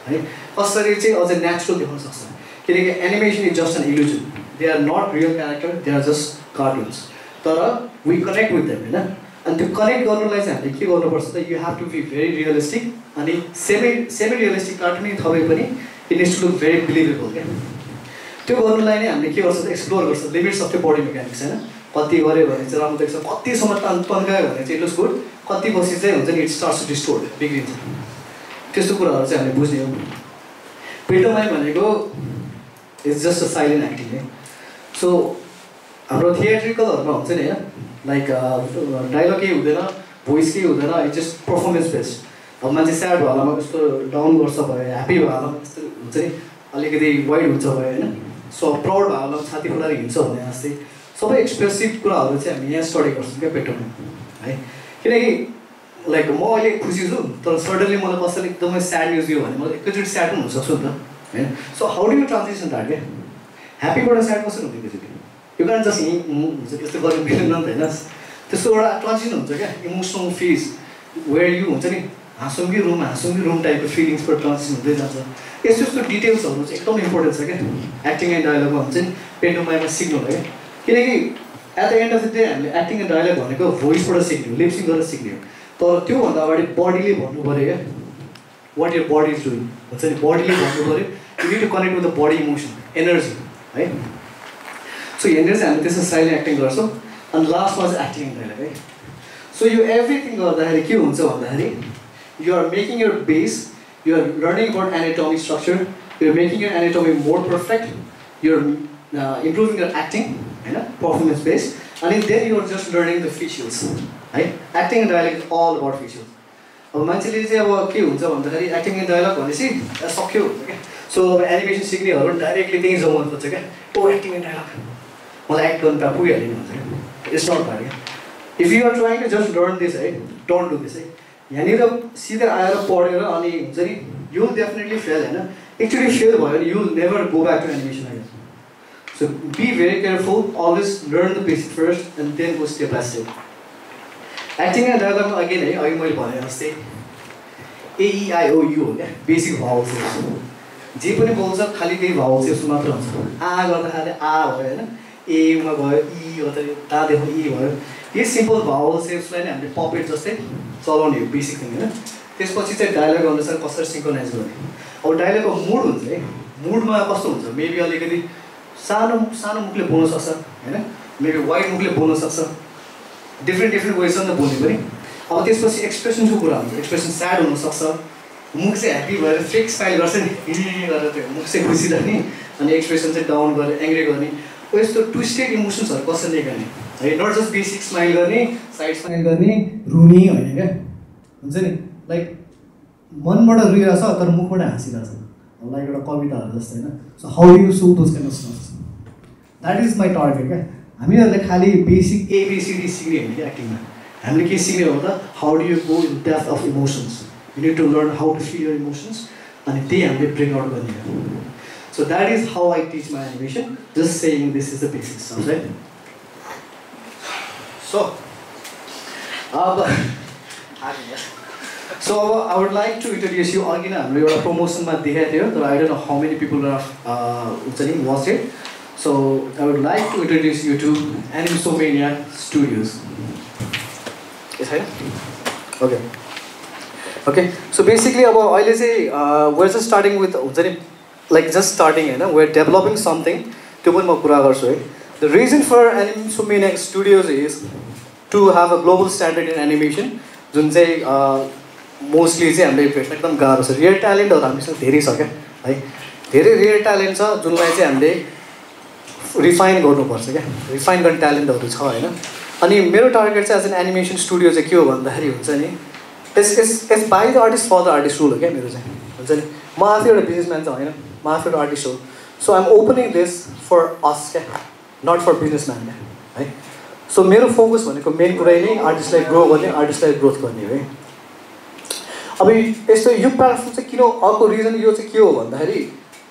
है कसरी चाहिँ अझै नेचुरल देखाउन सक्छ किनकि animation is just an illusion they are not real character they are just cartoons तर वी कनेक्ट विथ देम होइन अनि त्यो कनेक्ट गर्नुलाई चाहिँ हामीले के गर्नुपर्छ त you have to be very realistic अनि सेमी रियलिस्टिक कार्टुनै थपे पनि it is to look very believable क्या त्यो गर्नुलाई नै हामीले के गर्छ एक्सप्लोर गर्छ limits of the body mechanics होइन कति गऱ्यो भने चाहिँ राम्रो देख्छ कतिसम्म तन्कायो भने चाहिँ इट लुक्स गुड कति पछि चाहिँ हुन्छ नि इट स्टार्ट्स टु डिस्टोर्ट बिग्रिन्छ त्यस्तो कुराहरू चाहिँ हामीले बुझ्ने हो पेटोमाइ भनेको it's just a silent acting है सो हाम्रो थिएट्रिकलहरूमा हुन्छ नि होइन लाइक डायलग केही हुँदैन भोइस केही हुँदैन इट्स जस्ट पर्फर्मेन्स बेस्ड अब मान्छे स्याड भयो होला यस्तो डाउन गर्छ भयो ह्याप्पी भयो होला यस्तो हुन्छ नि अलिकति वाइड हुन्छ भयो होइन सो प्राउड भयो होला छाती फुलाएर हिँड्छ भने जस्तै सबै एक्सप्रेसिभ कुराहरू चाहिँ हामी यहाँ स्टडी गर्छौँ क्या पेटोमा है किनकि लाइक म अहिले खुसी छु तर सडनली मलाई कसैले एकदमै स्याड न्युज दियो भने मलाई एकैचोटि स्याड पनि हुनसक्छु नि त होइन so how do you transaction that क्या ह्याप्पीबाट स्याड कसरी हुन्छ एकैचोटि यो कारण जस्ट हुन्छ त्यस्तो गर्नु मिलेन नि त होइन त्यस्तो एउटा ट्रान्जेक्सन हुन्छ क्या इमोसनल फेज वेयर यु हुन्छ नि हाँसौँ कि रुम टाइपको फिलिङ्सबाट ट्रान्जेक्सन हुँदै जान्छ यस्तो डिटेल्सहरू चाहिँ एकदम इम्पोर्टेन्ट छ क्या एक्टिङ एन्ड डायलगमा हुन्छ नि पेन्टोमाइमा सिक्नुलाई क्या किनकि at the end of the day हामीले एक्टिङ एन्ड डायलग भनेको भोइसबाट सिक्ने हो लिपसिङ गरेर सिक्ने हो तर त्योभन्दा अगाडि बडीले भन्नु पऱ्यो क्या what your body is doing हुन्छ नि बडीले भन्नु पऱ्यो you need to connect with the body emotion energy है सो यहाँनिर चाहिँ हामीले त्यसमा साइलेन्ट एक्टिङ गर्छौँ अनि लास्टमा चाहिँ एक्टिङ एन्ड डायलग है सो यो एभ्रिथिङ गर्दाखेरि के हुन्छ भन्दाखेरि you are making your base you are learning about anatomy structure you are making your anatomy more perfect you are improving your acting होइन पर्फर्मेन्स बेस अनि then you are just learning the features है acting and dialogue is all about features अब मान्छेले चाहिँ अब के हुन्छ भन्दाखेरि एक्टिङ एन्ड डायलग भनेपछि सक्यो हुन्छ क्या सो अब एनिमेसन सिक्नेहरू डाइरेक्टली त्यहीँ जाउँ मन पर्छ क्या ओ एक्टिङ एन्ड डायलग मलाई एक्ट गर्नु त पुगिहाल्यो नि भन्छ क्या इट्स नट भयो क्या if you are trying to just learn this है डोन्ट डु दिस है यहाँनिर सिधै आएर पढेर अनि हुन्छ नि यु डेफिनेटली फेल होइन एक्चुली फेल भयो भने you never go back to animation again so be very careful always learn the basic first and then go step by step acting and डायलगमा अगेन है अघि मैले भने जस्तै AEIOU हो क्या बेसिक भावल सेप्स जे पनि बोल्छ खालि त्यही भावल सेप्स मात्र हुन्छ आ गर्दाखेरि आ भयो होइन एमा भयो इ गर्दाखेरि तादेखि इ भयो यही सिम्पल भावल सेप्सलाई नै हामीले पपेट जस्तै चलाउने हो बेसिक थिङ होइन त्यसपछि चाहिँ डायलग अनुसार कसरी सिङ्क्रोनाइज गर्ने अब डायलगको मुड हुन्छ है मुडमा कस्तो हुन्छ मेबी अलिकति सानो मुखले बोल्न सक्छ होइन मेबी वाइड मुखले बोल्न सक्छ डिफ्रेन्ट वेज छ नि त बोल्ने पनि अब त्यसपछि एक्सप्रेसनको कुरा हुन्छ एक्सप्रेसन स्याड हुनसक्छ मुख चाहिँ ह्याप्पी भएर फेक स्माइल गर्छ नि गरेर त्यो मुख चाहिँ खुसी राख्ने अनि एक्सप्रेसन चाहिँ डाउन गरेर एङ्ग्री गर्ने हो यस्तो ट्विस्टेड इमोसन्सहरू कसरी निकाल्ने है नट जस्ट बेसिक स्माइल गर्ने साइड स्माइल गर्ने रुनी होइन क्या हुन्छ नि लाइक मनबाट रुइरहेछ तर मुखबाट हाँसिरहेछ लाइक एउटा कविताहरू जस्तो होइन so how you so those kind of stuffs that is my target क्या हामीहरूले खालि बेसिक ABCD सिक्ने होइन कि एक्टिङमा हामीले के सिक्ने हो त how do you go in depth of emotions you need to learn how to feel your emotions अनि त्यही हामीले ब्रिङ आउट गर्ने हो so that is how I teach my animation just saying this is the basic stuff right so अब I would like to introduce you अघि नै हाम्रो एउटा प्रमोसनमा देखाएको थियो तर I don't know how many people are हुन्छ नि watch it So I would like to introduce you to Animsomania Studios. छैन ओके ओके सो बेसिकली अब अहिले चाहिँ वेयर जस्ट स्टार्टिङ विथ हुन्छ नि लाइक जस्ट स्टार्टिङ होइन वेयर डेभलपिङ समथिङ त्यो पनि म कुरा गर्छु है the reason for Animsomania studios is to have a global standard in animation जुन चाहिँ मोस्टली चाहिँ हामीले भेट्न एकदम गाह्रो छ रियल ट्यालेन्टहरू हामीसँग धेरै छ क्या है धेरै रियल ट्यालेन्ट छ जुनलाई चाहिँ हामीले रिफाइन गर्नुपर्छ क्या रिफाइन गर्ने ट्यालेन्टहरू छ होइन अनि मेरो टार्गेट चाहिँ एज एन एनिमेसन स्टुडियो चाहिँ के हो भन्दाखेरि हुन्छ नि as by the artist for the artist rule हो क्या मेरो चाहिँ हुन्छ नि म आफै एउटा बिजनेसम्यान चाहिँ होइन म आफै एउटा आर्टिस्ट हो so I'm opening this for us क्या नट फर बिजनेसम्यान क्या है सो मेरो फोकस भनेको मेन कुरै नै आर्टिस्टलाई ग्रो गर्ने आर्टिस्टलाई ग्रोथ गर्ने हो है अब यस्तो यो प्लेटफर्म चाहिँ किन अर्को रिजन यो चाहिँ के हो भन्दाखेरि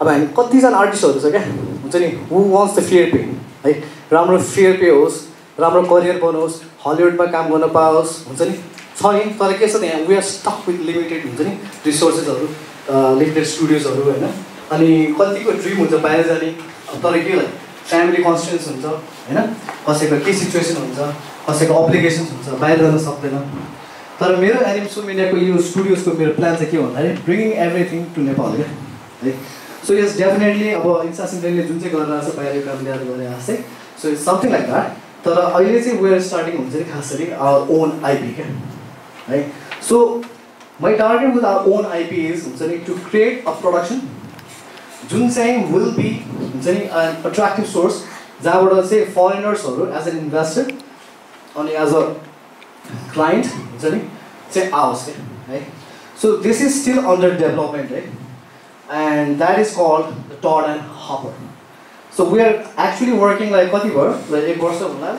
अब हामी कतिजना आर्टिस्टहरू छ क्या हुन्छ नि हु वान्ट्स द फेयर पे है राम्रो फेयर पे होस् राम्रो करियर बनोस् हलिउडमा काम गर्न पाओस् हुन्छ नि छ नि तर के छ त्यहाँ we are stuck with limited हुन्छ नि रिसोर्सेसहरू लिमिटेड स्टुडियोजहरू होइन अनि कतिको ड्रिम हुन्छ बाहिर जाने तर के फ्यामिली कन्सटेन्स हुन्छ होइन कसैको के सिचुएसन हुन्छ कसैको अब्लिगेसन्स हुन्छ बाहिर जान सक्दैन तर मेरो एनिमसोमेनियाको यो स्टुडियोजको मेरो प्लान चाहिँ के भन्दाखेरि ब्रिङिङ एभ्रिथिङ टु नेपाल क्या है सो यस डेफिनेटली अब इन्सासिमले जुन चाहिँ गरिरहेको छ बाहिर काम ल्याएर गरिरहेको चाहिँ so it's something like that तर अहिले चाहिँ वेयर स्टार्टिङ हुन्छ नि खास गरी आवर ओन आइपी क्या है so my target with our own IP is हुन्छ नि टु क्रिएट अ प्रोडक्सन जुन चाहिँ विल बी हुन्छ नि अट्र्याक्टिभ सोर्स जहाँबाट चाहिँ फरेनर्सहरू एज एन इन्भेस्टर अनि एज अ क्लाइन्ट हुन्छ नि चाहिँ आओस् क्या है so this is still under development है and that is called the Todd and Hopper so we are actually working like कति भयो लाइक 1 वर्ष होला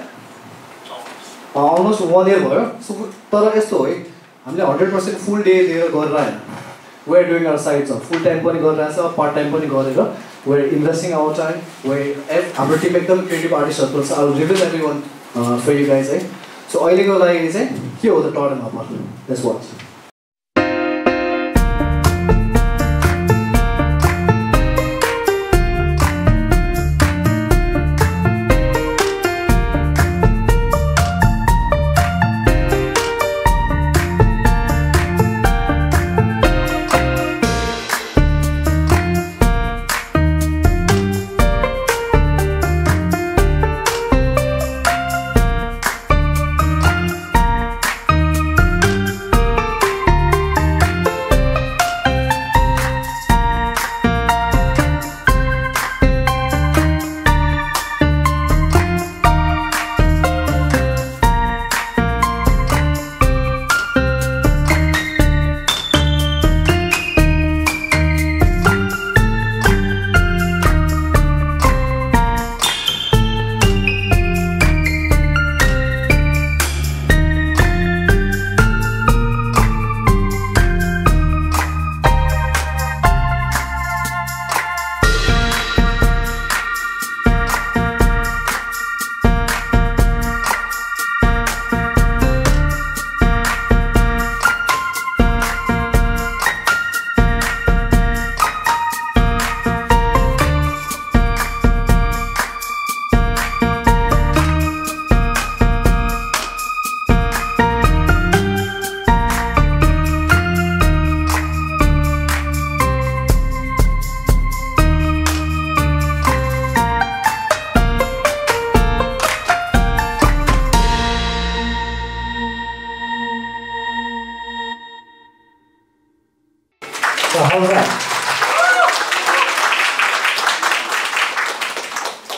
अलमोस्ट 1 इयर भयो सो तर यस्तो हो है हामीले 100% फुल डे दिएर गरेर होइन we are doing our sides full time पनि गरिरहेछ पार्ट टाइम पनि गरेर we are investing our time we हाम्रो टिम एकदम क्रिएटिभ आर्टिस्टहरू छ I reveal every one for you guys है सो अहिलेको लागि चाहिँ के हो त Todd and Hopper let's watch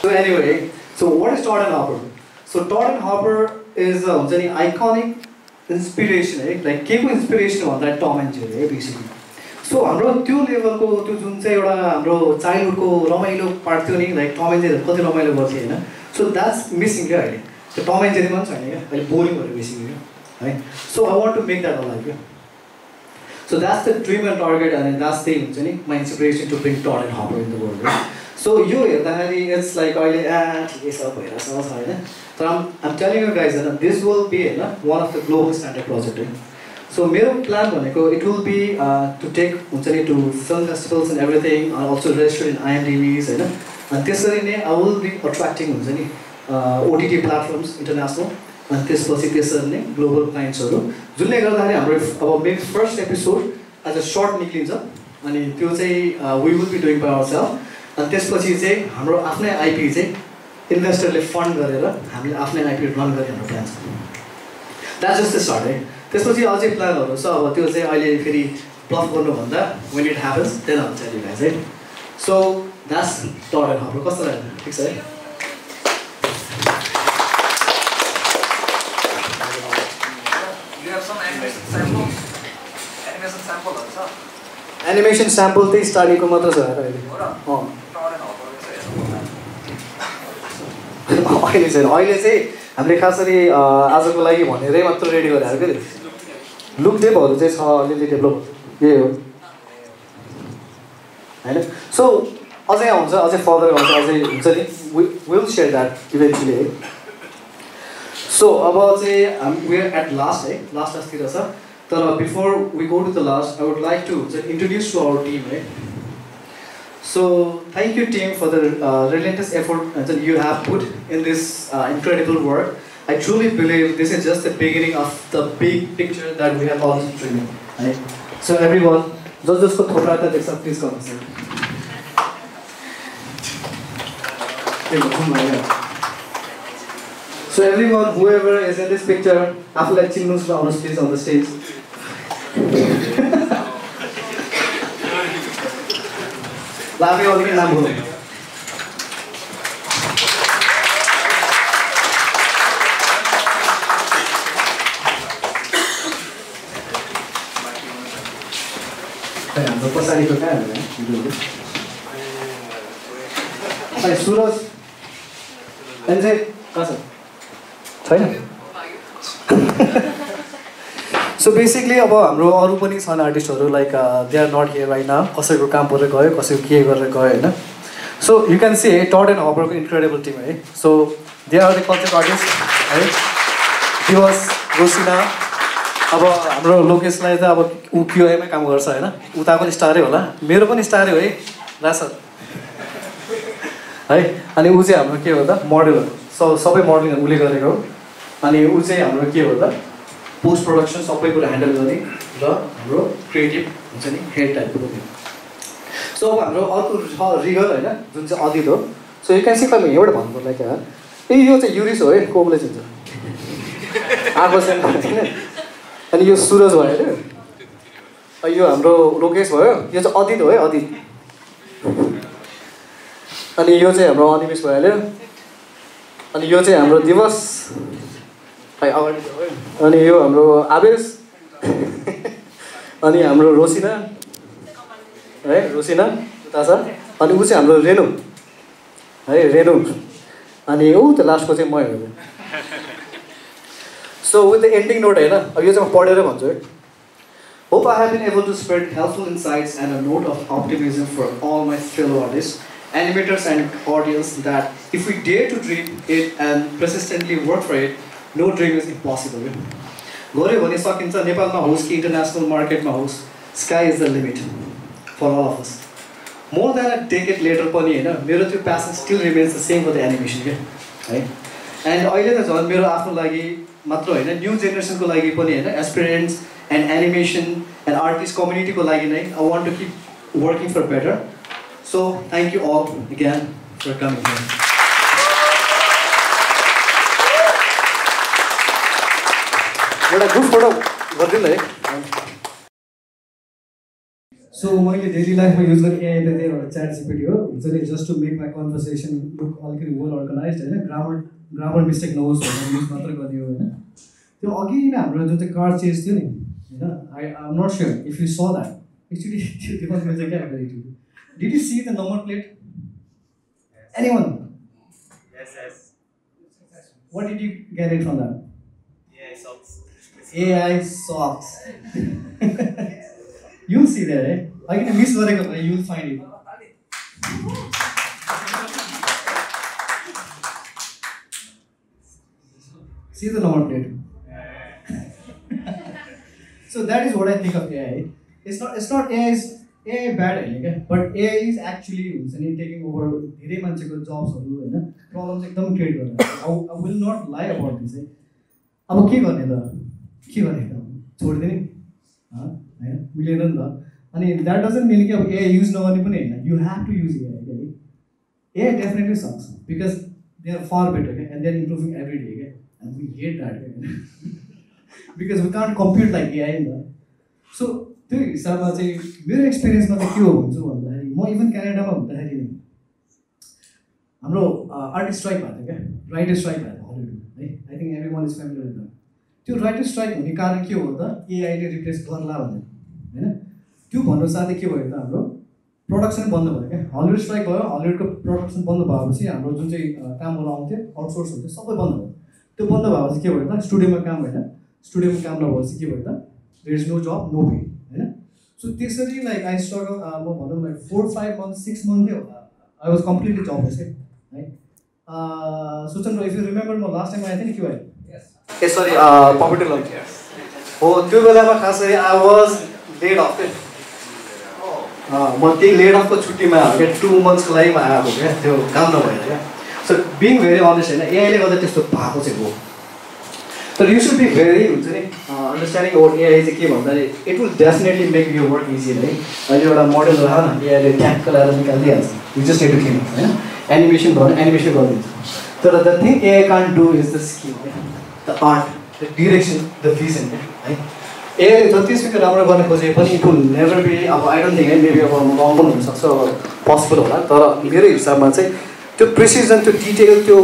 So anyway, so what is Todd and Hopper? So Todd and Hopper is an iconic inspiration, right? Like के को inspiration हो that Tom and Jerry, basically. So हाम्रो त्यो लेभलको त्यो जुन चाहिँ एउटा हाम्रो चाइल्डहुडको रमाइलो पार्ट थियो नि लाइक टम एन्ड जेरी कति रमाइलो गर्थ्यो हैन सो द्याट्स मिसिङ क्या अहिले त्यो टम एन्ड जेरी पनि छैन क्या अहिले बोरिङ भएर बेसिङ क्या है so I want to make that alive क्या so that's the dream and target and that's the हुन्छ नि my inspiration to bring Tod and Hopper in the world so यो हेर्दाखेरि इट्स लाइक अहिले ठिकै छ भइरहेछ होइन तर आम टेलिङ यु गाइज होइन दिस विल बी होइन one of the global standard project है सो मेरो प्लान भनेको it will be to take हुन्छ नि to film festivals and everything also registered in IMDb's होइन अनि त्यसरी नै आई विल बी अट्र्याक्टिङ हुन्छ नि OTT प्लेटफर्म्स इन्टरनेसनल अनि त्यसपछि त्यसरी नै ग्लोबल क्लाइन्ट्सहरू जुनले गर्दाखेरि हाम्रो अब maybe first episode as a short निक्लिन्छ अनि त्यो चाहिँ we will be doing by ourselves अनि त्यसपछि चाहिँ हाम्रो आफ्नै आइपी चाहिँ इन्भेस्टरले फन्ड गरेर हामीले आफ्नै आइपी रन गर्ने हाम्रो प्लान छ द्याट्स जस्ट द स्टार्ट है त्यसपछि अझै प्लानहरू छ अब त्यो चाहिँ अहिले फेरि ब्लफ गर्नुभन्दा when it happens then out tell you guys है सो द्याट्स टर्न हाम्रो कस्तो लाग्यो ठिक छ है एनिमेसन स्याम्पल त्यही स्टार्टिङको मात्र छ अहिले अहिले छैन अहिले चाहिँ हामीले खास गरी आजको लागि भनेरै मात्र रेडी गरेर क्या लुक डेभहरू चाहिँ छ अलिअलि डेभलप यही हो होइन सो अझै आउँछ अझै फर्दर आउँछ अझै हुन्छ नि विल सेयर द्याट इभेन्चुली है सो अब चाहिँ वी आर एट लास्ट है लास्टतिर छ तर before we go to the last I would like to introduce to our team है so thank you team for the relentless effort you have put in this incredible work. I truly believe this is just the beginning of the big picture that we have all been dreaming. Right? So everyone, just please come. So everyone, whoever is in this picture, after like Chinus please on the stage. Laughing all the time. हाम्रो पछाडिको कहाँ हो है सुरज एन्जे कहाँ छ छैन so basically अब हाम्रो अरू पनि छन् आर्टिस्टहरू like they are not here right now कसैको काम परेर गयो कसैको के गरेर गयो होइन सो यु क्यान सी है टड एन्ड हबरको इन्क्रेडिबल टिम है so they are the concept artist है दिवस रोसिना अब हाम्रो लोकेसलाई त अब ऊ क्युआईमै काम गर्छ होइन उता पनि स्टारै होला मेरो पनि स्टारै हो है रासर है अनि ऊ चाहिँ हाम्रो के हो त मोडल हो सबै मोडलिङहरू उसले गरेको हो अनि ऊ चाहिँ हाम्रो के हो त पोस्ट प्रोडक्सन सबै कुरा ह्यान्डल गर्ने र हाम्रो क्रिएटिभ हुन्छ नि हेड टाइपको पनि सो अब हाम्रो अर्को छ रिगल होइन जुन चाहिँ अदित हो सो यु क्यान सी कमी एउटा भन्नुपर्ला क्या ए यो चाहिँ युरिस हो है कोमले चिन्छ आगो सेन होइन अनि यो सुरज भयो होइन यो हाम्रो लोकेश भयो यो चाहिँ अदित हो है अदित अनि यो चाहिँ हाम्रो अनिमेष भइहाल्यो अनि यो चाहिँ हाम्रो दिवस है अगाडि भयो अनि यो हाम्रो आवेश अनि हाम्रो रोसिना है रोसिना उता छ अनि ऊ चाहिँ हाम्रो रेनु है रेनु अनि ऊ त्यो लास्टको चाहिँ म हेर्नु So with the ending note, अब यो चाहिँ म पढेर भन्छु है Hope I have been able to spread helpful insights and a note of optimism for all my fellow artists, animators and audience that if we dare to dream it and persistently work for it, no dream is impossible. गऱ्यो भने सकिन्छ नेपालमा होस् कि international मार्केटमा होस् sky is the limit for all of us. More than a decade later पनि होइन मेरो त्यो passion still remains the same for the animation के है and अहिले त झन् मेरो आफ्नो लागि मात्र होइन न्यू जेनेरेसनको लागि पनि होइन aspirants and animation and artist कम्युनिटीको लागि नै I want to keep working for better so thank you all again for coming here एउटा ग्रुप फोटो गरिदिनु है सो मैले डेली लाइफमा युज गर्ने एआई त त्यही एउटा च्याट जिपिटी हो हुन्छ नि just to make my conversation look अलिकति वेल अर्गनाइज होइन ग्रामर मिस्टेक नहोस् भनेर युज मात्र गर्ने हो होइन त्यो अघि नै हाम्रो जुन चाहिँ कार चेज थियो नि होइन I am not sure if you saw that actually त्यो देखाउनु चाहिँ क्या very did you see the number plate anyone what did you get it from that AI sucks you'll see there eh I can miss gareko bhai you'll find it see the number plate so that is what I think of AI it's not AI bad हैन but AI is actually taking over धेरै मान्छेको jobs haru हैन problems एकदम create गर्छ I will not lie about this अब के गर्ने त छोडिदिने होइन मिलेन नि त अनि द्याट डजन्ट मिन कि अब एआई युज नगर्ने पनि होइन you have to use AI AI definitely सक्छ because they are far better क्या and they are improving every day क्या and we hate that because we can't compute like AI नि त सो त्यो हिसाबमा चाहिँ मेरो एक्सपिरियन्समा चाहिँ के हो भन्छु भन्दाखेरि म इभन क्यानाडामा हुँदाखेरि नि हाम्रो आर्टिस्ट स्ट्राइक भएको थियो क्या राइटर स्ट्राइक भएको थियो हलिउडमा है I think every one is family with त्यो राइटर स्ट्राइक हुने कारण के हो त एआईले रिप्लेस गर्ला भनेर होइन त्यो भन्नु साथै के भयो त हाम्रो प्रोडक्सन बन्द भयो क्या हलिउड स्ट्राइक भयो हलिउडको प्रोडक्सन बन्द भएपछि हाम्रो जुन चाहिँ कामहरू आउँथ्यो आउटसोर्स हुन्थ्यो सबै बन्द भयो त्यो बन्द भएपछि के भयो त स्टुडियोमा काम होइन स्टुडियोमा काम नभएपछि के भयो त there is no job no pay होइन सो त्यसरी लाइक आई स्ट्रगल म भनौँ लाइक 4-5 months 6 months थियो आई वाज कम्प्लिटली जबलेस है सुचन्द्र इफ यु रिमेम्बर म लास्ट टाइम आएको थिएँ नि के भयो ए सरी पपुलर लभ हो त्यो बेलामा खास गरी आई वाज लेड अफ म त्यही लेड अफको छुट्टीमा क्या 2 monthsको लागि आएको क्या त्यो काम नभएर क्या सो बिङ भेरी अनेस्ट होइन एआईले गर्दा त्यस्तो भएको चाहिँ हो तर यु सुड बी भेरी हुन्छ नि अन्डरस्ट्यान्डिङ अबाउट एआई चाहिँ के भन्दाखेरि it will definitely make you work easy है अहिले एउटा मोडल आयो न एआईले ट्याक्क लगाएर निकालिदिइहाल्छ you just need to think होइन एनिमेसन गर्नु एनिमेसन गरिदिन्छ तर the thing AI can't do is the skill the art the direction the vision है एआईले जतिसुकै राम्रो गर्न खोजे पनि इट विल नेभर बी अब आई डोन्ट थिङ्क है मेबी अब रङ पनि हुनसक्छ अब पोसिबल होला तर मेरो हिसाबमा चाहिँ त्यो प्रिसिजन त्यो डिटेल त्यो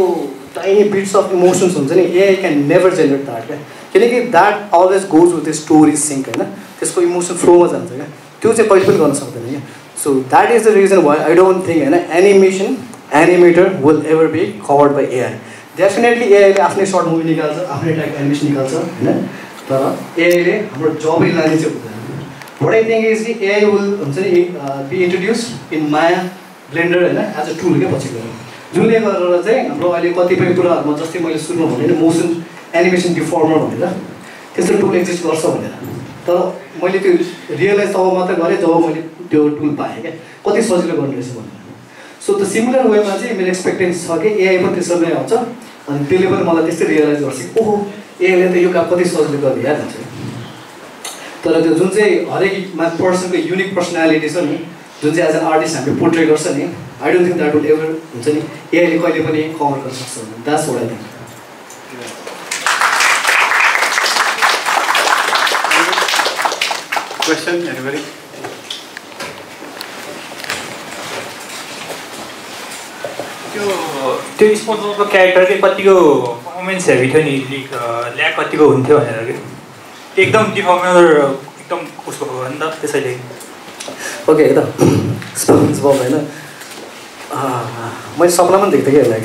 टाइनी बिट्स अफ इमोसन्स हुन्छ नि AI can never generate that क्या किनकि that always goes with the story sync होइन त्यसको इमोसन फ्लोमा जान्छ क्या त्यो चाहिँ कहिले पनि गर्न सक्दैन क्या so that is the reason why I don't think होइन animation animator will ever be covered by AI definitely एआईले आफ्नै सर्ट मुभी निकाल्छ आफ्नै टाइपको एनिमेसन निकाल्छ होइन तर एआईले हाम्रो जबै लाने चाहिँ हुँदैन वाट आई थिङ्क इज कि एआई विल हुन्छ नि be introduce in Maya Blender होइन एज अ टुल क्या पछि गएर जुनले गरेर चाहिँ हाम्रो अहिले कतिपय कुराहरूमा जस्तै मैले सुरुमा भने मोसन एनिमेसन डिफर्मर भनेर त्यस्तो टुल एक्जिस्ट गर्छ भनेर तर मैले त्यो रियलाइज तब मात्र गरेँ जब मैले त्यो टुल पाएँ क्या कति सजिलो गर्ने रहेछ भनेर सो द सिमिलर वेमा चाहिँ मेरो एक्सपेक्टेन्स छ कि एआई पनि त्यसरी नै आउँछ अनि त्यसले पनि मलाई त्यस्तै रियलाइज गर्छ ओहो एआईले त यो काम कति सजिलो गर्ने याद हुन्छ तर त्यो जुन चाहिँ हरेक पर्सनको युनिक पर्सनालिटी छ नि जुन चाहिँ एज एन आर्टिस्ट हामीले पोर्ट्रे गर्छ नि I don't think that would ever हुन्छ नि एआईले कहिले पनि कभर गर्न सक्छ that's what I think Question, anybody? त्यो स्पोर्ट्सको क्यारेक्टर चाहिँ कतिको पर्फर्मेन्स हेभी थियो नि ल्याक कतिको हुन्थ्यो भनेर कि एकदम डिफर्मर एकदम उसको हो नि त त्यसैले ओके है त स्पोन्ज बब होइन मैले सपना पनि देख्थेँ क्या यसलाई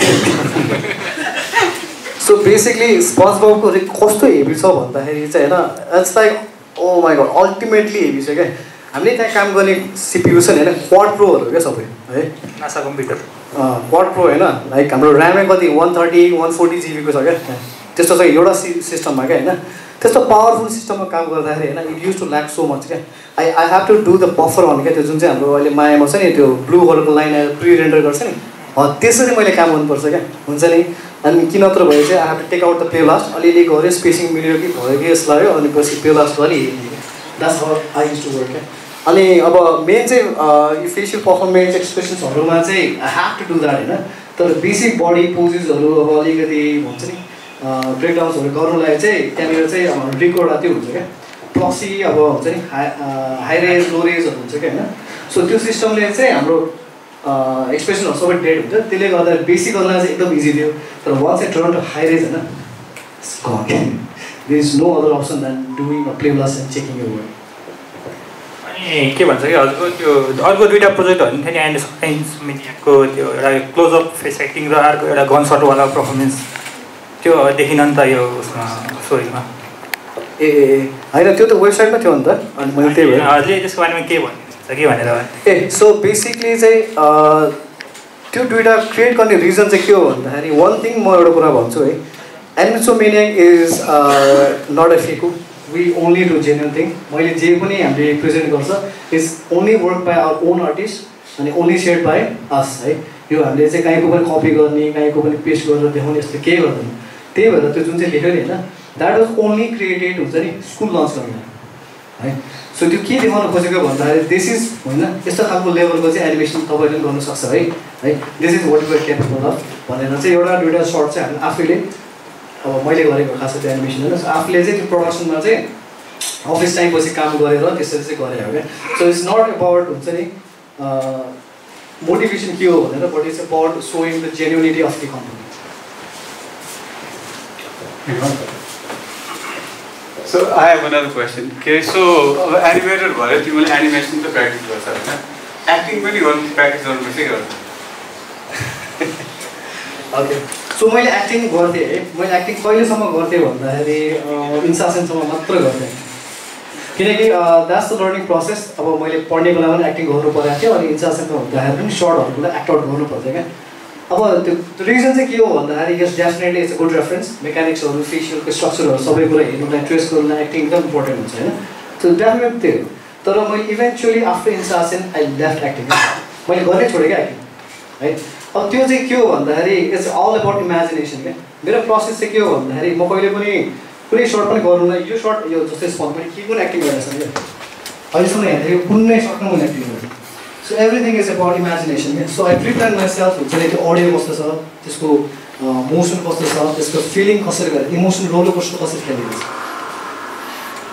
सो बेसिकली स्पन्ज बबको चाहिँ कस्तो हेभी छ भन्दाखेरि चाहिँ होइन it's like oh my god ultimately heavy छ क्या हामीले त्यहाँ काम गर्ने सिपियु छ नि होइन क्वाड प्रोहरू क्या सबै है नासा कम्प्युटर क्वाड प्रो होइन लाइक हाम्रो ऱ्यामै कति 130-140 GB को छ क्या त्यस्तो छ एउटा सिस्टममा क्या होइन त्यस्तो पावरफुल सिस्टममा काम गर्दाखेरि होइन it use to lack so much क्या I have to do the buffer भन्ने क्या त्यो जुन चाहिँ हाम्रो अहिले मायामा छ नि त्यो ब्लू कलरको लाइन आएर प्रि रेन्डर गर्छ नि त्यसरी मैले काम गर्नुपर्छ क्या हुन्छ नि अनि कि नत्र भए चाहिँ I have to take out the play blast अलिअलि गऱ्यो स्पेसिङ मिल्यो कि भयो कि यस लाग्यो अनि पछि प्ले ब्लास्ट गरेँ that's how I use to work क्या अनि अब मेन चाहिँ फेसियल पर्फर्मेन्स एक्सप्रेसन्सहरूमा चाहिँ I have to do that होइन तर बेसिक बडी पोजेसहरू अब अलिकति भन्छ नि ब्रेकडाउन्सहरू गर्नुलाई चाहिँ त्यहाँनिर चाहिँ रिकर्ड त्यो हुन्छ क्या प्लसी अब हुन्छ नि हाई रेज लो रेजहरू हुन्छ क्या होइन सो त्यो सिस्टमले चाहिँ हाम्रो एक्सप्रेसनहरू सबै डेड हुन्छ त्यसले गर्दा बेसिक गर्नलाई चाहिँ एकदम इजी थियो तर once I turn to high res होइन there is no other option than doing a play blast and checking your work अनि के भन्छ कि हजुरको त्यो अर्को दुईवटा प्रोजेक्टहरू पनि थियो नि एन्ड साइन्स मिडियाको त्यो एउटा क्लोजअप फेस एक्टिङ र अर्को एउटा गन सटवाला पर्फर्मेन्स त्यो देखिन नि त यो उसमा स्टोरीमा ए होइन त्यो त वेबसाइटमा थियो नि त अनि मैले त्यही भएर हजुरले त्यसको बारेमा के भन्नुहुन्छ कि भनेर ए सो बेसिकली चाहिँ त्यो दुईवटा क्रिएट गर्ने रिजन चाहिँ के हो भन्दाखेरि वान थिङ म एउटा कुरा भन्छु है Animesomaniac is not a fake we only do genuine thing मैले जे पनि हामीले प्रेजेन्ट गर्छ is only work by our own artist अनि ओन्ली सेयर्ड बाई अस है यो हामीले चाहिँ कहीँको पनि कपी गर्ने कहीँको पनि पेस्ट गरेर देखाउने यस्तो केही गर्दैन त्यही भएर त्यो जुन चाहिँ लेख्यो नि होइन द्याट वाज ओन्ली क्रिएटेड हुन्छ नि स्कुल लन्च गर्न है सो त्यो के देखाउन खोजेको भन्दाखेरि दिस इज होइन यस्तो खालको लेभलको चाहिँ एनिमेसन तपाईँले पनि गर्नु सक्छ है this is what you're capable of भनेर चाहिँ एउटा दुइटा सर्ट चाहिँ हामी आफैले अब मैले गरेको खास त्यो एनिमेसन होइन आफूले चाहिँ त्यो प्रोडक्सनमा चाहिँ अफिस टाइम पछि काम गरेर त्यसरी चाहिँ गरेर हो क्या सो इट्स नट अबाउट हुन्छ नि मोटिभेसन के हो भनेर but it's about showing the genuinity of the company So I have another question. Okay, so animator भएर तिमीले एनिमेसन त प्र्याक्टिस गर्छ होइन एक्टिङ पनि गर्नु प्र्याक्टिस गर्नुपर्छ गर्छ ओके सो मैले एक्टिङ गर्थेँ है मैले एक्टिङ कहिलेसम्म गर्थेँ भन्दाखेरि इन्सासनसम्म मात्र गर्थेँ किनकि द्याट्स द लर्निङ प्रोसेस अब मैले पढ्ने बेलामा पनि एक्टिङ गर्नु परेको थियो अनि इन्सासनमा हुँदाखेरि पनि सर्टहरूको एक्ट आउट गर्नु पर्थ्यो क्या अब त्यो रिजन चाहिँ के हो भन्दाखेरि yes definitely it's a good reference मेकानिक्सहरू फेसियलको स्ट्रक्चरहरू सबै कुरा हेर्नुलाई ट्रेस गर्नुलाई एक्टिङ एकदम इम्पोर्टेन्ट हुन्छ होइन सो डेफिनेट त्यो हो तर मैले eventually after inception I left acting मैले गर्नै छोडेँ क्या एक्टिङ है अब त्यो चाहिँ के हो भन्दाखेरि इट्स अल अबाउट इमेजिनेसन क्या मेरो प्रोसेस चाहिँ के हो भन्दाखेरि म कहिले पनि कुनै सर्ट पनि गर्नु यो सर्ट यो जस्तै स्पट मैले के पनि एक्टिङ गरेको छैन क्या अहिलेसम्म हेर्दाखेरि कुनै सर्टमा मैले एक्टिङ गरेँ so everything is about imagination क्या सो आई प्रिपेयर माइसेल्फ हुन्छ नि त्यो अडियो कस्तो छ त्यसको मोसन कस्तो छ त्यसको फिलिङ कसरी गरेर इमोसन रोलर कोस्टर कसरी खेलिरहेको छ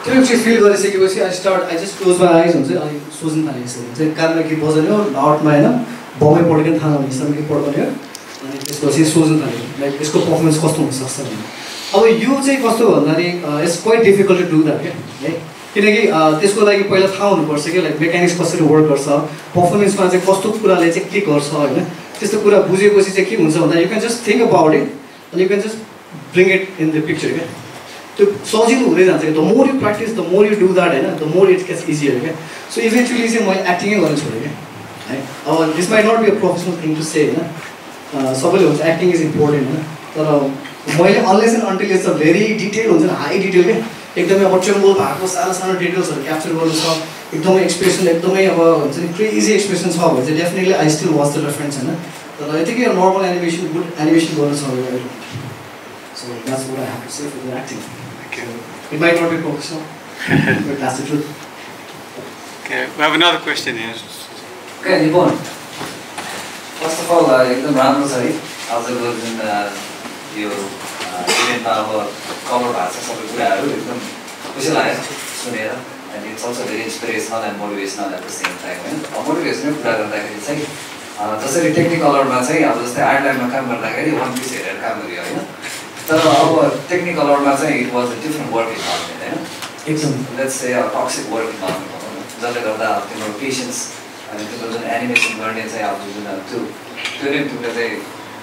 त्यो चाहिँ फिल गरिसकेपछि I just close my eyes हुन्छ अनि सोच्नु थालेको हुन्छ कानमा गीत बजाउने हो लाउडमा होइन बमै पढेको थाहा नहुने हिसाबमा गीत पढ्ने हो अनि त्यसपछि सोच्नु थाल्यो लाइक यसको पर्फर्मेन्स कस्तो हुनसक्छ भने अब यो चाहिँ कस्तो भन्दाखेरि it's quite difficult to do that क्या है किनकि त्यसको लागि पहिला थाहा हुनुपर्छ कि लाइक मेकानिक्स कसरी वर्क गर्छ पर्फर्मेन्समा चाहिँ कस्तो कुराले चाहिँ के गर्छ होइन त्यस्तो कुरा बुझेपछि चाहिँ के हुन्छ भन्दा you can just think about it अनि you can just bring it in the picture क्या त्यो सजिलो हुँदै जान्छ कि the more you practice the more you do that होइन the more it gets easier क्या सो इभेन्चुली चाहिँ मैले एक्टिङै गर्न छोडेँ क्या है अब this might not be a professional thing to say होइन सबैले हुन्छ एक्टिङ इज इम्पोर्टेन्ट होइन तर मैले unless and until it's a very detail हुन्छ नि हाई डिटेल क्या एकदमै अब ट्रेम्बल भएको सानो सानो डिटेल्सहरू क्याप्चर गर्नु छ एकदमै एक्सप्रेसन एकदमै अब हुन्छ नि क्रेजी एक्सप्रेसन छ भने चाहिँ definitely I still watch the reference होइन तर यतिकै नर्मल एनिमेसन गुड एनिमेसन गर्नु छ भने so that's what I have to say for the acting it might not be professional but that's the truth Okay, we have another question here. Okay, Nipon. First of all, एकदम राम्रो छ है आजको जुन यो इभेन्टमा अब कभर भएको छ सबै कुराहरू एकदम खुसी लाग्यो सुनेर and it's also very inspirational and motivational at the same time होइन मोटिभेसनल कुरा गर्दाखेरि चाहिँ जसरी टेक्निकलरमा चाहिँ अब जस्तै आर्टलाइनमा काम गर्दाखेरि वान पिस हेरेर काम गरियो होइन तर अब टेक्निकलरमा चाहिँ it was a different work environment होइन एकदम let's say toxic work environment जसले गर्दा तिम्रो पेसेन्स अनि तिम्रो जुन एनिमेसन गर्ने चाहिँ अब जुन त्यो नै तिमीले चाहिँ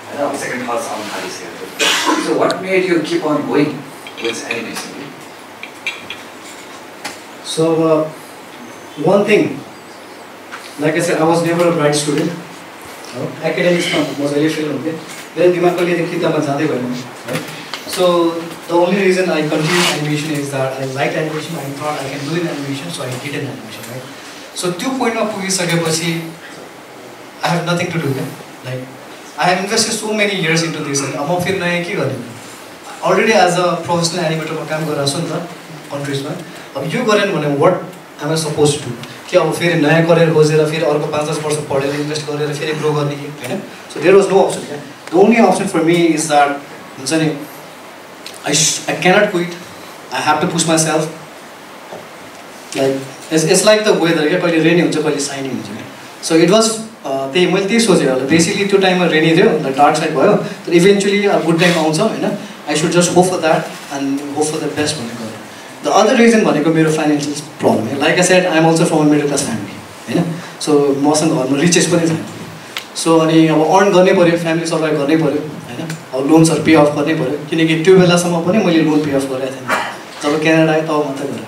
होइन अब सेकेन्ड थट्स आउनु थालिसकेको so what made you keep on going with animation So one thing, like I said, I was never a bright student. Academics was very fail. Then दिमाग कहिले किताबमा जाँदै भएन है So the only reason I continued animation is that I liked animation. I thought I can do in animation, so I did in animation, right? So त्यो पोइन्टमा पुगिसकेपछि I have nothing to do. Like I have invested so many years into this. अब म फेरि नयाँ के गर्ने already as a professional एनिमेटरमा काम गरिरहेको छु नि त कन्ट्रिजमा अब यो गरेन भने what am I suppose to कि अब फेरि नयाँ करियर खोजेर फेरि अर्को 5-10 वर्ष पढेर इन्भेस्ट गरेर फेरि ग्रो गर्ने कि होइन so there was no option क्या the only option for me is that हुन्छ नि I cannot quit I have to push myself like it's like the weather क्या कहिले रेनी हुन्छ कहिले साइनिङ हुन्छ क्या सो इट वाज त्यही मैले त्यही सोचेँ होला बेसिकली त्यो टाइममा रेनी थियो डार्क साइड भयो तर इभेन्चुली अब गुड टाइम आउँछ होइन I should just hope for that and hope for the best भनेको द अदर रिजन भनेको मेरो financial problem like I said I am also from middle class family होइन so मसँग घरमा रिचेस पनि छैन सो अनि अब अर्न गर्नै पऱ्यो फ्यामिली सर्भाइभ गर्नै पऱ्यो होइन अब लोन्सहरू पे अफ गर्नै पऱ्यो किनकि त्यो बेलासम्म पनि मैले लोन पे अफ गरेको थिएन जब क्यानाडा आएँ तब मात्रै गरेँ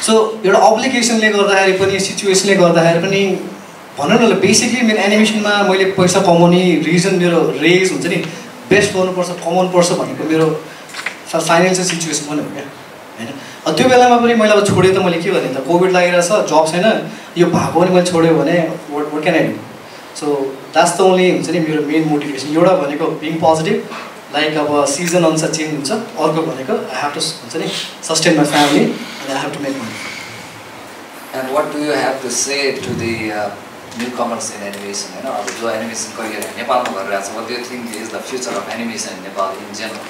सो एउटा अप्लिकेसनले गर्दाखेरि पनि सिचुएसनले गर्दाखेरि पनि भनौँ न बेसिकली मेरो एनिमेसनमा मैले पैसा कमाउने रिजन मेरो रेज हुन्छ नि बेस्ट गर्नुपर्छ कमाउनुपर्छ भनेको मेरो फाइनेन्सियल सिचुएसन पनि हो क्या होइन त्यो बेलामा पनि मैले अब छोडेँ त मैले के गरेँ त कोभिड लागिरहेछ जब छैन यो भएको पनि मैले छोड्यो भने what can I do so that's the only हुन्छ नि मेरो मेन मोटिभेसन एउटा भनेको बिङ पोजिटिभ लाइक अब सिजन अनुसार चेन्ज हुन्छ अर्को भनेको आई हेभ टु हुन्छ नि sustain my family and I have to make money And what do you have to say to the newcomers in animation? You know, जो animation career नेपालमा गरिरहेको छ, what do you think is the future of animation in Nepal in general?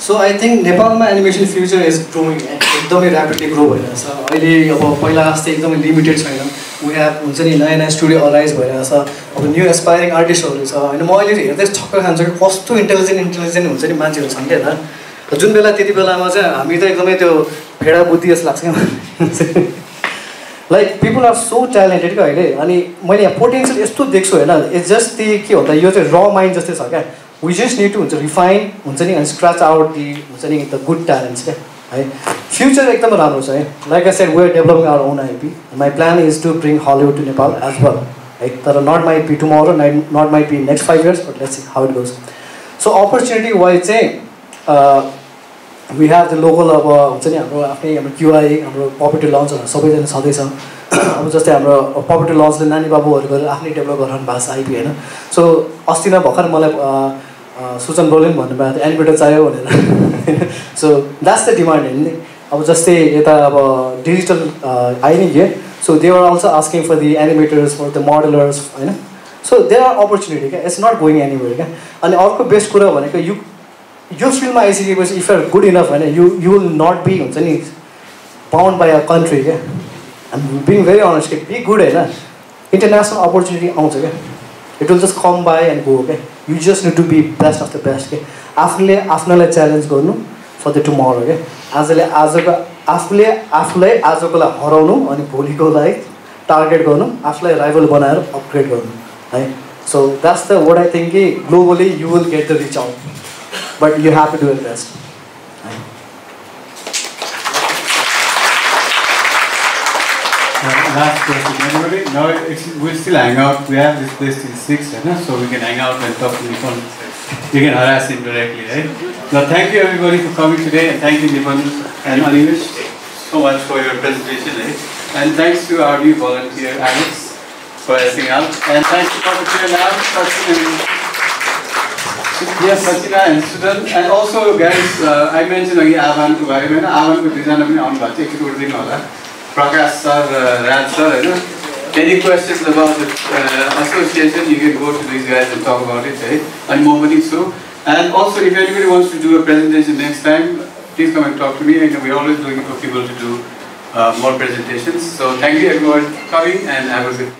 So I think नेपालमा animation future is growing एकदमै rapidly grow भइरहेछ अहिले अब पहिला जस्तै एकदमै लिमिटेड छैन वी हेभ हुन्छ नि नयाँ नयाँ स्टुडियो अराइज भइरहेछ अब न्यू एस्पायरिङ आर्टिस्टहरू छ होइन म अहिले हेर्दै छक्क खान्छु कि कस्तो इन्टेलिजेन्ट हुन्छ नि मान्छेहरू छन् क्या त जुन बेला त्यति बेलामा चाहिँ हामी त एकदमै त्यो भेडा बुद्धि जस्तो लाग्छ क्या like people are so talented क्या अहिले अनि मैले यहाँ पोटेन्सियल यस्तो देख्छु होइन इट्स जस्ट ती के भन्दा यो चाहिँ र माइन्ड जस्तै छ क्या वी जस्ट निड टु हुन्छ रिफाइन हुन्छ नि अनि स्क्रच आउट दि हुन्छ नि द गुड ट्यालेन्ट्स क्या है फ्युचर एकदम राम्रो छ है like I said we are developing our own IP my plan is to bring Hollywood to Nepal as well है तर not might be tomorrow not might be next 5 years but let's see how it goes so opportunity wise चाहिँ we have the local अब हुन्छ नि हाम्रो आफ्नै हाम्रो QI हाम्रो पपुलर लन्चहरू सबैजना छँदैछ अब जस्तै हाम्रो पपुलर लन्चले नानी बाबुहरू गरेर आफ्नै डेभलप गराउनु भएको छ आइपी होइन सो अस्ति नै भर्खर मलाई सुचन बोलिन भन्नुभएको थियो एनिमेटर चाहियो भनेर सो द्याट्स द डिमान्ड होइन नि अब जस्तै यता अब डिजिटल आयो नि के so they are also asking for the animators for the modellers होइन सो देयर आर अपर्च्युनिटी क्या इट्स नट गोइङ एनिवेयर क्या अनि अर्को बेस्ट कुरा भनेको यो फिल्डमा आइसकेपछि इफ आर गुड इनफ होइन यु विल नट बी हुन्छ नि बाउन्ड बाई अ कन्ट्री क्या आइम बिङ भेरी अनेस्ट क्या बी गुड होइन इन्टरनेसनल अपर्च्युनिटी आउँछ क्या it will just come by and go क्या you just need to be best of the best क्या आफूले आफ्नोलाई च्यालेन्ज गर्नु फर द टुमोरो क्या आफूले आफूलाई आजकोलाई हराउनु अनि भोलिकोलाई टार्गेट गर्नु आफूलाई राइभल बनाएर अपग्रेड गर्नु है so that's the what I think कि globally you will get the reach out but you have to do it best Last question. Anybody? No, we'll still hang out. We have this place till 6, right? So we can hang out and talk to Nipon. You can harass him directly, right? Now, thank you everybody for coming today, and thank you Nipon and Anish so much for your presentation, right? And thanks to our new volunteer Alex for helping out, and thanks to Puppeteer Lab, Sachina and Sudan, and also guys, I mentioned again Avan to Varimena, Avan to design of my own budget. If you would think all that. Prakash sir, Raj sir, any questions about the association, you can go to these guys and talk about it, right? And Mohammed so. And also, if anybody wants to do a presentation next time, please come and talk to me. And we're always looking for people to do more presentations. So thank you everyone for coming and have a good